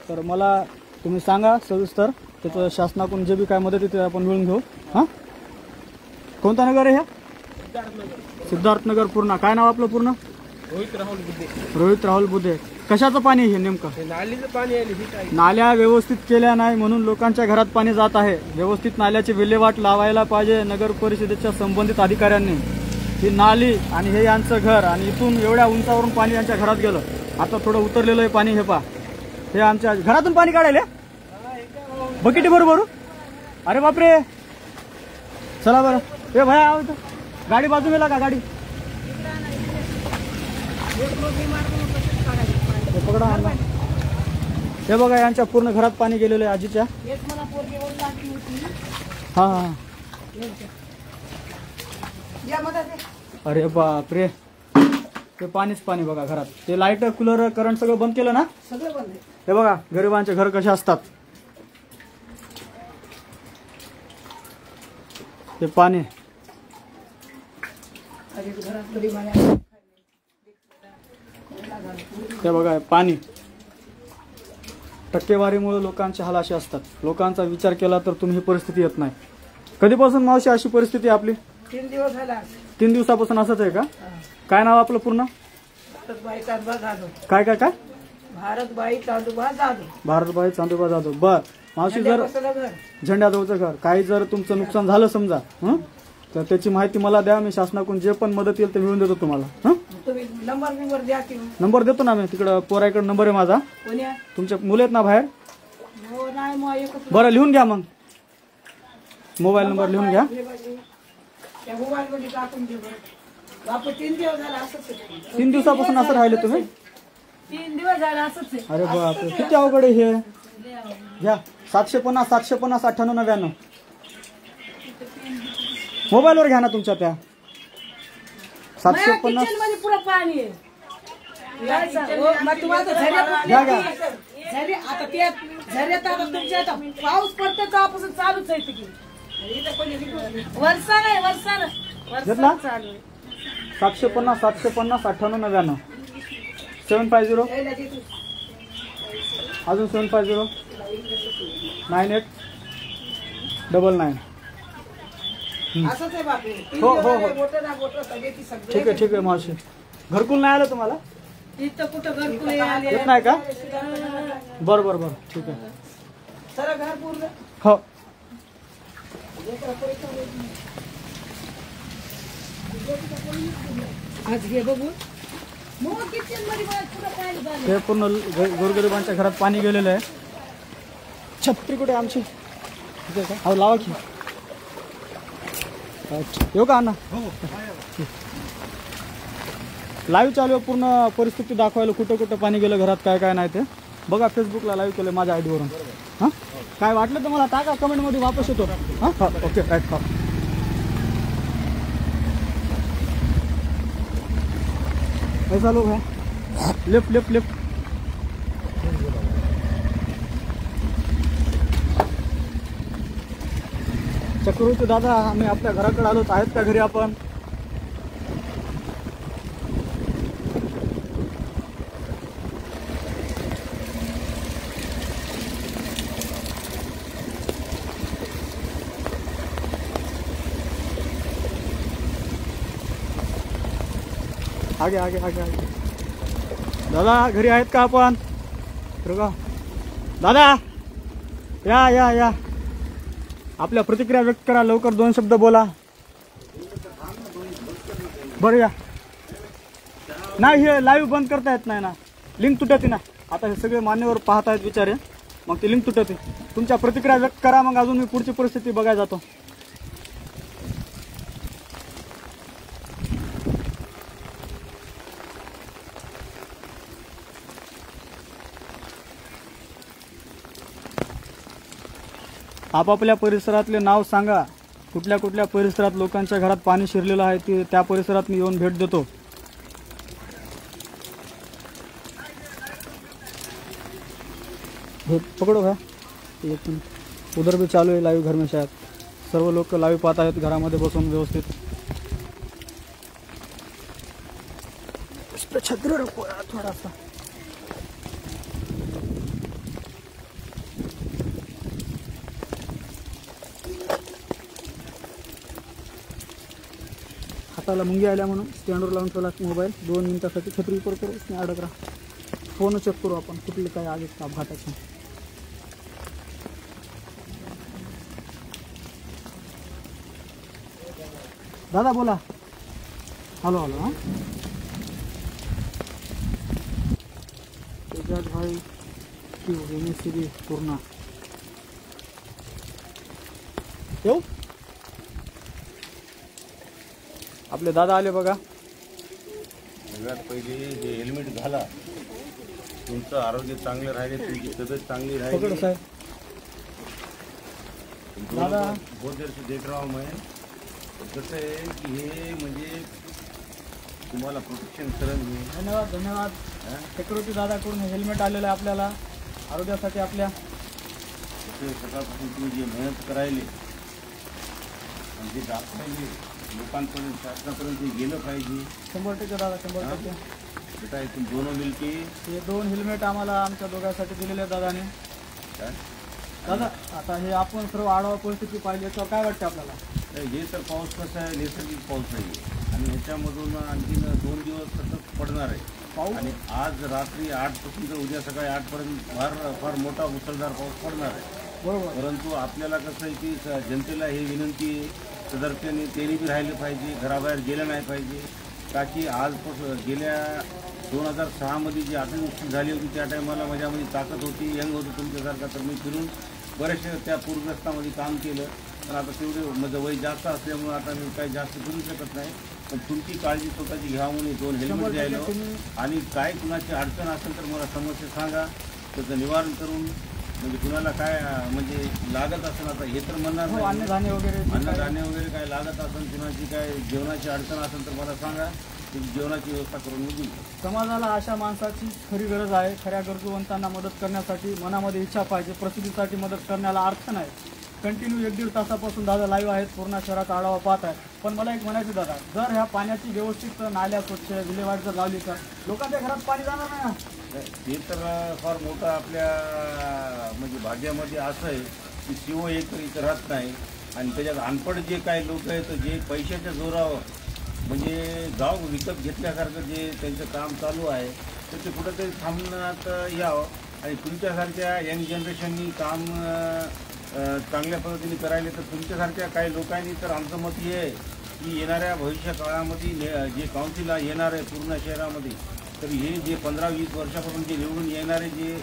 Speaker 1: तर मला तुम्ही सांगा सविस्तर. त्याचं शासनाकडून जे बी काय मदत येते आपण मिळून घेऊ. हां कोणता नगर आहे हे. सिद्धार्थनगर पूर्ण. काय नाव आपलं पूर्ण. रोहित राहुल बुद्धे. कशाचं पाणी हे नेमकं.
Speaker 2: नालीचं पाणी आहे.
Speaker 1: नाल्या व्यवस्थित केल्या नाही म्हणून लोकांच्या घरात पाणी जात आहे. व्यवस्थित नाल्याची विल्हेवाट लावायला पाहिजे नगर परिषदेच्या संबंधित अधिकाऱ्यांनी. ही नाली आणि हे यांचं घर आणि इथून एवढ्या उंचावरून पाणी यांच्या घरात गेलं. आता थोडं उतरलेलं आहे पाणी. हे पा हे आमच्या घरातून पाणी काढायला बकेटी बरोबर. अरे बापरे चला बरं. हे भया गाडी बाजू गेला का गाडी पकडा. हे बघा यांच्या पूर्ण घरात पाणी गेलेलं आहे आजीच्या. हा अरे बापरे ते पाणीच पाणी बघा घरात. ते लाईट कूलर करंट सगळं बंद केलं ना.
Speaker 3: सगळं बंद आहे.
Speaker 1: हे बघा गरिबांचे घर कसे असतात. ते पाणी हे बघा पाणी. टक्केवारीमुळे लोकांचे हाल असे असतात. लोकांचा विचार केला तर तुम्ही ही परिस्थिती येत नाही. कधीपासून मावशी अशी परिस्थिती आपली.
Speaker 3: 3 दिवस झाला.
Speaker 1: 3 दिवसापासून असंच आहे का. काय नाव आपलं पूर्ण.
Speaker 3: भारतबाई चांदोबा जाधव.
Speaker 1: काय
Speaker 3: भारतबाई चांदोबा जाधव.
Speaker 1: भारतबाई चांदोबा जाधव. बर मावशी जर झेंड्याजवळचं घर काही जर तुमचं नुकसान झालं समजा तर त्याची माहिती मला द्या, मी शासनाकडून जे पण मदत येईल ते मिळून देतो तुम्हाला. हां,
Speaker 3: तुम्ही नंबर द्या की
Speaker 1: नंबर देतो ना मी, तिकडं पोराकडे नंबर आहे माझा.
Speaker 3: कोण्या
Speaker 1: तुमचे मुलं आहेत ना बाहेर?
Speaker 3: हो नाही मग एकच
Speaker 1: बरं लिहून घ्या, मग मोबाईल नंबर लिहून घ्या.
Speaker 3: त्या मोबाईल मध्ये टाकून दे बरं. बापू 3 दिवस झाला असंच आहे.
Speaker 1: 3 दिवसापासून असं राहिले तुम्ही?
Speaker 3: 3 दिवस झाले असंच आहे.
Speaker 1: अरे बापरे, किती अवघड आहे हे. घ्या 750 750 9899 मोबाईलवर घ्या ना तुमच्या त्या. 750
Speaker 3: किचन मध्ये पुरं पाणी आहे. मग तुम्हाला
Speaker 1: घ्या घ्या.
Speaker 3: झरे आता ते झऱ्यात आता तुमच्या आता पाऊस पडतो तेव्हापासून चालूच आहे की वर्षा नाही
Speaker 1: घेतला?
Speaker 3: चालू आहे.
Speaker 1: 750 750 9899 750 अजून 750 9899.
Speaker 3: असंच आहे बापरे.
Speaker 1: हो, हो, हो.
Speaker 3: मोठं ना मोठं सगळ्याची सगळे
Speaker 1: ठीक आहे ठीक आहे मावशी. घरकुल नाही आलं तुम्हाला?
Speaker 3: इथं कुठं घरकुल आले
Speaker 1: येत नाही का? बरं बरं बरं ठीक आहे.
Speaker 3: सर घर पूर्ण
Speaker 1: हो
Speaker 3: आज घे बघू. मग किचन मध्ये पुरं पाणी झालं.
Speaker 1: हे पूर्ण गोरगरिबांच्या घरात पाणी गेलेलं आहे. छत्री कुठे आमची? ठीक आहे का? अहो लावा की. अच्छा. येऊ का अण्णा? लाईव्ह चालू आहे, पूर्ण परिस्थिती दाखवायला कुठं कुठं पाणी गेलं घरात, काय काय नाही ते बघा. फेसबुकला लाईव्ह केलं माझ्या आयडी वरून. हां, काय वाटलं तर मला टाका कमेंटमध्ये, वापस येतो. हां हां ओके राईट. हा ऐसा लोग है. Left left left. चक्रवर्ती दादा, आम्ही आपल्या घराकडे आलोच. आहेत का घरी आपण? आगे आगे आगे आगे. दादा घरी आहेत का आपण? बघा दादा, या या या, आपल्या प्रतिक्रिया व्यक्त करा लवकर, 2 शब्द बोला. बरं या. नाही हे लाईव्ह बंद करता येत नाही ना, लिंक तुटते ना. आता हे सगळे मान्यवर पाहत आहेत विचारे, मग ती लिंक तुटते. तुमच्या प्रतिक्रिया व्यक्त करा, मग अजून मी पुढची परिस्थिती बघायला जातो. आपापल्या परिसरातले नाव सांगा. कुठल्या कुठल्या परिसरात लोकांच्या घरात पाणी शिरलेलं आहे, ते त्या परिसरात मी येऊन भेट देतो. पकड़ो है लेकिन उधर भी चालू है लाइव घर में. शायद सर्व लोक लाईव्ह पाहत आहेत घरामध्ये बसून व्यवस्थित. इस पे छत्र रखो यार थोड़ा सा. हाताला मुंगी आल्या म्हणून स्टँडवर लावून ठेवला मोबाईल. 2 मिनिटासाठी छत्री ऊपर करू, उसने अडक रहा. फोन चेक करू आपण कुठले काय आले अपघाताचे. दादा बोला. Hello hello. हां तेजाज भाई की रेमेश्री पूर्णा येऊ. आपले दादा आले बघा.
Speaker 6: सगळ्यात पहिले हे हेल्मेट घाला, तुमचं आरोग्य चांगलं राहिले, तुमची तब्येत चांगली
Speaker 1: पकड़ो
Speaker 6: राहिली.
Speaker 1: साहेब. दादा
Speaker 6: बहुत देर से देख रहा हूँ मैं. कसं आहे की हे म्हणजे तुम्हाला प्रोटेक्शन करण मी.
Speaker 1: धन्यवाद धन्यवाद. सेक्युरिटी दादाकडून हेल्मेट आलेलं आहे आपल्याला आरोग्यासाठी आपल्या.
Speaker 6: सकाळपासून तुम्ही जे मेहनत करायले आणि जे दाखवायले लोकांपर्यंत, शासनापर्यंत ते गेलं पाहिजे.
Speaker 1: 100% दादा 100%.
Speaker 6: बेटा इथून 2 मिळते.
Speaker 1: हे 2 हेल्मेट आम्हाला आमच्या दोघांसाठी दिलेले आहेत दादाने. दादा आता हे आपण सर्व आढावा परिस्थिती पाहिली तर काय वाटतं आपल्याला?
Speaker 6: हे तर पाऊस कसा आहे, नैसर्गिक पाऊस आहे आणि ह्याच्यामधून आणखीन 2 दिवस सतत पडणार आहे
Speaker 1: पाऊस.
Speaker 6: आणि आज रात्री 8 पासून तर उद्या सकाळी 8 पर्यंत फार मोठा मुसळधार पाऊस पडणार आहे.
Speaker 1: बरोबर.
Speaker 6: परंतु आपल्याला कसं आहे की जनतेला ही विनंती आहे सदर्पणे त्यांनी बी राहिलं पाहिजे, घराबाहेर गेलं नाही पाहिजे. का की आजपासून गेल्या 2006मध्ये जी अतिवृष्टी झाली होती त्या टायमाला माझ्यामध्ये ताकद होती, यंग होतं तुमच्यासारखा, तर मी फिरून बरेचसे त्या पूरग्रस्तामध्ये काम केलं. पण आता तेवढे माझं वय जास्त असल्यामुळे आता मी काही जास्त करू शकत नाही. पण तुमची काळजी स्वतःची घ्या म्हणून 2 हेल्मेट द्यायला, आणि काय कुणाची अडचण असेल तर मला समस्या सांगा, त्याचं निवारण करून म्हणजे कुणाला काय म्हणजे लागत असेल, आता हे तर म्हणणार नाही,
Speaker 1: अन्नधान्य
Speaker 6: वगैरे काय लागत असेल, कुणाची काय जेवणाची अडचण असेल तर मला सांगा, जेवणाची व्यवस्था करून मी देईल.
Speaker 1: समाजाला अशा माणसाची खरी गरज आहे. खऱ्या गरजूवंतांना मदत करण्यासाठी मनामध्ये इच्छा पाहिजे. प्रसिद्धीसाठी मदत करण्याला अर्थ नाही. कंटिन्यू 1-1.5 तासापासून दादा लाईव्ह आहेत, पूर्ण शहरात आढावा पाहत आहे. पण मला एक म्हणायचं दादा, जर ह्या पाण्याची व्यवस्थित नाल्या स्वच्छ विल्हेवाट जर लावली तर लोकांच्या घरात पाणी जाणार नाही ना.
Speaker 6: ते तर फार मोठं आपल्या म्हणजे भाग्यामध्ये असं आहे की शिव एक इथं राहत नाही, आणि त्याच्यात अनपड जे काही लोक आहेत जे पैशाच्या जोरावर म्हणजे गाव विकत घेतल्यासारखं जे त्यांचं काम चालू आहे, तर ते कुठंतरी थांबण्यात यावं. आणि तुमच्यासारख्या यंग जनरेशननी काम चांगल्या पद्धतीने करायला, तर तुमच्यासारख्या काही लोकांनी तर आमचं मत हे आहे की येणाऱ्या भविष्य काळामध्ये जे काउन्सिल येणार आहे पूर्ण शहरामध्ये, तर हे जे 15-20 वर्षापासून जे निवडून येणारे जे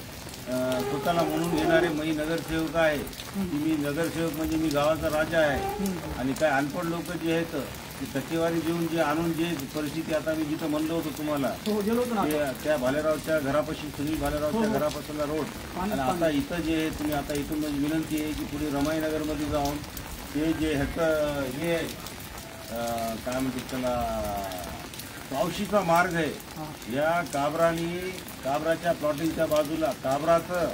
Speaker 6: स्वतःला म्हणून येणारे मी नगरसेवक आहे, की मी नगरसेवक म्हणजे मी गावाचा राजा आहे, आणि काय अनपढ लोक जे आहेत ते टक्केवारी देऊन जे आणून जे परिस्थिती आता मी जिथं म्हणलं होतं तुम्हाला, त्या भालेरावच्या घरापाशी, सुनील भालेरावच्या घरापासूनला रोड, आणि आता इथं जे तुम्ही आता इथून माझी विनंती आहे की पुढे रमाईनगरमध्ये जाऊन ते जे ह्याचं हे काय म्हणते त्याला पावशीचा मार्ग आहे, या काबराच्या प्लॉटिंगच्या बाजूला काबराचं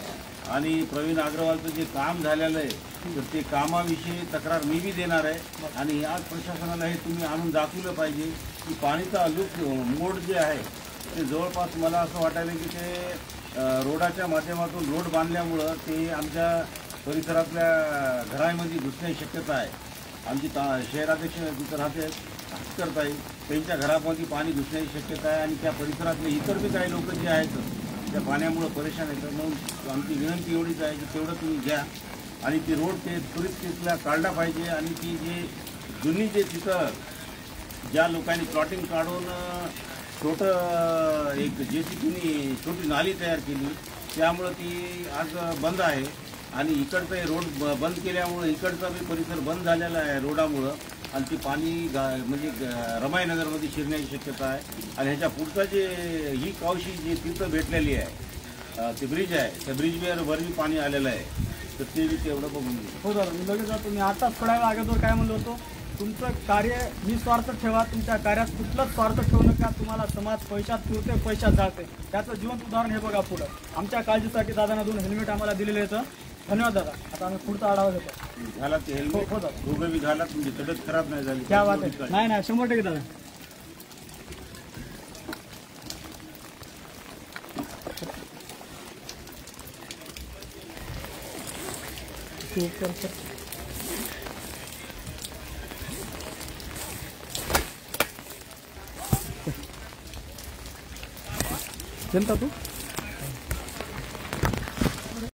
Speaker 6: आणि प्रवीण अग्रवालचं जे काम झालेलं आहे, तर ते कामाविषयी तक्रार मी बी देणार आहे. आणि आज प्रशासनाला हे तुम्ही आणून दाखवलं पाहिजे की पाणीचा लूप मोड जे आहे ते जवळपास मला असं वाटायला की ते रोडाच्या माध्यमातून रोड बांधल्यामुळं ते आमच्या परिसरातल्या घरामध्ये घुसण्याची शक्यता आहे. आमची शहराध्यक्ष तिथं राहते करताई, त्यांच्या घरामध्ये पाणी घुसण्याची शक्यता आहे, आणि त्या परिसरातले इतर बी काही लोक जे आहेत त्या पाण्यामुळं परेशान आहेत. म्हणून आमची विनंती एवढीच आहे की तेवढं तुम्ही घ्या, आणि ती रोड ते त्वरित तिथला काढला पाहिजे. आणि ती जे जुनी जे तिथं ज्या लोकांनी प्लॉटिंग काढून छोटं एक JCBनी छोटी नाली तयार केली, त्यामुळं ती आज बंद आहे. आणि इकडचं हे रोड बंद केल्यामुळं इकडचा बी परिसर बंद झालेला आहे रोडामुळं, आणि ती पाणी म्हणजे रमाईनगरमध्ये शिरण्याची शक्यता आहे. आणि ह्याच्या पुढचं जे ही कावशी जी तिथं भेटलेली आहे ते ब्रिज आहे, त्या ब्रिजवरही पाणी आलेलं आहे, तर ते बी तेवढं बघून घ्या.
Speaker 1: हो दादा, मी लगेच जातो. मी आता थोड्या वेळा अगोदर काय म्हणलो होतो, तुमचं कार्य निस्वार्थ ठेवा, तुमच्या कार्यात कुठलंच स्वार्थ ठेवू नका. तुम्हाला समाज पैशात ठेवते, पैशात जाते, त्याचं जिवंत उदाहरण हे बघा पुढं. आमच्या काळजीसाठी दादांना 2 हेल्मेट आम्हाला दिलेले आहेत. धन्यवाद दादा. आता आम्ही पुढचा आढावा घेतो.
Speaker 6: झाला ते हेल्मेट
Speaker 1: हो दादा,
Speaker 6: दोघं बी घाला, तुमची तब्येत खराब नाही झाली.
Speaker 1: क्या बात आहे. नाही 100% दादा. जनता तू